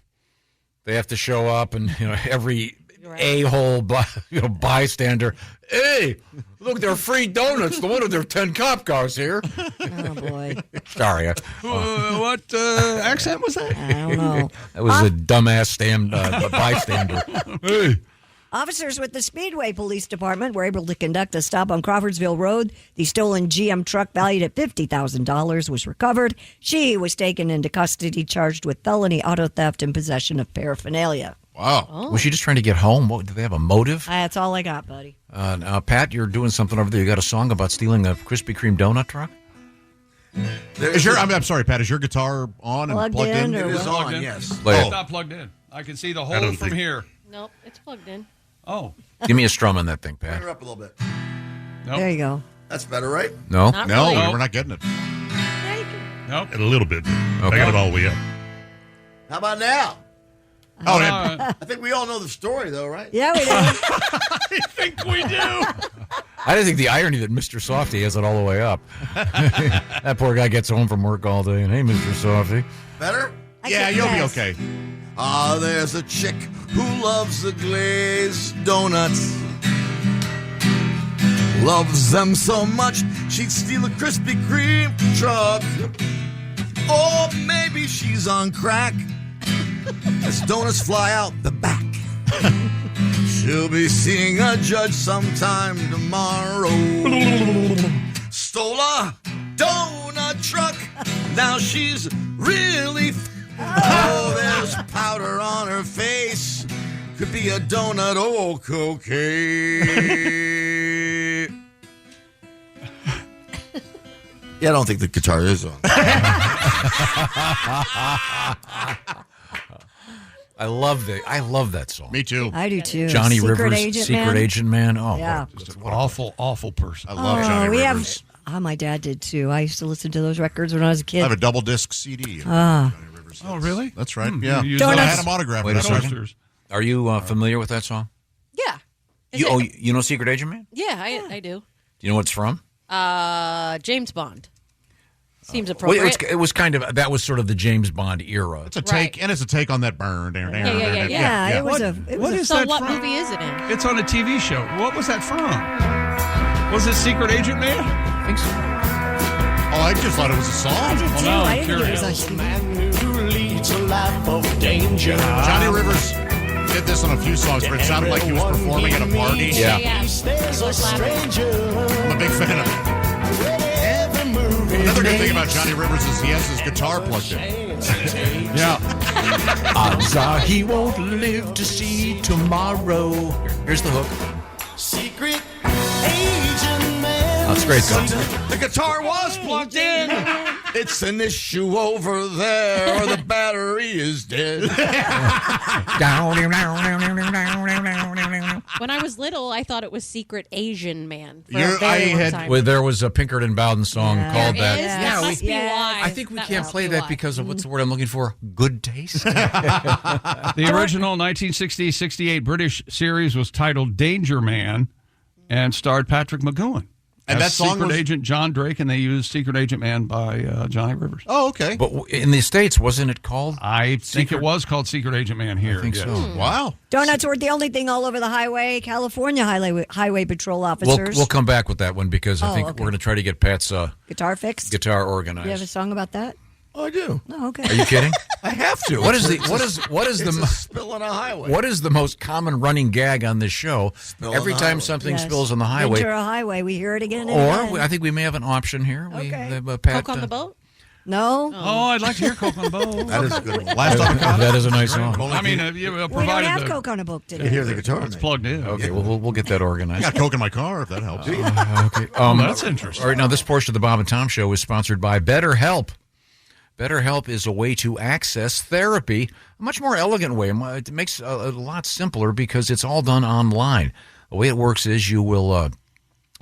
They have to show up, and every a-hole bystander. Hey, look, they're free donuts. No wonder there are 10 cop cars here. Oh boy! Sorry, What accent was that? I don't know. that was a dumbass bystander. Hey. Officers with the Speedway Police Department were able to conduct a stop on Crawfordsville Road. The stolen GM truck valued at $50,000 was recovered. She was taken into custody, charged with felony auto theft and possession of paraphernalia. Wow. Was she just trying to get home? Do they have a motive? That's all I got, buddy. Now, Pat, you're doing something over there. You got a song about stealing a Krispy Kreme donut truck? I'm sorry, Pat. Is your guitar on and plugged in? It is Plugged on, in? yes. It's not plugged in. I can see the hole from here. Nope, it's plugged in. Oh. Give me a strum on that thing, Turn Pat. her up a little bit. Nope. There you go. That's better, right? No? Not No, really. we're not getting it. Nope. A little bit. I Okay. got it all the way up. How about now? Oh, yeah. I think we all know the story, though, right? Yeah, we did. I think we do. I didn't think the irony that Mr. Softy has it all the way up. That poor guy gets home from work all day and, hey, Mr. Softy. Better? Yeah, you'll be okay. Ah, there's a chick who loves the glazed donuts. Loves them so much, she'd steal a Krispy Kreme truck. Or maybe she's on crack as donuts fly out the back. She'll be seeing a judge sometime tomorrow. she's really. Oh, there's powder on her face. Could be a donut or cocaine. Yeah, I don't think the guitar is on. I love that song. Me too. I do too. Johnny Secret Rivers, Agent Secret Man. Agent Man. Oh, Yeah. What awful person. I love Johnny we Rivers. my dad did too. I used to listen to those records when I was a kid. I have a double disc CD. Ah. Johnny Rivers. Oh, really? That's right. Hmm. Yeah. You use I those? had him autographed. Wait a second. Posters. Are you familiar with that song? Yeah. You know Secret Agent Man? Yeah, I do. Do you know what it's from? James Bond. Seems Well, appropriate. it was kind of that was sort of the James Bond era. It's a take, and it's a take on that burn. Yeah, it was a. What is so that what from? movie is it in? It's on a TV show. What was that from? Was it Secret Agent Man? I think so. Oh, I just thought it was a song. I did too. now I I'm didn't think it was curious. on Man who leads a life of danger. Johnny Rivers did this on a few songs, but it sounded like he was performing at a party. Yeah. There's a stranger. I'm a big fan of it. Another good thing about Johnny Rivers is he has his guitar plugged in. Yeah. Odds are he won't live to see tomorrow. Here's the hook. Secret Agent Man. Oh, it's great, though. The guitar was plugged in. It's an issue over there, or the battery is dead. When I was little, I thought it was Secret Asian Man. For You're- a very long I time. Well, there was a Pinkerton Bowden song called There that. is? That must be why. I think we That can't must play be that why. because of what's the word I'm looking for? Good taste. The original 1968 British series was titled Danger Man and starred Patrick McGowan. And as that song Secret was- Agent John Drake, and they used Secret Agent Man by Johnny Rivers. Oh, okay. But in the States, wasn't it called? I think Secret- it was called Secret Agent Man here. I think yes. so. Wow. Donuts weren't the only thing all over the highway. California highway patrol officers. We'll come back with that one because I Oh, think okay. we're going to try to get Pat's guitar fixed. guitar Do you have a organized. song about that? Oh, I do. Oh, okay. Are you kidding? I have to. What is the It's spill on a highway? What is the most common running gag on this show? Spill Every on the time highway. something Yes. spills on the highway, Ventura Highway. We hear it again and or again. I think we may have an option here. Okay. Pat, Coke on the boat? No. Oh, I'd like to hear Coke on the Boat. That is a good one. Last avocado. that is a nice song. I mean, you We don't provided have the, Coke on a book today. You hear the guitar? it's plugged in. Okay, well, we'll get that I organized. got Coke in my car, if that helps. Okay. That's interesting. All right, now this portion of the Bob and Tom Show is sponsored by BetterHelp. BetterHelp is a way to access therapy, a much more elegant way. It makes it a lot simpler because it's all done online. The way it works is you will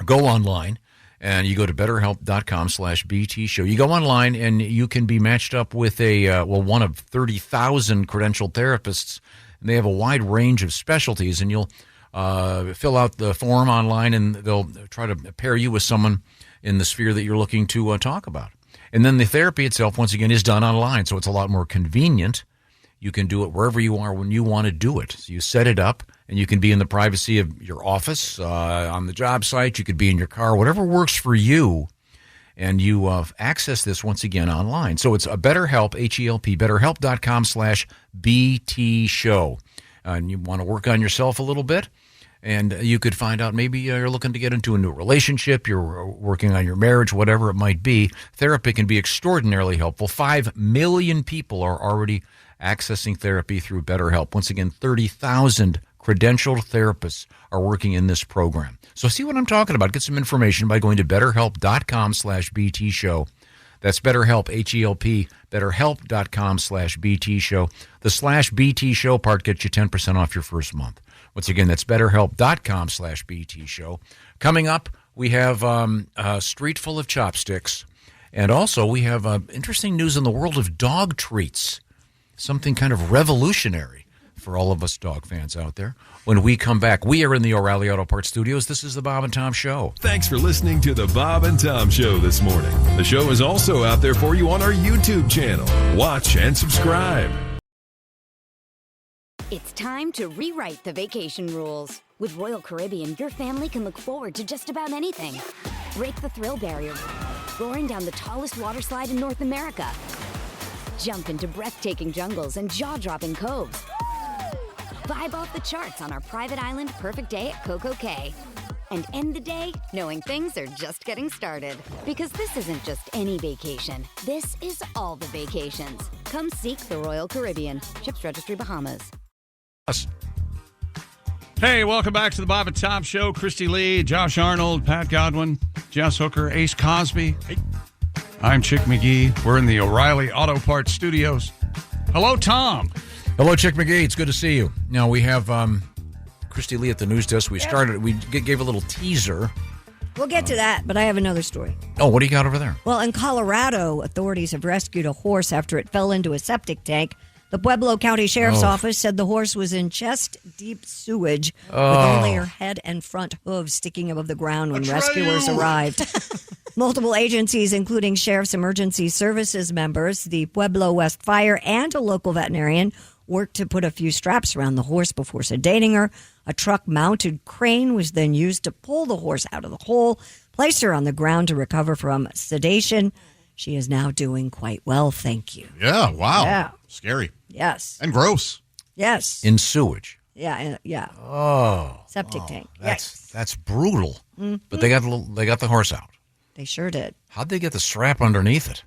go online and you go to betterhelp.com/BT show. You go online and you can be matched up with one of 30,000 credentialed therapists. And they have a wide range of specialties, and you'll fill out the form online and they'll try to pair you with someone in the sphere that you're looking to talk about. And then the therapy itself, once again, is done online, so it's a lot more convenient. You can do it wherever you are when you want to do it. So you set it up, and you can be in the privacy of your office, on the job site. You could be in your car, whatever works for you. And you access this, once again, online. So it's a BetterHelp, H-E-L-P, betterhelp.com/BT show. And you want to work on yourself a little bit. And you could find out maybe you're looking to get into a new relationship, you're working on your marriage, whatever it might be. Therapy can be extraordinarily helpful. 5 million people are already accessing therapy through BetterHelp. Once again, 30,000 credentialed therapists are working in this program. So see what I'm talking about. Get some information by going to betterhelp.com/BT show. That's BetterHelp, H-E-L-P, betterhelp.com/BT show. The /BT show part gets you 10% off your first month. Once again, that's betterhelp.com/BT show. Coming up, we have a street full of chopsticks. And also, we have interesting news in the world of dog treats. Something kind of revolutionary for all of us dog fans out there. When we come back, we are in the O'Reilly Auto Parts Studios. This is the Bob and Tom Show. Thanks for listening to the Bob and Tom Show this morning. The show is also out there for you on our YouTube channel. Watch and subscribe. It's time to rewrite the vacation rules. With Royal Caribbean, your family can look forward to just about anything. Break the thrill barrier, roaring down the tallest water slide in North America. Jump into breathtaking jungles and jaw-dropping coves. Vibe off the charts on our private island Perfect Day at Coco Cay. and end the day knowing things are just getting started. Because this isn't just any vacation. This is all the vacations. Come seek the Royal Caribbean. Ships Registry, Bahamas. Hey, welcome back to the Bob and Tom Show. Christy Lee, Josh Arnold, Pat Godwin, Jess Hooker, Ace Cosby. Hey. I'm Chick McGee. We're in the O'Reilly Auto Parts Studios. Hello, Tom. Hello, Chick McGee. It's good to see you. Now, we have Christy Lee at the news desk. We gave a little teaser. We'll get to that, but I have another story. Oh, what do you got over there? Well, in Colorado, authorities have rescued a horse after it fell into a septic tank. The Pueblo County Sheriff's Office said the horse was in chest-deep sewage with only her head and front hooves sticking above the ground when rescuers arrived. Multiple agencies, including Sheriff's Emergency Services members, the Pueblo West Fire, and a local veterinarian, worked to put a few straps around the horse before sedating her. A truck-mounted crane was then used to pull the horse out of the hole, place her on the ground to recover from sedation. She is now doing quite well, thank you. Yeah, wow. Yeah. Scary. Yes. And gross. Yes. In sewage. Yeah, yeah. Oh. Septic tank. That's brutal. Mm-hmm. But they got the horse out. They sure did. How'd they get the strap underneath it?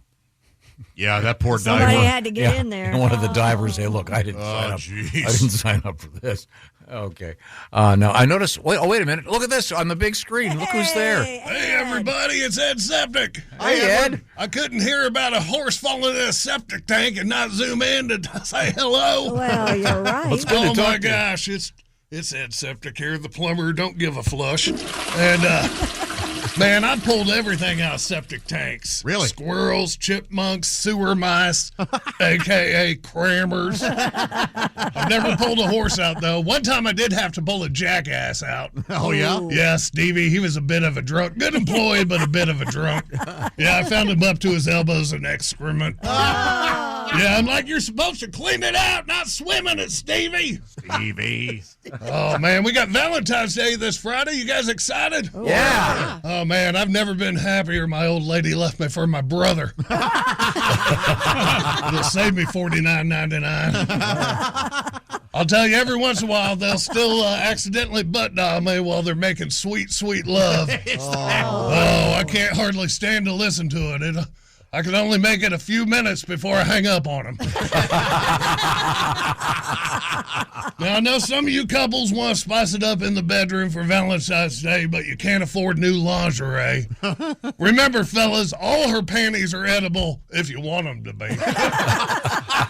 Yeah, that poor diver. Somebody had to get in there. And one of the divers say, look, I didn't sign up. Geez. I didn't sign up for this. Okay. No, I noticed. Wait a minute. Look at this on the big screen. Look who's there. Hey, everybody, it's Ed Septic. Hey, Ed. I couldn't hear about a horse falling in a septic tank and not zoom in to say hello. Well, you're right. Oh, my gosh. It's Ed Septic here, the plumber. Don't give a flush. And, man, I pulled everything out of septic tanks. Really? Squirrels, chipmunks, sewer mice, a.k.a. crammers. I've never pulled a horse out, though. One time I did have to pull a jackass out. Oh, yeah? Yeah, Stevie, he was a bit of a drunk. Good employee, but a bit of a drunk. Yeah, I found him up to his elbows in excrement. Yeah, I'm like, you're supposed to clean it out, not swim in it, Stevie. Stevie. Oh, man, we got Valentine's Day this Friday. You guys excited? Yeah. Oh, man, I've never been happier my old lady left me for my brother. It'll save me $49.99. I'll tell you, every once in a while, they'll still accidentally butt dial me while they're making sweet, sweet love. Oh, I can't hardly stand to listen to it. I can only make it a few minutes before I hang up on them. Now, I know some of you couples want to spice it up in the bedroom for Valentine's Day, but you can't afford new lingerie. Remember, fellas, all her panties are edible if you want them to be.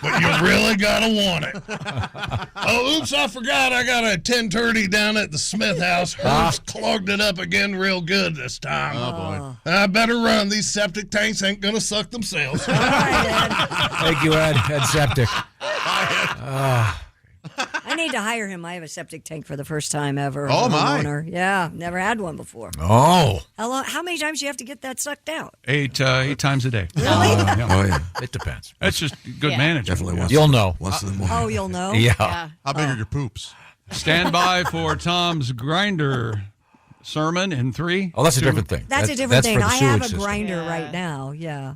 But you really got to want it. Oh, oops, I forgot. I got a 1030 down at the Smith house. Hers clogged it up again real good this time. Oh, boy. I better run. These septic tanks ain't going to suck themselves. Thank you, Ed. Ed Septic. I need to hire him. I have a septic tank for the first time ever. Oh, I'm a my. homeowner. Yeah, never had one before. Oh. How many times do you have to get that sucked out? 8 times a day. Really? Oh, yeah. It depends. That's just good management. Definitely once. You'll know. Once in the morning. Oh, you'll know? Yeah. How big are your poops? Stand by for Tom's grinder sermon in 3. Oh, that's a different thing. That's a different thing. for the I have a sewage system. grinder right now. Yeah.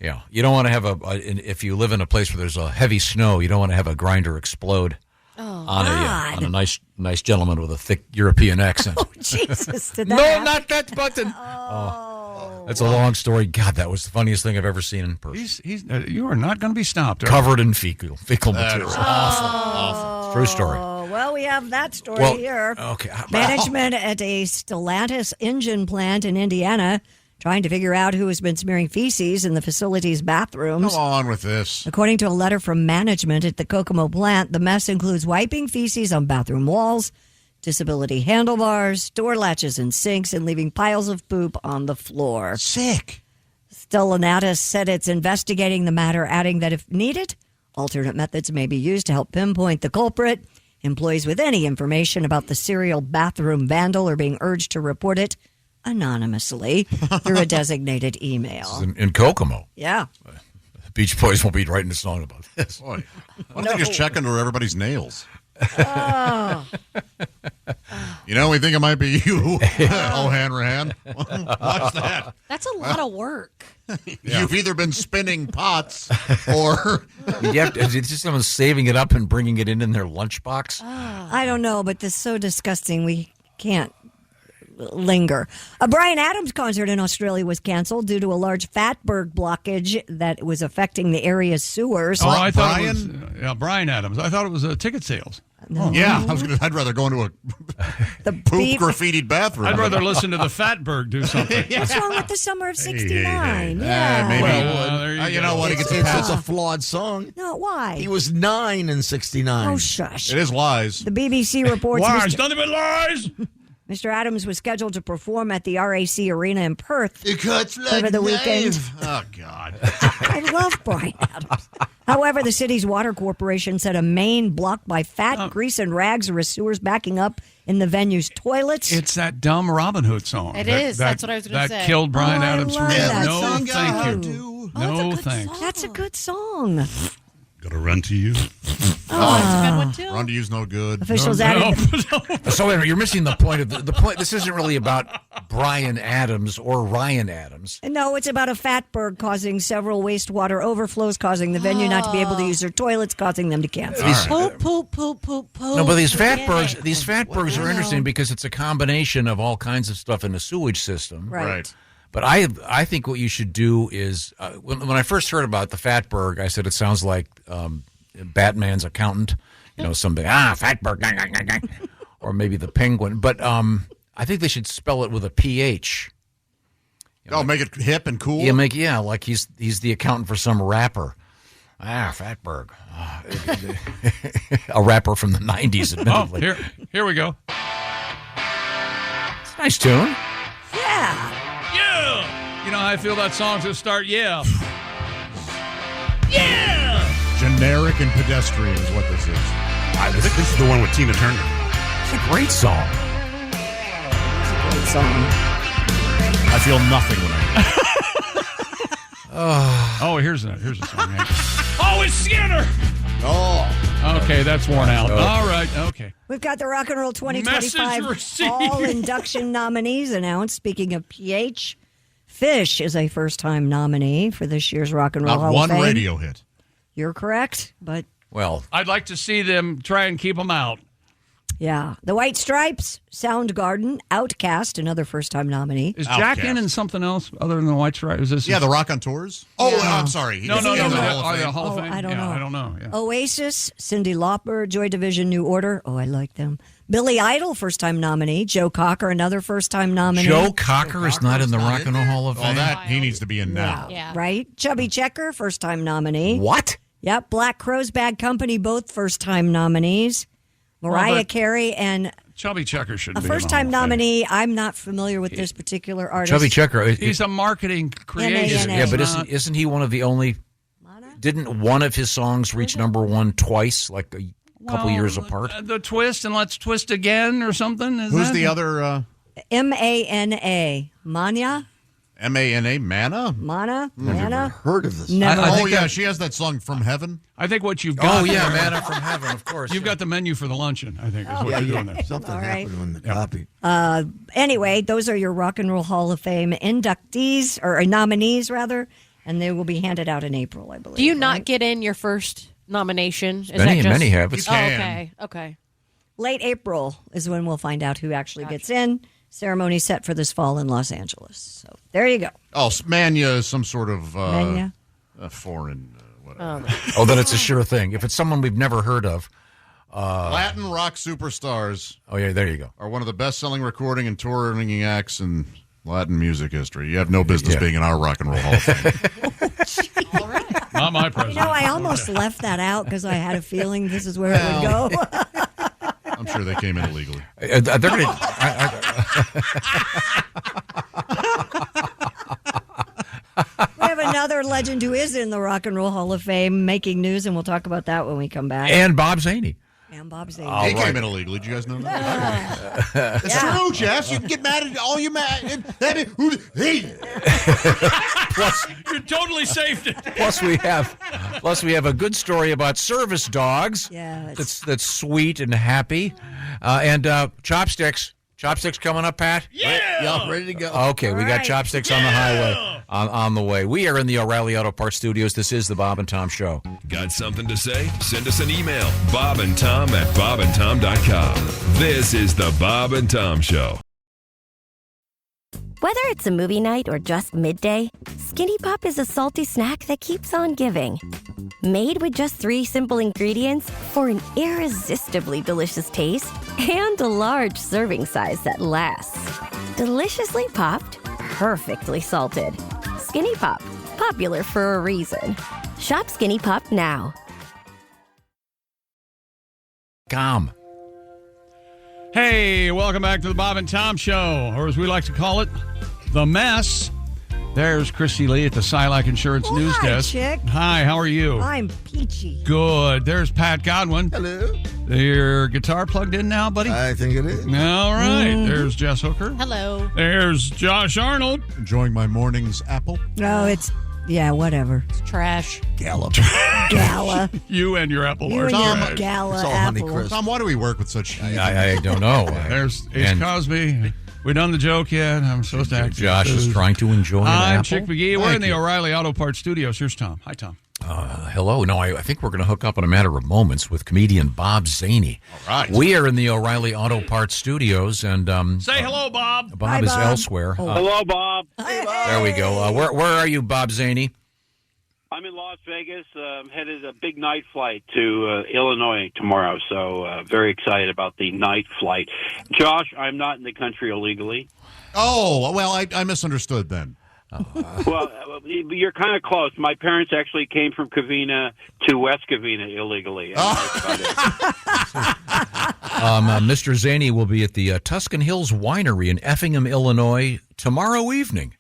Yeah. You don't want to have if you live in a place where there's a heavy snow, you don't want to have a grinder explode on a nice gentleman with a thick European accent. Oh, Jesus. Did that No, happen? not that button. Oh. That's a long story. God, that was the funniest thing I've ever seen in person. You are not going to be stopped. Covered in fecal That material. is awful. True story. Oh, well, we have that story here. Okay. Management at a Stellantis engine plant in Indiana trying to figure out who has been smearing feces in the facility's bathrooms. Come on with this. According to a letter from management at the Kokomo plant, the mess includes wiping feces on bathroom walls, disability handlebars, door latches and sinks, and leaving piles of poop on the floor. Sick. Stellantis said it's investigating the matter, adding that if needed, alternate methods may be used to help pinpoint the culprit. Employees with any information about the serial bathroom vandal are being urged to report it anonymously through a designated email. In Kokomo. Yeah. Beach Boys won't be writing a song about this. Boy, why don't they just check under everybody's nails? Oh. You know, we think it might be you, O'Hanrahan. Watch that. That's a lot of work. You've either been spinning pots or... It's just someone saving it up and bringing it in their lunchbox. I don't know, but this is so disgusting. We can't linger. A Bryan Adams concert in Australia was canceled due to a large Fatberg blockage that was affecting the area's sewers. Oh, I thought it was Bryan Adams. I thought it was ticket sales. No. Yeah, I'd rather go into a poop graffitied bathroom. I'd rather listen to the Fatberg do something. What's wrong with the summer of '69? Maybe. Well, you know what? It's a flawed song. No, why? He was 9 in '69. Oh, shush. It is lies. The BBC reports lies, nothing but lies. Mr. Adams was scheduled to perform at the RAC Arena in Perth It cuts like over the knife. weekend. Oh, God. I love Bryan Adams. However, the city's water corporation said a main blocked by fat, grease, and rags or sewers backing up in the venue's toilets. It's that dumb Robin Hood song. It is. That's what I was going to say. That killed Bryan Adams for love me. that No, song, thank too. you. Oh, No, thanks. That's a good song. Gotta run to you. Oh, it's a good one, too. Run to you's no good. Officials No. added. So wait a minute, you're missing the point of the point. This isn't really about Bryan Adams or Ryan Adams. No, it's about a fatberg causing several wastewater overflows, causing the venue not to be able to use their toilets, causing them to cancel. Poop, poop, poop, poop, poop. No, but these fatbergs are interesting because it's a combination of all kinds of stuff in the sewage system. Right. But I think what you should do is when I first heard about the Fatberg, I said it sounds like Batman's accountant, something Fatberg, or maybe the Penguin. But I think they should spell it with a PH. Make it hip and cool. Yeah, like he's the accountant for some rapper. Fatberg, a rapper from the '90s, admittedly. Oh, here we go. It's a nice tune. Yeah. You know how I feel that song to start? Yeah. Generic and pedestrian is what this is. I think this is the one with Tina Turner. It's a great song. Good song. I feel nothing when I Oh, here's a song. Oh, it's Skinner. Oh. Okay, that's worn out. All right, okay. We've got the Rock and Roll 2025 Message received. All Induction nominees announced. Speaking of PH, Fish is a first-time nominee for this year's Rock and Roll Not Hall one of Fame. radio hit. You're correct, but Well, I'd like to see them try and keep them out. yeah. The White Stripes, Soundgarden, Outkast, another first-time nominee. Is Jack in something else other than the White Stripe? Is this? Yeah, the Rock on Tours. Oh, I'm sorry. No. Is he in the Hall of Are they Fame? a Hall of Fame? I don't know. I don't know. Yeah. Oasis, Cyndi Lauper, Joy Division, New Order. Oh, I like them. Billy Idol, first-time nominee. Joe Cocker, another first-time nominee. Joe Cocker is not in the Rock and Roll Hall of Fame. He needs to be in now. Yeah. Right? Chubby Checker, first-time nominee. What? Yep. Black Crowes, Bad Company, both first-time nominees. Mariah but- Carey and Chubby Checker should a be first-time nominee. I'm not familiar with this particular artist. Chubby Checker. He's a marketing creation. NANA. Yeah, but isn't he one of the only? Didn't one of his songs reach number one twice, like a couple years apart? The twist and let's twist again or something. Who's the other? MANA. Mania? MANA? Mana? Mana? Never Mana? heard of this. Never. Oh, yeah, she has that song From Heaven. I think what you've got. Oh yeah, Manna from Heaven, of course. You've got the menu for the luncheon, I think, is what you're doing there. Something All right. happened in the copy. Anyway, those are your Rock and Roll Hall of Fame inductees, or nominees, rather, and they will be handed out in April, I believe. Do you not get in your first nomination? Is Many- that just... many have. Oh, You can. okay. Late April is when we'll find out who actually gets in. Ceremony set for this fall in Los Angeles. So there you go. Oh, Mania is some sort of Mania? foreign whatever. Oh, then it's a sure thing. If it's someone we've never heard of. Latin rock superstars Oh yeah, there you go. are one of the best-selling recording and touring acts in Latin music history. You have no business being in our Rock and Roll Hall of Fame. Not my president. You know, I almost left that out because I had a feeling this is where it would go. I'm sure they came in illegally. They're gonna, We have another legend who is in the Rock and Roll Hall of Fame making news, and we'll talk about that when we come back. and Bob Zaney. And Bob Zane. He came in illegally. Did you guys know that? It's true, Jess. You can get mad at all you mad. Plus, You totally saved it. plus we have a good story about service dogs. Yes. That's sweet and happy, and chopsticks. Chopsticks coming up, Pat? Yeah, ready to go. Okay, we got chopsticks on the highway on the way. We are in the O'Reilly Auto Parts Studios. This is the Bob and Tom Show. Got something to say? Send us an email, bobandtom@bobandtom.com. This is the Bob and Tom Show. Whether it's a movie night or just midday, Skinny Pop is a salty snack that keeps on giving. Made with just 3 simple ingredients for an irresistibly delicious taste and a large serving size that lasts. Deliciously popped, perfectly salted. Skinny Pop, popular for a reason. Shop Skinny Pop now. Hey, welcome back to the Bob and Tom Show, or as we like to call it, The Mess. There's Christy Lee at the Silac Insurance News Hi, Desk. chick. Hi, how are you? I'm peachy. Good. There's Pat Godwin. Hello. Your guitar plugged in now, buddy? I think it is. All right. There's Jess Hooker. Hello. There's Josh Arnold. Enjoying my morning's apple. No, it's, yeah, whatever. It's trash. Gala. Gala. You and your apple You are and your trash. Gala It's all apple. Honeycrisp. Tom, why do we work with such I don't know. There's Ace And Cosby. We done the joke yet? I'm supposed to act. Josh is trying to enjoy an I'm apple. Chick McGee. We're in the O'Reilly Auto Parts Studios. Here's Tom. Hi, Tom. Hello. No, I think we're going to hook up in a matter of moments with comedian Bob Zaney. All right. We are in the O'Reilly Auto Parts Studios, and Say hello, Bob. Bob Hi, is Bob. elsewhere. Hello, Bob. There we go. Where are you, Bob Zaney? I'm in Las Vegas. I'm headed a big night flight to Illinois tomorrow, so very excited about the night flight. Josh, I'm not in the country illegally. Oh, well, I misunderstood then. Well, you're kind of close. My parents actually came from Covina to West Covina illegally. And that's about it. Mr. Zaney will be at the Tuscan Hills Winery in Effingham, Illinois tomorrow evening.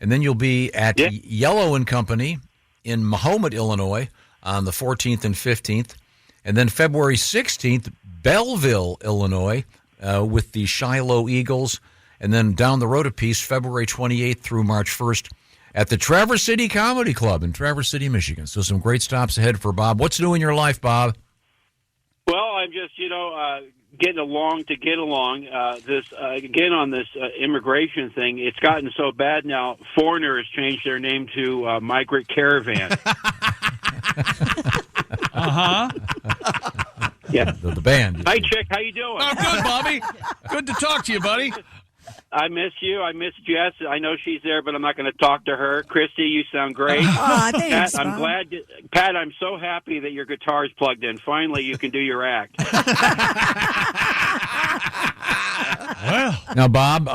And then you'll be at Yellow & Company in Mahomet, Illinois on the 14th and 15th. And then February 16th, Belleville, Illinois with the Shiloh Eagles. And then down the road a piece, February 28th through March 1st at the Traverse City Comedy Club in Traverse City, Michigan. So some great stops ahead for Bob. What's new in your life, Bob? Well, I'm just, getting along to get along. Again, on this immigration thing, it's gotten so bad now, Foreigner has changed their name to Migrant Caravan. Yeah. The band. Hi, Chick. How you doing? Oh, good, Bobby. Good to talk to you, buddy. I miss you. I miss Jess. I know she's there, but I'm not going to talk to her. Christy, you sound great. Aw, thanks, Pat, I'm Bob. glad. Pat, I'm so happy that your guitar is plugged in. Finally, you can do your act. Well, now, Bob,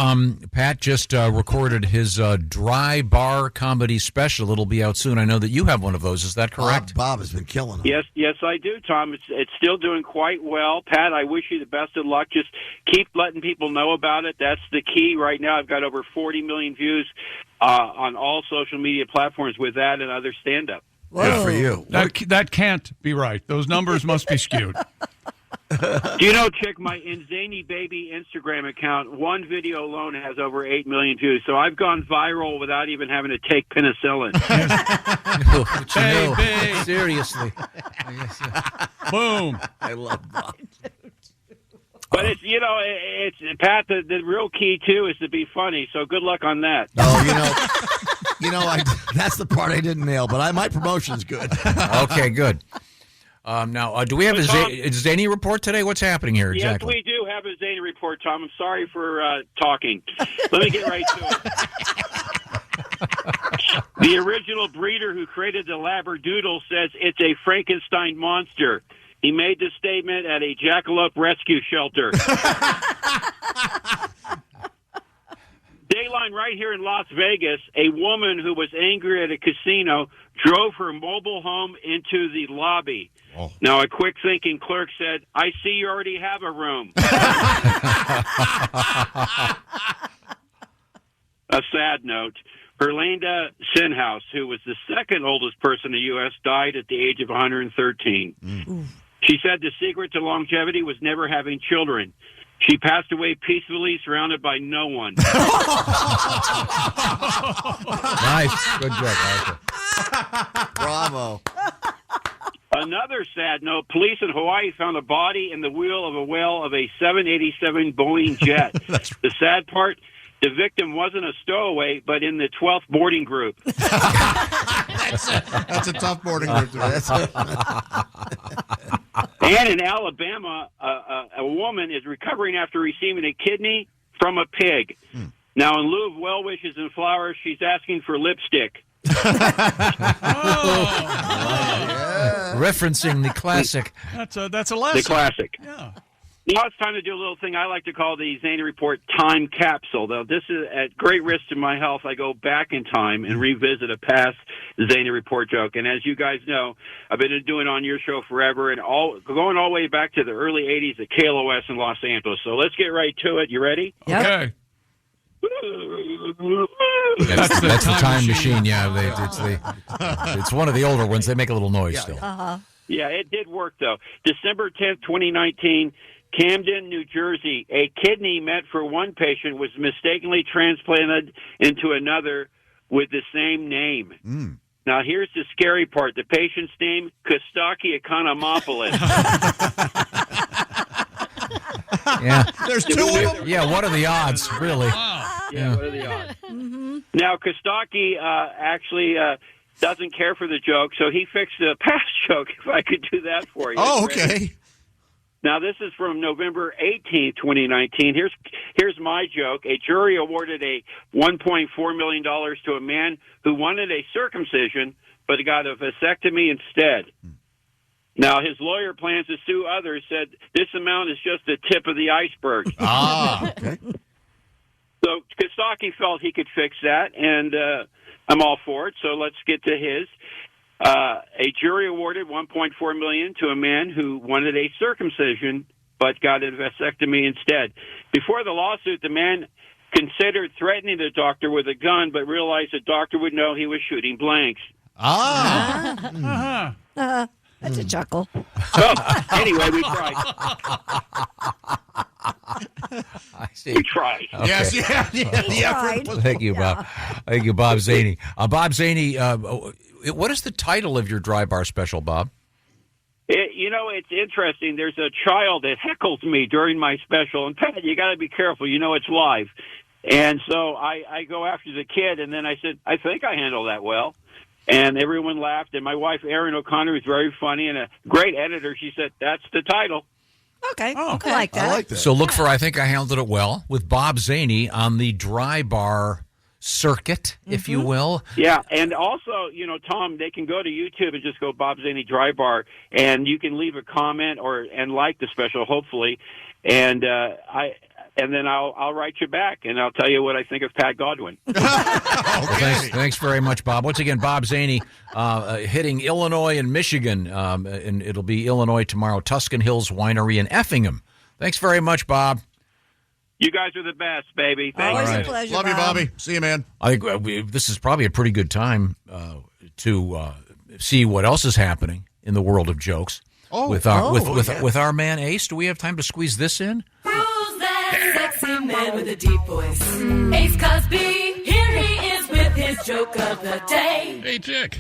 Pat just recorded his dry bar comedy special. It'll be out soon. I know that you have one of those. Is that correct? Bob has been killing them. Yes, I do, Tom. It's still doing quite well. Pat, I wish you the best of luck. Just keep letting people know about it. That's the key right now. I've got over 40 million views on all social media platforms with that and other stand-up. Good for you. that can't be right. Those numbers must be skewed. Do you know, Chick, my Inzani Baby Instagram account, one video alone has over 8 million views. So I've gone viral without even having to take penicillin. Baby. Seriously. Boom. I love Bob. But it's, it's Pat, the real key, too, is to be funny. So good luck on that. Oh, that's the part I didn't nail, but my promotion's good. Okay, good. Now, do we have a Zaney report today? What's happening here exactly? Yes, we do have a Zaney report, Tom. I'm sorry for talking. Let me get right to it. The original breeder who created the Labradoodle says it's a Frankenstein monster. He made the statement at a jackalope rescue shelter. Dayline right here in Las Vegas, a woman who was angry at a casino drove her mobile home into the lobby. Oh. Now, a quick thinking clerk said, I see you already have a room. A sad note. Herlinda Sinhouse, who was the second oldest person in the U.S., died at the age of 113. She said the secret to longevity was never having children. She passed away peacefully, surrounded by no one. Nice. Good job, Arthur. Bravo. Another sad note, police in Hawaii found a body in the wheel of a well of a 787 Boeing jet. The sad part, the victim wasn't a stowaway, but in the 12th boarding group. That's a tough boarding group. And in Alabama, a woman is recovering after receiving a kidney from a pig. Now, in lieu of well wishes and flowers, she's asking for lipstick. Referencing the classic. That's a lesson. The classic. Yeah. Now it's time to do a little thing I like to call the Zany Report time capsule. Though this is at great risk to my health, I go back in time and revisit a past Zany Report joke. And as you guys know, I've been doing it on your show forever, and going all the way back to the early '80s at KLOS in Los Angeles. So let's get right to it. You ready? Okay. That's the time machine. Yeah, it's one of the older ones. They make a little noise still. Yeah, it did work though. December 10th, 2019. Camden, New Jersey, a kidney meant for one patient was mistakenly transplanted into another with the same name. Now, here's the scary part. The patient's name, Kostaki Economopoulos. Yeah. There's two of them? Yeah, what are the odds, really? Yeah, what are the odds? Now, Kostaki actually doesn't care for the joke, so he fixed a past joke, if I could do that for you. Oh, okay. Now, this is from November 18th, 2019. Here's my joke. A jury awarded a $1.4 million to a man who wanted a circumcision, but got a vasectomy instead. Now, his lawyer plans to sue others, said this amount is just the tip of the iceberg. Okay. So Kostaki felt he could fix that, and I'm all for it, so let's get to his. A jury awarded $1.4 million to a man who wanted a circumcision but got a vasectomy instead. Before the lawsuit, the man considered threatening the doctor with a gun, but realized the doctor would know he was shooting blanks. That's a chuckle. So, anyway, we tried. I see. We tried. Okay. Yes, the effort was... Thank you, Bob. Thank you, Bob Zaney. Bob Zaney, what is the title of your Dry Bar special, Bob? It's interesting. There's a child that heckles me during my special, and Pat, you got to be careful. It's live. And so I go after the kid, and then I said, I think I handled that well. And everyone laughed, and my wife, Erin O'Connor, is very funny, and a great editor. She said, that's the title. Okay. I like that. I like that. So look for I Think I Handled It Well with Bob Zaney on the Dry Bar circuit, if you will. Yeah, and also, Tom, they can go to YouTube and just go Bob Zaney Dry Bar, and you can leave a comment and like the special, hopefully, and then I'll write you back, and I'll tell you what I think of Pat Godwin. Well, thanks very much, Bob. Once again, Bob Zaney hitting Illinois and Michigan, and it'll be Illinois tomorrow, Tuscan Hills Winery in Effingham. Thanks very much, Bob. You guys are the best, baby. Thank Always you. a pleasure, Love you, Bob. Bobby. See you, man. I think this is probably a pretty good time to see what else is happening in the world of jokes. With our man Ace. Do we have time to squeeze this in? Who's that sexy man with a deep voice? Ace Cosby, here he is with his joke of the day. Hey, Chick.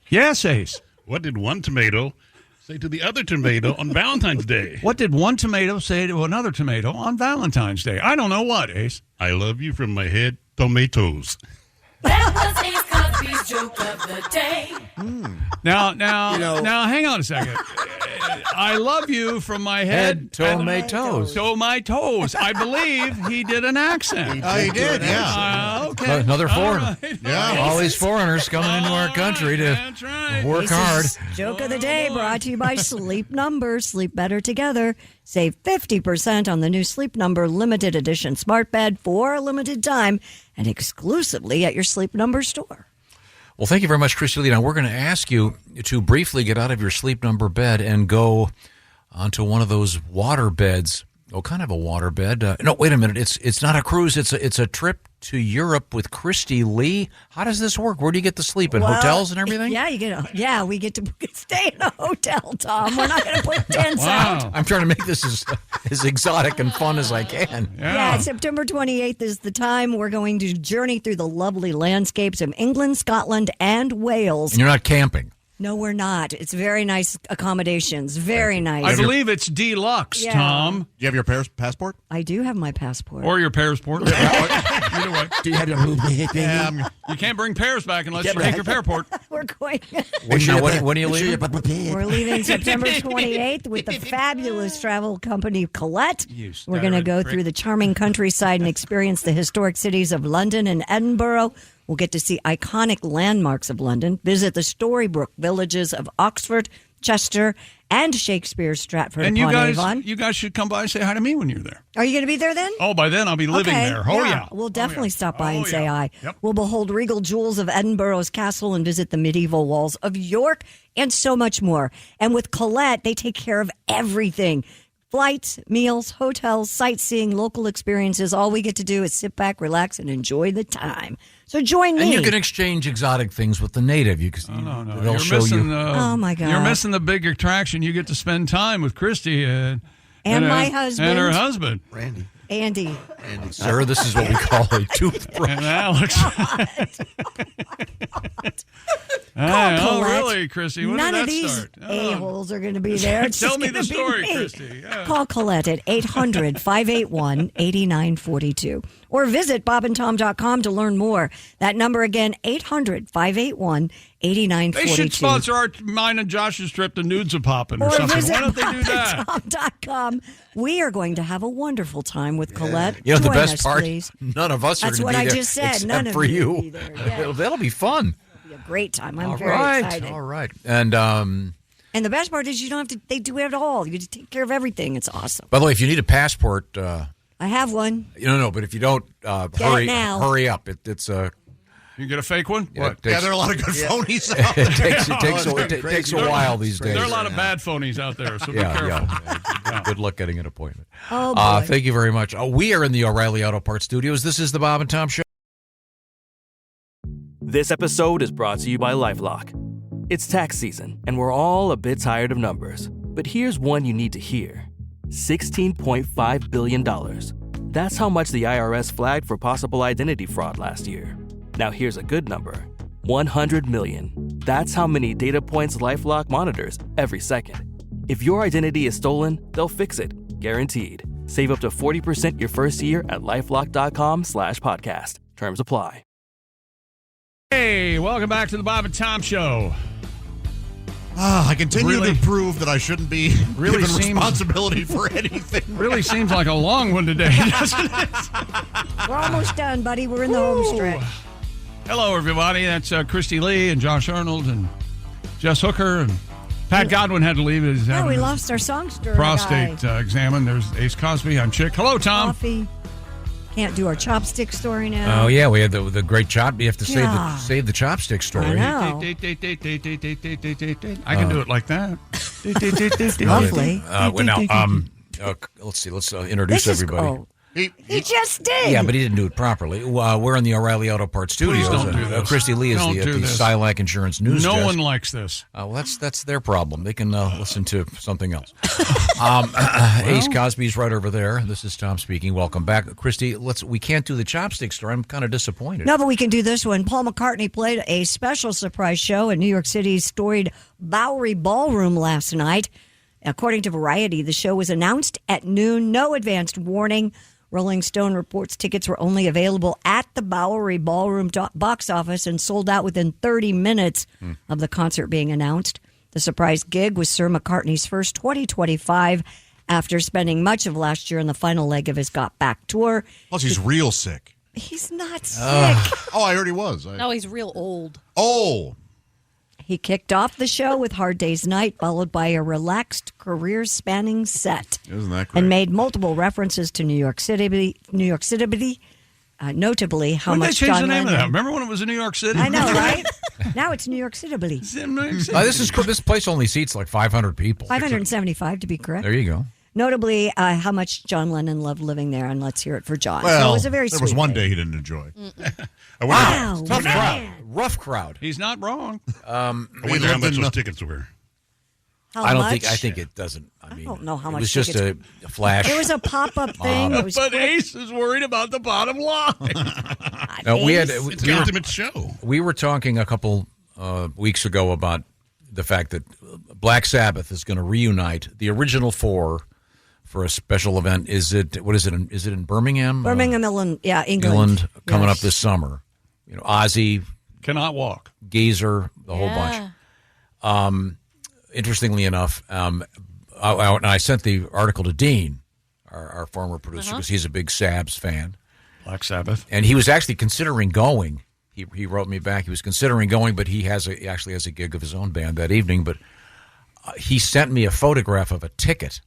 Yes, Ace. What did one tomato say to the other tomato on Valentine's Day? What did one tomato say to another tomato on Valentine's Day? I don't know what, Ace. I love you from my head, tomatoes. That was Ace Cosby's joke of the day. Now, hang on a second. I love you from my head to my toes. To my toes. I believe he did an accent. He did, yeah. Okay. Another foreigner. Right. Yeah. All these foreigners coming into our country to work hard. Joke of the day brought to you by Sleep Number. Sleep better together. Save 50% on the new Sleep Number limited edition smart bed for a limited time and exclusively at your Sleep Number store. Well, thank you very much, Christy Lee. Now, we're going to ask you to briefly get out of your Sleep Number bed and go onto one of those water beds. Oh, kind of a water bed. No, wait a minute. It's not a cruise. It's a trip to Europe with Christy Lee. How does this work? Where do you get to sleep? In hotels and everything? Yeah, we get to stay in a hotel, Tom. We're not going to put tents out. I'm trying to make this as exotic and fun as I can. Yeah, September 28th is the time. We're going to journey through the lovely landscapes of England, Scotland, and Wales. And you're not camping. No, we're not. It's very nice accommodations. Very nice. I believe it's deluxe, Yeah. Tom. Do you have your passport? I do have my passport. Or your passport. Either way. Do you have your You can't bring pears back unless you take your passport. We're going. When are you leaving? We're leaving September 28th with the fabulous travel company Colette. We're going to go through the charming countryside and experience the historic cities of London and Edinburgh. We'll get to see iconic landmarks of London, visit the Storybrooke villages of Oxford, Chester, and Shakespeare's Stratford And upon you Avon. guys should come by and say hi to me when you're there. Are you going to be there then? Oh, by then I'll be living Okay, there. Oh, yeah. We'll definitely stop by and say hi. Yep. We'll behold regal jewels of Edinburgh's castle and visit the medieval walls of York and so much more. And with Colette, they take care of everything. Flights, meals, hotels, sightseeing, local experiences. All we get to do is sit back, relax, and enjoy the time. So join me. And you can exchange exotic things with the native. No. They'll You're show missing, you. Oh, my God. You're missing the big attraction. You get to spend time with Christy and my husband. And her husband. Andy. Sir, this is what we call a toothbrush. And Alex. Oh, really, Christy? When None did of that these start? a-holes are going to be there. It's Tell just me gonna the be story, me. Christy. Yeah. Call Colette at 800-581-8942 or visit bobandtom.com to learn more. That number again, 800-581-8942. They should sponsor mine and Josh's trip to Nudes a Poppin' or something. Visit Why don't they do that? bobandtom.com. We are going to have a wonderful time with Colette. You know, the Join best us, part, please. none of us That's are going to what be I there. just said. Except None of for you you. will be there. Yeah. That'll be fun. It'll be a great time. I'm All very right. excited. All right. And the best part is you don't have to. They do it all. You just take care of everything. It's awesome. by the way, if you need a passport, I have one. no, but if you don't, it now. hurry up. It's a. You get a fake one? Yeah, What? there are a lot of good phonies out there. It takes a while these days. There are a lot of bad phonies out there, so be careful. Yeah. Good luck getting an appointment. Oh, boy. Thank you very much. We are in the O'Reilly Auto Parts Studios. This is the Bob and Tom Show. This episode is brought to you by LifeLock. It's tax season, and we're all a bit tired of numbers. But here's one you need to hear. $16.5 billion. That's how much the IRS flagged for possible identity fraud last year. Now here's a good number. 100 million. That's how many data points LifeLock monitors every second. If your identity is stolen, they'll fix it. Guaranteed. Save up to 40% your first year at LifeLock.com/podcast. Terms apply. Hey, welcome back to the Bob and Tom Show. I continue to prove that I shouldn't be Really given seems- responsibility for anything. Really seems like a long one today, doesn't it? We're almost done, buddy. We're in the home stretch. Hello, everybody. That's Christy Lee and Josh Arnold and Jess Hooker and Pat Godwin had to leave. He's Yeah, having we his lost our songster prostate guy. examined. There's Ace Cosby. I'm Chick. Hello, Tom. Coffee. Can't do our chopstick story now. Oh yeah, we had the great chop. You have to Yeah. save the chopstick story. I know. I can do it like that. Lovely. Let's see. Let's introduce This is- everybody. oh. He just did. Yeah, but he didn't do it properly. We're in the O'Reilly Auto Parts Studios. Please don't do this. Christy Lee is Don't the do this. Silac Insurance News No desk. one likes this. Well, that's their problem. They can listen to something else. Ace Cosby's right over there. This is Tom speaking. Welcome back, Christy. We can't do the chopstick story. I'm kind of disappointed. No, but we can do this one. Paul McCartney played a special surprise show in New York City's storied Bowery Ballroom last night. According to Variety, the show was announced at noon. No advanced warning. Rolling Stone reports tickets were only available at the Bowery Ballroom box office and sold out within 30 minutes of the concert being announced. The surprise gig was Sir McCartney's first 2025 after spending much of last year on the final leg of his Got Back tour. Plus, he's real sick. He's not sick. Oh, I heard he was. No, he's real old. Oh. He kicked off the show with Hard Day's Night, followed by a relaxed, career-spanning set. Isn't that great? And made multiple references to New York City, notably how When did they much change John the name of that? Lennon. Remember when it was in New York City? I know, right? Now it's New York City. This place only seats like 500 people. 575 to be correct. There you go. Notably, how much John Lennon loved living there, and let's hear it for John. Well, so it was a very there sweet was one day. day he didn't enjoy. Wow, Tough man. crowd. Rough crowd. He's not wrong. I wonder how much those tickets were. How I much? think it doesn't. I mean, don't know how much It was just a tickets- flash. It was a pop-up thing. It was But quick. Ace is worried about the bottom line. No, we had It's the ultimate show. We were talking a couple weeks ago about the fact that Black Sabbath is going to reunite the original four for a special event. Is it in Birmingham? Birmingham, England. Coming up this summer. Ozzy cannot walk. Geezer, the whole bunch. Interestingly enough, I sent the article to Dean, our former producer, because he's a big Sabs fan. Black Sabbath. And he was actually considering going. He wrote me back. He was considering going, but he actually has a gig of his own band that evening. But he sent me a photograph of a ticket.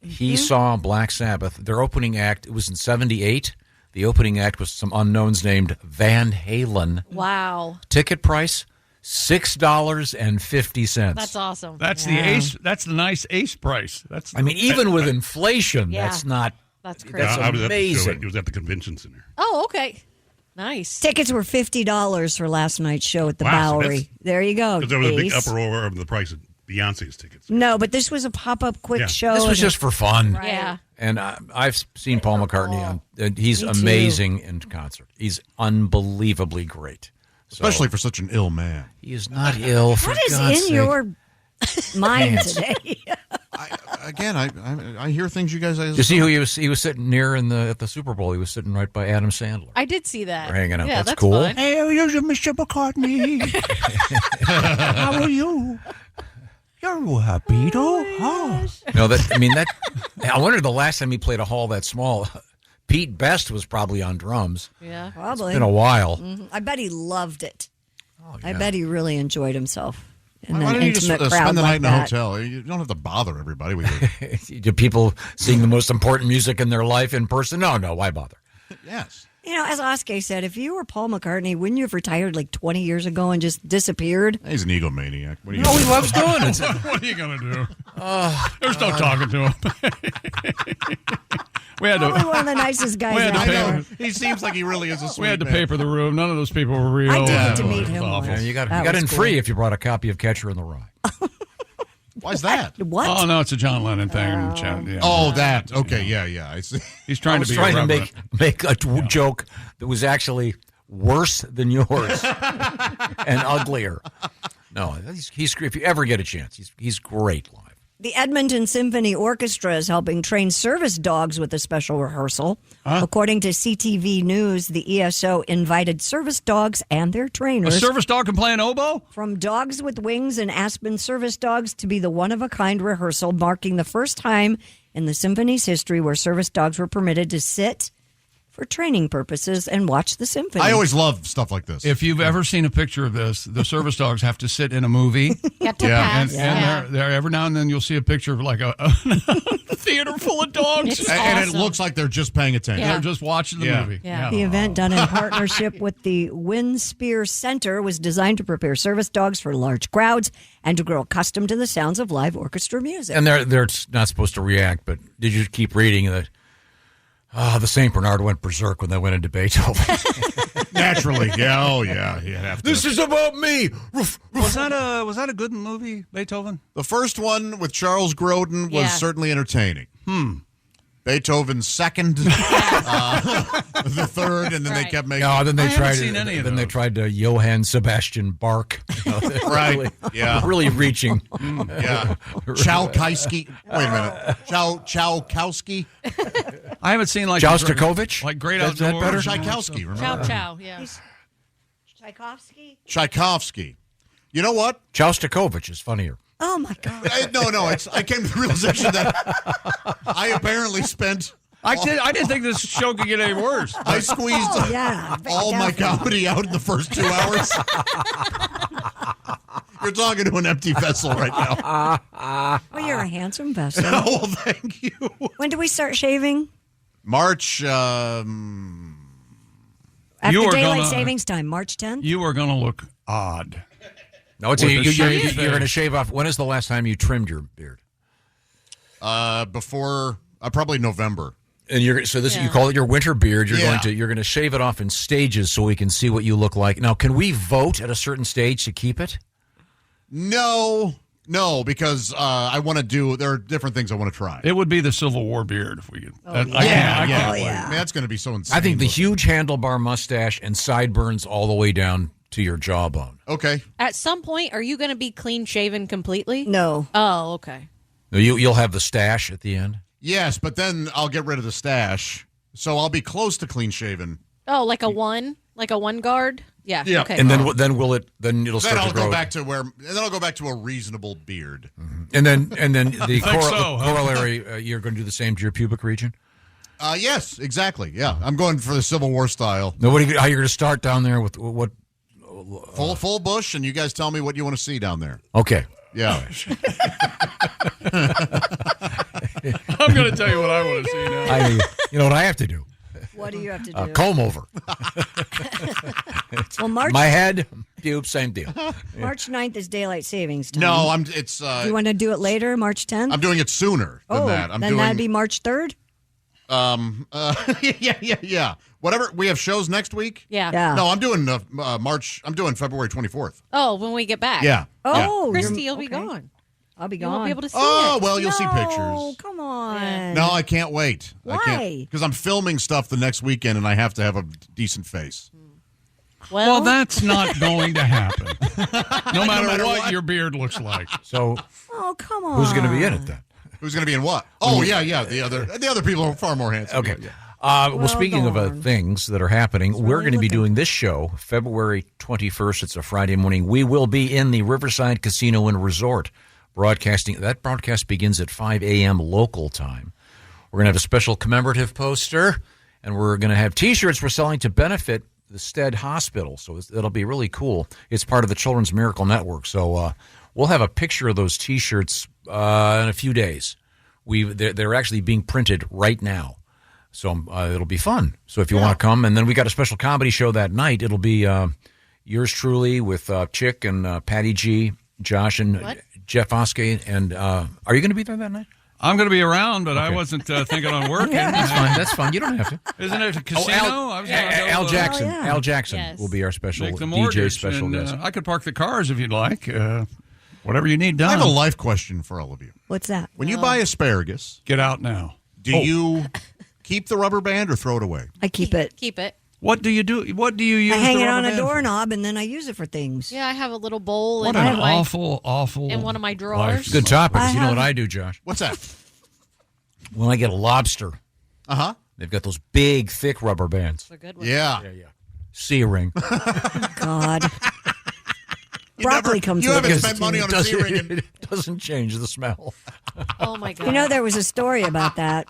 He saw Black Sabbath. Their opening act, it was in 1978. The opening act was some unknowns named Van Halen. Wow. Ticket price, $6.50. That's awesome. That's the ace. That's the nice ace price. Even with inflation, that's not. That's crazy. That's amazing. It was at the convention center. Oh, okay. Nice. Tickets were $50 for last night's show at the Bowery. There you go. Because there was a big uproar of the price of Beyonce's tickets. No, but this was a pop-up quick show. This was just for fun. Right. Yeah. And I've seen Paul McCartney he's amazing in concert. He's unbelievably great. Especially for such an ill man. He is not ill, for What is God's in sake. your mind today? I hear things you guys. Did you see who he was sitting near at the Super Bowl? He was sitting right by Adam Sandler. I did see that. We're hanging out. Yeah, That's cool. Fun. Hey, here's Mr. McCartney. How are you? You're a Beatle? Oh. No, I wonder the last time he played a hall that small. Pete Best was probably on drums. Yeah, probably. It's been a while. Mm-hmm. I bet he loved it. Oh, I bet he really enjoyed himself. Why don't you just spend the night in a hotel? You don't have to bother everybody with it. Do people seeing the most important music in their life in person? No, why bother? Yes. As Oskar said, if you were Paul McCartney, wouldn't you have retired like 20 years ago and just disappeared? He's an egomaniac. What are you he loves doing it. What are you going to do? There's no talking to him. We had Probably one of the nicest guys out there. He seems like he really is a sweet We had to man. paper the room. None of those people were real. I did get to It meet was him awful. once. You got That in was free cool. if you brought a copy of Catcher in the Rye. Why's that? What? Oh, no, it's a John Lennon thing. Yeah. Oh, that. Okay, yeah. I see. He's trying to be trying to irreverent. make a joke that was actually worse than yours and uglier. No, he's if you ever get a chance, he's great live. The Edmonton Symphony Orchestra is helping train service dogs with a special rehearsal. According to CTV News, the ESO invited service dogs and their A trainers service dog can play an oboe? from Dogs with Wings and Aspen Service Dogs to be the one-of-a-kind rehearsal, marking the first time in the symphony's history where service dogs were permitted to sit for training purposes and watch the symphony. I always love stuff like this. If you've ever seen a picture of this, the service dogs have to sit in a movie. Got to pass. And they're every now and then you'll see a picture of like a theater full of dogs. It's and awesome. it looks like they're just paying attention. They're just watching the movie. Yeah. The event, done in partnership with the Winspear Center, was designed to prepare service dogs for large crowds and to grow accustomed to the sounds of live orchestra music. And they're not supposed to react, but did you keep reading that? The St. Bernard went berserk when they went into Beethoven. Naturally. Yeah. Oh, yeah. You have to. This is about me. Was that a good movie, Beethoven? The first one with Charles Grodin was certainly entertaining. Beethoven's second, the third, and then they kept making. No, then they I haven't tried. seen any of Then they those. Johann Sebastian Bach. Right. Really, Yeah. Really reaching. Yeah. Chowkowski. Wait a minute. Chowkowski. I haven't seen like Shostakovich? like Great Is that Outdoors. better? Tchaikovsky. Remember? Chow, yeah. Tchaikovsky? Tchaikovsky. You know what? Shostakovich is funnier. Oh, my God. No. I came to the realization that I apparently spent. I didn't think this show could get any worse. I squeezed all my comedy out in the first 2 hours. You're talking to an empty vessel right now. Well, you're a handsome vessel. Oh, well, thank you. When do we start shaving? March. After You are daylight gonna- savings time, March 10th? You are going to look odd. No, it's With a you're shaved going to face. shave off. When is the last time you trimmed your beard? Before probably November. And you call it your winter beard. You're Yeah. going to shave it off in stages so we can see what you look like. Now, can we vote at a certain stage to keep it? No, because I want to do. There are different things I want to try. It would be the Civil War beard if we could. I can't yeah. wait. Man, that's going to be so insane. I think the looking. huge handlebar mustache and sideburns all the way down to your jawbone. Okay. At some point, are you going to be clean shaven completely? No. Oh, okay. You'll have the stash at the end. Yes, but then I'll get rid of the stash, so I'll be close to clean shaven. Oh, like a one guard? Yeah. Yeah. Okay. And then it'll Then start I'll to grow. go back to a reasonable beard. And then the Think so, huh? corollary, you're going to do the same to your pubic region. Yes, exactly. Yeah, I'm going for the Civil War style. Now, how you're going to start down there with what? Full bush, and you guys tell me what you want to see down there. Okay. Yeah. I'm going to tell you what I want to see now. You know what I have to do? What do you have to do? Comb over. Well, My head, pubes, same deal. March 9th is daylight savings time. No, Do you want to do it later, March 10th? I'm doing it sooner than that. Then that'd be March 3rd? Yeah. Whatever. We have shows next week? Yeah. No, I'm doing March. I'm doing February 24th. Oh, when we get back. Yeah. Oh, Christy, you'll be okay. gone. I'll be You gone. won't be able to see Oh, it. well, you'll see pictures. Oh, come on. No, I can't wait. Why? Because I'm filming stuff the next weekend, and I have to have a decent face. Well, that's not going to happen. No matter what your beard looks like. So, Oh, come on. who's going to be in it then? Who's going to be in what? Oh, yeah. The other people are far more handsome. Okay. Yeah. Well, speaking of things that are happening, we're going to be doing this show February 21st. It's a Friday morning. We will be in the Riverside Casino and Resort broadcasting. That broadcast begins at 5 a.m. local time. We're going to have a special commemorative poster, and we're going to have T-shirts we're selling to benefit the Stead Hospital. So it'll be really cool. It's part of the Children's Miracle Network. So we'll have a picture of those T-shirts in a few days. They're actually being printed right now. So it'll be fun. So if you want to come, and then we got a special comedy show that night. It'll be yours truly with Chick and Patty G, Josh and Jeff Oskey. And are you going to be there that night? I'm going to be around, but I wasn't thinking on working. That's fine. You don't have to. Isn't it a casino? Al Jackson. Al Jackson will be our special Make the DJ mortgage, special and, guest. I could park the cars if you'd like. Whatever you need done. I have a life question for all of you. What's that? When you buy asparagus, get out now. Do you keep the rubber band or throw it away? I keep it. Keep it. What do you do? What do you use? I hang the it rubber on a band for? doorknob, and then I use it for things. Yeah, I have a little bowl What in an my awful in one of my drawers. Good topic. You know what I do, Josh? What's that? When I get a lobster, they've got those big, thick rubber bands. They're good ones. Yeah. Sea ring. God. Broccoli comes You with haven't it. spent money on a sea ring. It doesn't change the smell. Oh my God. You know, there was a story about that.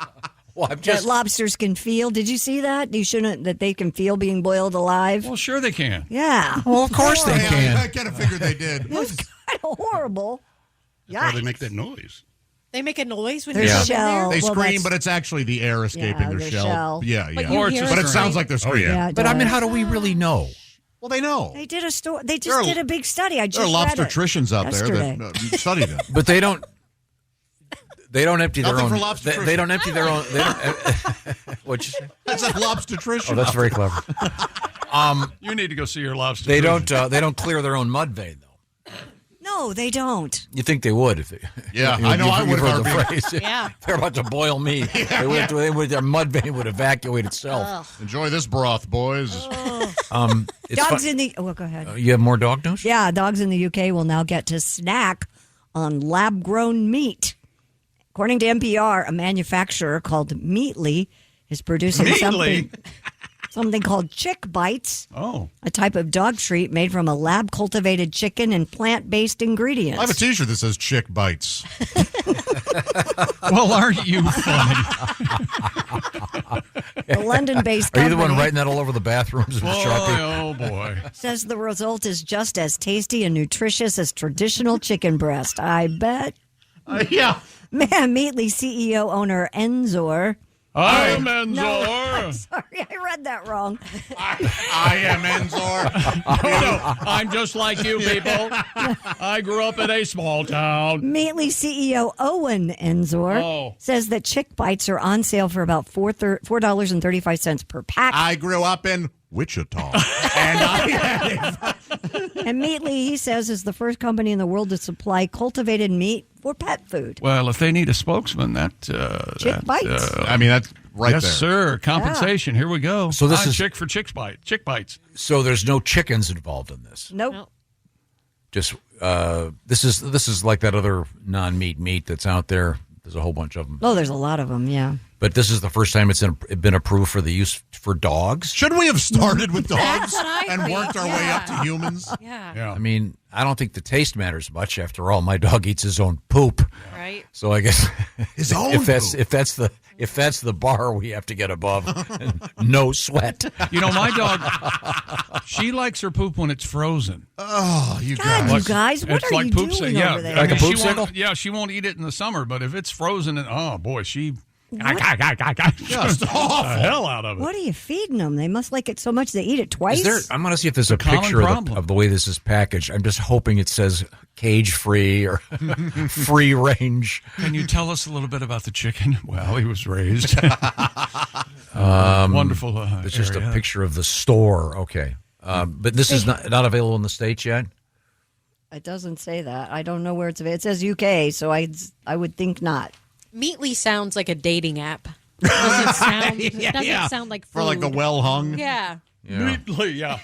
Well, that lobsters can feel. Did you see that? You shouldn't. That they can feel being boiled alive. Well, sure they can. Yeah. Well, of course they can. I kind of figured they did. It was kind of horrible. That's why they make that noise. They make a noise when Their you're shell. They Well, scream, that's- but it's actually the air escaping their their shell. shell. Yeah, But yeah. you hear But it it sounds scream. like they're screaming. Yeah, it But I mean, does. how do we really know? Well, they know. They did a story. They There are- just did a big study. I just There are read it lobstertricians out yesterday. there that study them. But they don't. They don't empty their Nothing own. for lobstertrition. They don't empty their own. They don't, what'd you say? That's a lobstertrition. Oh, that's very clever. You need to go see your lobster. They don't. They don't clear their own mud vein, though. No, they don't. You think they would if they? Yeah, I know. I would You've heard have the heard phrase. Yeah. They're about to boil meat. Their mud vein would evacuate itself. Enjoy this broth, boys. It's Dogs fun- in the. Oh, go ahead. You have more dog news? Yeah, dogs in the UK will now get to snack on lab-grown meat. According to NPR, a manufacturer called Meatly is producing something called Chick Bites. Oh. A type of dog treat made from a lab-cultivated chicken and plant-based ingredients. I have a T-shirt that says "Chick Bites." Well, aren't you funny? The London-based Are you the company one writing that all over the bathrooms with Sharpie? Oh boy. says the result is just as tasty and nutritious as traditional chicken breast. I bet. Yeah. Man, Meatly CEO owner Enzor. I am Enzor. No, I'm sorry, I read that wrong. I am Enzor. No, I'm just like you people. I grew up in a small town. Meatly CEO Owen Enzor says that Chick Bites are on sale for about $4.35 per pack. I grew up in Wichita, and I had And Meatly, he says, is the first company in the world to supply cultivated meat for pet food. Well, if they need a spokesman, Chick Bites. I mean, that's right yes, there. sir. Compensation. Here we go. So this is chick for chick bites. So there's no chickens involved in this. Nope. Just this is like that other non-meat meat that's out there. There's a whole bunch of them. Oh, there's a lot of them, yeah. But this is the first time it's been approved for the use for dogs. Should we have started with dogs what I and think, worked our way up to humans? Yeah. I mean, I don't think the taste matters much. After all, my dog eats his own poop. Right. So I guess His own if that's the bar we have to get above, no sweat. You know, my dog, she likes her poop when it's frozen. Oh, you God, guys. you guys, what It's are like you poop doing yeah, over there? Like a poop she sickle? won't, yeah, she won't eat it in the summer, but if it's frozen, and oh boy, she Just the hell out of it. What are you feeding them? They must like it so much they eat it twice. I'm going to see if there's a common picture problem. of the way this is packaged. I'm just hoping it says cage-free or free range. Can you tell us a little bit about the chicken? Well, he was raised. Wonderful. It's just a area. picture of the store. Okay. But this is not available in the States yet? It doesn't say that. I don't know where it's available. It says UK, so I would think not. Meatly sounds like a dating app. Doesn't sound like food. For like the well hung. Yeah. Yeah. Meatly, yeah.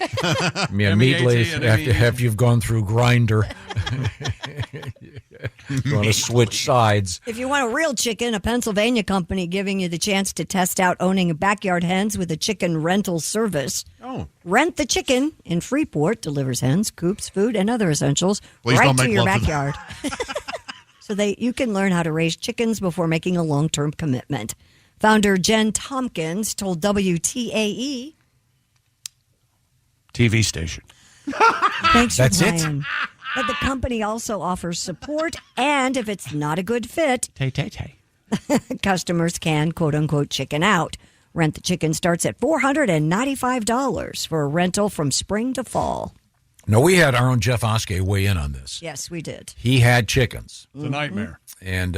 Yeah, meatly after you've gone through Grinder. You want to switch sides. If you want a real chicken, a Pennsylvania company giving you the chance to test out owning backyard hens with a chicken rental service. Oh. Rent the Chicken in Freeport delivers hens, coops, food, and other essentials Please right don't to make your love to backyard. So you can learn how to raise chickens before making a long-term commitment. Founder Jen Tompkins told WTAE. TV station. Thanks for That's it? playing. But the company also offers support, and if it's not a good fit, customers can, quote-unquote, chicken out. Rent the Chicken starts at $495 for a rental from spring to fall. No, we had our own Jeff Oskey weigh in on this. Yes, we did. He had chickens. It's a nightmare. And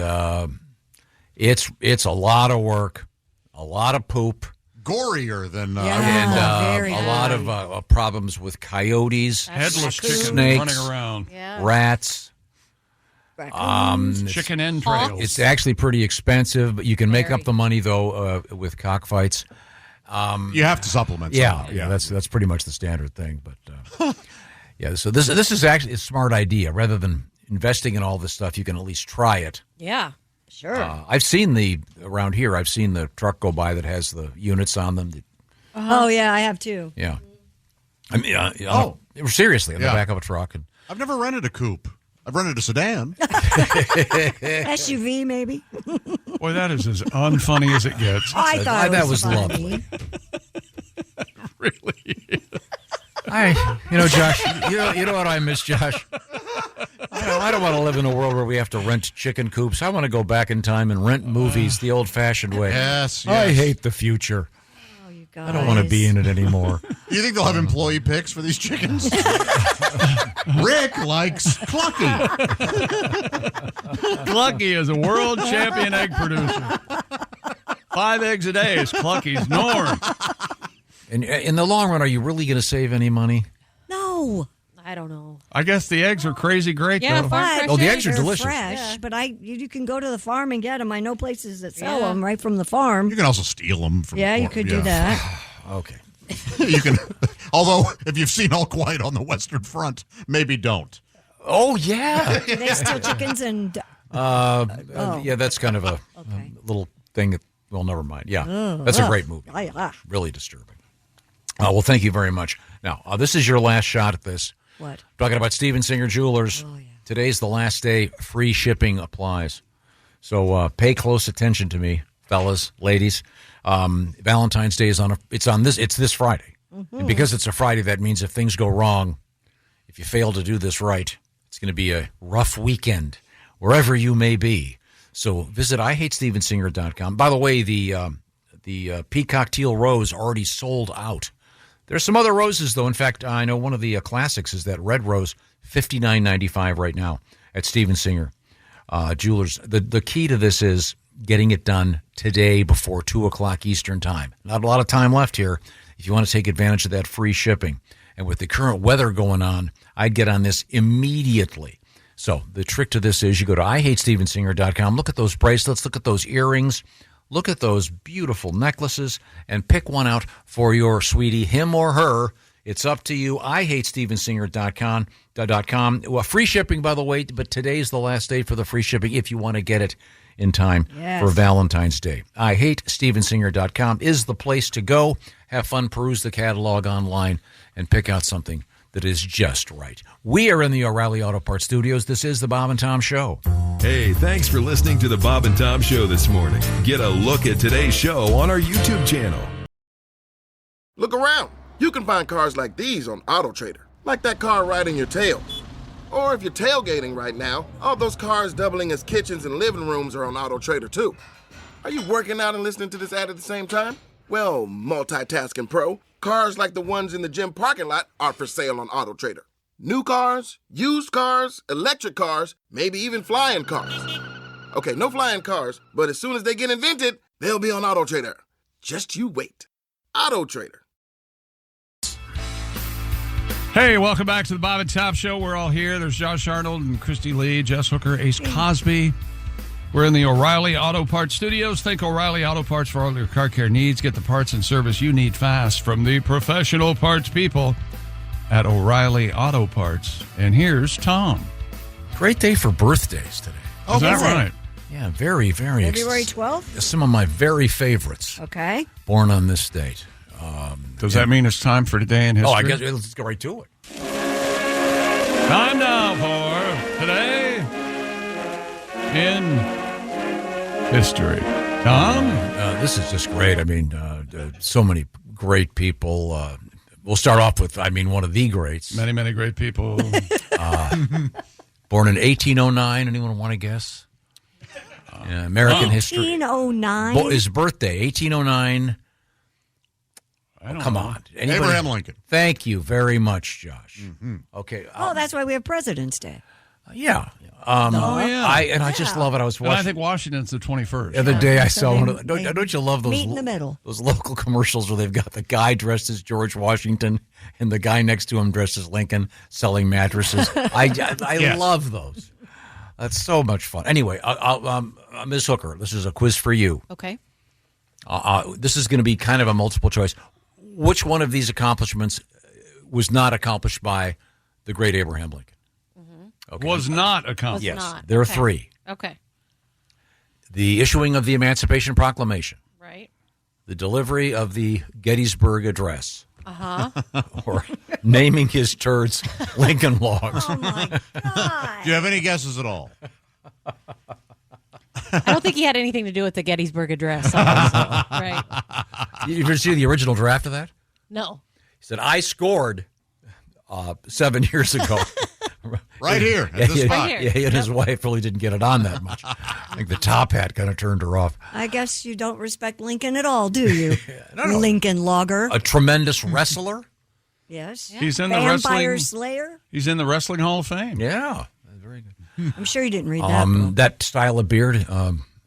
it's a lot of work, a lot of poop. Gorier than And very a lot of problems with coyotes, Headless chicken snakes, running around. rats. Chicken entrails. It's actually pretty expensive, but you can make up the money though with cockfights. You have to supplement. Yeah, somehow. yeah, that's pretty much the standard thing. But yeah, so this is actually a smart idea. Rather than investing in all this stuff, you can at least try it. Yeah. Sure. I've seen around here. I've seen the truck go by that has the units on them. Oh, yeah, I have too. Yeah, I mean, seriously, on the back of a truck. And I've never rented a coupe. I've rented a sedan. SUV, maybe? Boy, that is as unfunny as it gets. I thought that it was funny. lovely. Really? Josh, you know what I miss, Josh? I don't want to live in a world where we have to rent chicken coops. I want to go back in time and rent movies the old-fashioned way. Yes. I hate the future. Oh, you guys. I don't want to be in it anymore. Do you think they'll have employee picks for these chickens? Rick likes Clucky. Clucky is a world champion egg producer. 5 eggs a day is Clucky's norm. And in the long run, are you really going to save any money? No. I don't know. I guess the eggs are crazy great, Yeah, though. farm Oh, the fresh eggs are They're delicious. fresh, but you can go to the farm and get them. I know places that sell them right from the farm. You can also steal them. From Yeah, you could do that. Okay. You can. Although, if you've seen All Quiet on the Western Front, maybe don't. Oh, yeah. Do they steal chickens and... Yeah, that's kind of a little thing that, well, never mind. Yeah, that's a great movie. Really disturbing. Well, thank you very much. Now, this is your last shot at this. What? Talking about Steven Singer Jewelers. Oh, yeah. Today's the last day. Free shipping applies. So pay close attention to me, fellas, ladies. Valentine's Day is it's this Friday. Mm-hmm. And because it's a Friday, that means if things go wrong, if you fail to do this right, it's going to be a rough weekend wherever you may be. So visit IHateStevenSinger.com. By the way, the Peacock Teal Rose already sold out. There's some other roses, though. In fact, I know one of the classics is that red rose, $59.95 right now at Steven Singer Jewelers. The key to this is getting it done today before 2 o'clock Eastern time. Not a lot of time left here if you want to take advantage of that free shipping. And with the current weather going on, I'd get on this immediately. So the trick to this is you go to IHateStevenSinger.com, look at those bracelets, look at those earrings, look at those beautiful necklaces and pick one out for your sweetie, him or her. It's up to you. IHateStevensinger.com. Well, free shipping, by the way, but today's the last day for the free shipping if you want to get it in time for Valentine's Day. IHateStevensinger.com is the place to go. Have fun, peruse the catalog online, and pick out something that is just right. We are in the O'Reilly Auto Parts Studios. This is the Bob and Tom Show. Hey, thanks for listening to the Bob and Tom Show this morning. Get a look at today's show on our YouTube channel. Look around. You can find cars like these on AutoTrader, like that car riding your tail. Or if you're tailgating right now, all those cars doubling as kitchens and living rooms are on AutoTrader too. Are you working out and listening to this ad at the same time? Well, multitasking pro, cars like the ones in the gym parking lot are for sale on AutoTrader. New cars, used cars, electric cars, maybe even flying cars. Okay, no flying cars, but as soon as they get invented, they'll be on AutoTrader. Just you wait. AutoTrader. Hey, welcome back to the Bob and Tom Show. We're all here. There's Josh Arnold and Christy Lee, Jess Hooker, Ace Cosby. We're in the O'Reilly Auto Parts Studios. Think O'Reilly Auto Parts for all your car care needs. Get the parts and service you need fast from the professional parts people at O'Reilly Auto Parts. And here's Tom. Great day for birthdays today. Oh, is that right? Yeah, very, very. February 12th? Some of my very favorites. Okay. Born on this date. Does that mean it's time for Today in History? Oh, I guess let's go right to it. Time now for Today in History. Tom? This is just great. I mean, so many great people. We'll start off with, one of the greats. Many, many great people. Born in 1809. Anyone want to guess? American history. 1809? His birthday, 1809. Come on. Anybody? Abraham Lincoln. Thank you very much, Josh. Mm-hmm. Okay. That's why we have President's Day. Yeah. yeah. I just love it. I was watching. And I think Washington's the 21st. The other day I saw one of the, don't you love those Meet in the middle. Those local commercials where they've got the guy dressed as George Washington and the guy next to him dressed as Lincoln selling mattresses. I love those. That's so much fun. Anyway, Ms. Hooker, this is a quiz for you. Okay. This is going to be kind of a multiple choice. Which one of these accomplishments was not accomplished by the great Abraham Lincoln? Okay. Was not accomplished. Yes, there are three. Okay. The issuing of the Emancipation Proclamation. Right. The delivery of the Gettysburg Address. Uh-huh. Or naming his turds Lincoln Logs. Oh, my God. Do you have any guesses at all? I don't think he had anything to do with the Gettysburg Address. Right. You ever see the original draft of that? No. He said, I scored 7 years ago. Right here, at this spot. Yeah, he and his wife really didn't get it on that much. I think the top hat kind of turned her off. I guess you don't respect Lincoln at all, do you? No. Lincoln Logger. A tremendous wrestler. Yes. He's in the Vampire wrestling. Slayer. He's in the Wrestling Hall of Fame. Yeah. Very good. I'm sure you didn't read that book. That style of beard,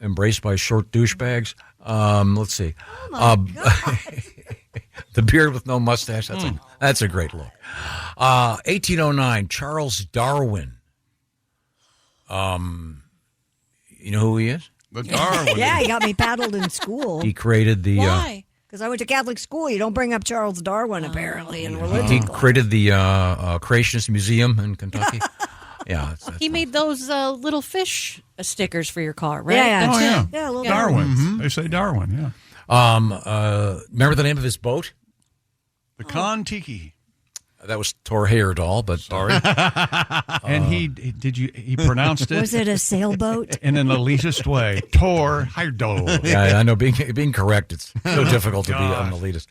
embraced by short douchebags. Let's see. Oh my God. The beard with no mustache. That's a great look. 1809, Charles Darwin. You know who he is? The Darwin. Yeah, he got me paddled in school. He created the. Why? Because I went to Catholic school. You don't bring up Charles Darwin, apparently, in religion. He created the Creationist Museum in Kentucky. Yeah. He made those little fish stickers for your car, right? Yeah. Oh, yeah. Yeah, a little Darwin. Mm-hmm. They say Darwin, yeah. Remember the name of his boat? The Kon-Tiki. That was Thor Heyerdahl, but sorry. And he pronounced it? Was it a sailboat? In an elitist way. Thor Heyerdahl. Yeah, I know. Being correct, it's so difficult to be an elitist.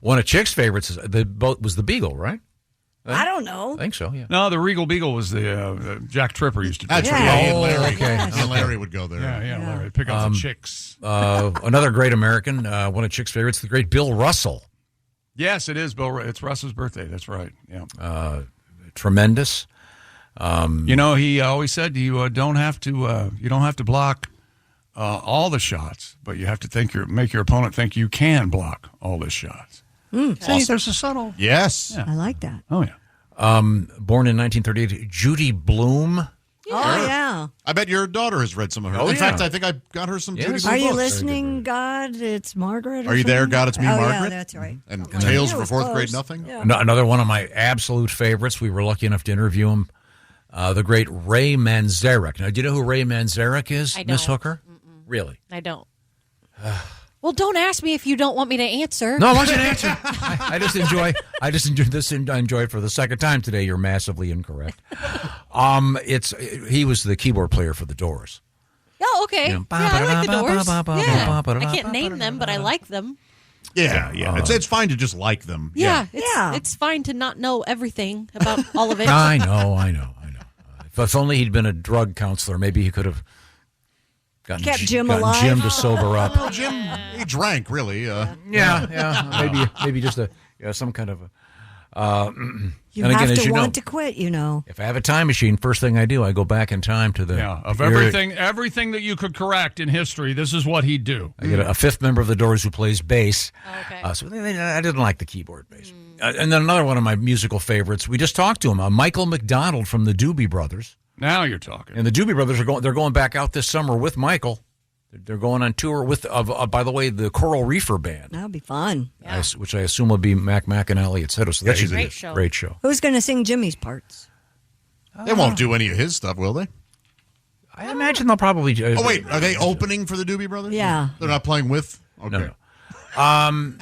One of Chick's favorites, the boat was the Beagle, right? I don't know. I think so, yeah. No, the Regal Beagle was the Jack Tripper used to do. That's Yeah. right. Yeah, Oh, Larry. okay. And Larry would go there. Yeah, Larry. Pick up the chicks. Another great American, one of Chick's favorites, the great Bill Russell. Yes, it is Bill. It's Russell's birthday. That's right. Yeah. Tremendous. He always said you don't have to block all the shots, but you have to make your opponent think you can block all the shots. See, there's a subtle. Yes. Yeah. I like that. Oh yeah. Born in 1938, Judy Blume. Oh, yeah. Yeah. I bet your daughter has read some of her. Oh, In yeah. fact, I think I got her some Judy Blume Are you books. listening, God? It's Margaret. or Are you there, something? God? It's me, oh, Margaret. Yeah, that's right. And Something Tales that. for It was Fourth Grade close. Nothing. Yeah. Another one of my absolute favorites. We were lucky enough to interview him, the great Ray Manzarek. Now, do you know who Ray Manzarek is, I Miss don't. Hooker? Really? I don't. Well, don't ask me if you don't want me to answer. No, I want you to answer. I just enjoy this, and I enjoy it for the second time today. You're massively incorrect. He was the keyboard player for the Doors. Oh, okay. Yeah. Yeah, I like the Doors. Yeah. I can't name them, but I like them. Yeah. It's fine to just like them. Yeah, it's fine to not know everything about all of it. I know. If only he'd been a drug counselor, maybe he could have gotten Jim gotten alive. Jim to sober up. Well, Jim, he drank, really. Maybe just some kind of. You and have again, to as you want know, to quit, you know. if I have a time machine, first thing I do, I go back in time to the Of era- everything that you could correct in history, this is what he'd do. I get a fifth member of the Doors who plays bass. Okay. So I didn't like the keyboard bass. And then another one of my musical favorites. We just talked to him, Michael McDonald from the Doobie Brothers. Now you're talking. And the Doobie Brothers they're going back out this summer with Michael. They're going on tour with, by the way, the Coral Reefer Band, That'll be fun. which I assume will be Mac and Elliott Seto. So that should be Great a show. great show. Who's going to sing Jimmy's parts? They won't do any of his stuff, will they? I imagine they'll probably. Oh, wait. Are they opening for the Doobie Brothers? Yeah. They're not playing with? Okay. No.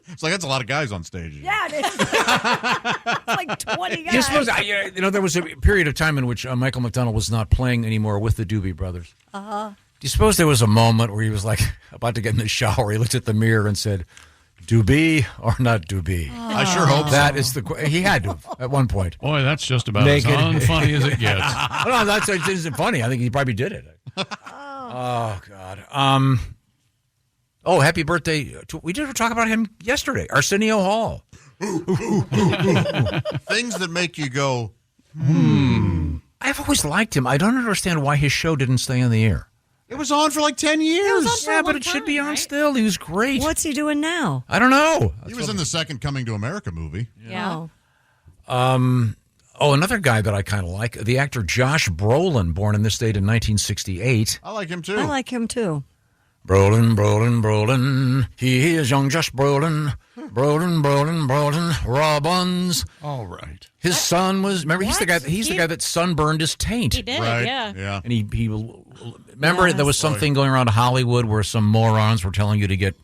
It's like that's a lot of guys on stage. Yeah, it is. It's like 20 guys. Do you suppose, there was a period of time in which Michael McDonald was not playing anymore with the Doobie Brothers. Uh-huh. Do you suppose there was a moment where he was like about to get in the shower, he looked at the mirror and said, "Doobie or not Doobie?" I sure hope that is the. He had to at one point. Boy, that's just about Naked. as unfunny as it gets. No, it isn't funny. I think he probably did it. Oh God. Happy birthday! We did talk about him yesterday. Arsenio Hall. Things that make you go, I've always liked him. I don't understand why his show didn't stay on the air. It was on for like 10 years. Yeah, but it should be on still. He was great. What's he doing now? I don't know. He was in the second Coming to America movie. Yeah. Another guy that I kind of like, the actor Josh Brolin, born in this state in 1968. I like him too. I like him too. Brolin. He is young Josh Brolin. Brolin. Robbins. All right. His son was. Remember, he's the guy that sunburned his taint. He did, Right. yeah. And he remember there was something going around Hollywood where some morons were telling you to get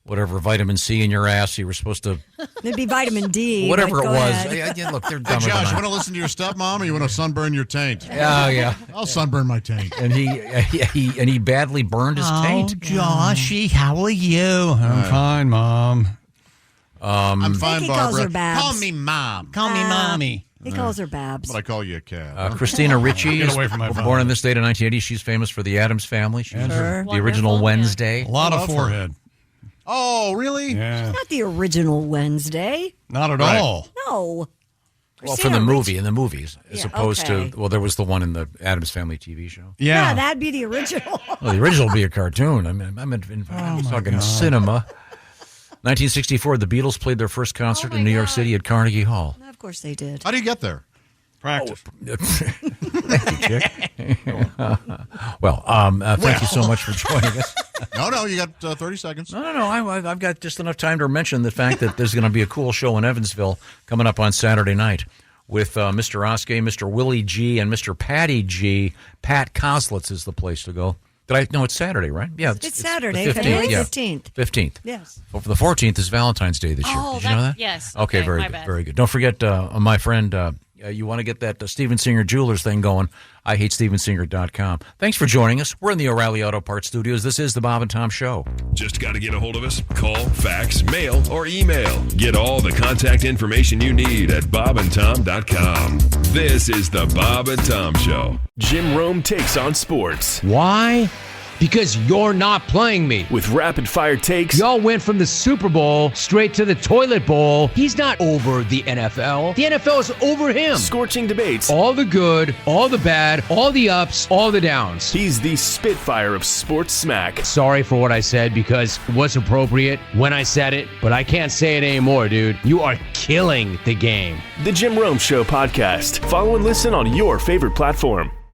whatever vitamin C in your ass. You were supposed to It'd be vitamin D. whatever but it go was. ahead. Yeah, look, they're Hey, dumber Josh, than you I. want to listen to your stepmom or you want to sunburn your taint? Yeah. I'll sunburn my taint. And he badly burned his taint. Joshy, how are you? I'm fine, Mom. I'm fine, he calls Barbara. her Babs. Call me Mom. Call me mommy. He calls her Babs. But I call you a cat. Christina Ricci Get is away from my phone. born in this state in 1980. She's famous for the Addams Family. She's Sure. the original Wonderful, yeah. Wednesday. A lot of Love her. forehead. Oh, really? Yeah. Not the original Wednesday. Not at Right. all. No. Well, from the Christina in the movies, as Yeah, opposed okay. to, there was the one in the Addams Family TV show. Yeah, that'd be the original. Well, the original would be a cartoon. I'm talking cinema. 1964, the Beatles played their first concert in New York City at Carnegie Hall. Of course they did. How do you get there? Practice. Thank you, Chick. Thank you so much for joining us. No, you got 30 seconds. No. I've got just enough time to mention the fact that there's going to be a cool show in Evansville coming up on Saturday night with Mr. Oskey, Mr. Willie G, and Mr. Patty G. Pat Koslitz is the place to go. No, it's Saturday, right? Yeah, It's Saturday, the February 15th. 15th. Yes. Well, the 14th is Valentine's Day this year. Oh, Did you know that? yes. Okay, Okay, very my good. bad. Very good. Don't forget, my friend, you want to get that Steven Singer Jewelers thing going, IHateStevenSinger.com. Thanks for joining us. We're in the O'Reilly Auto Parts Studios. This is the Bob and Tom Show. Just got to get a hold of us? Call, fax, mail, or email. Get all the contact information you need at bobandtom.com. This is the Bob and Tom Show. Jim Rome takes on sports. Why? Because you're not playing me. With rapid fire takes. Y'all went from the Super Bowl straight to the toilet bowl. He's not over the NFL. The NFL is over him. Scorching debates. All the good, all the bad, all the ups, all the downs. He's the Spitfire of sports smack. Sorry for what I said because it was appropriate when I said it, but I can't say it anymore, dude. You are killing the game. The Jim Rome Show podcast. Follow and listen on your favorite platform.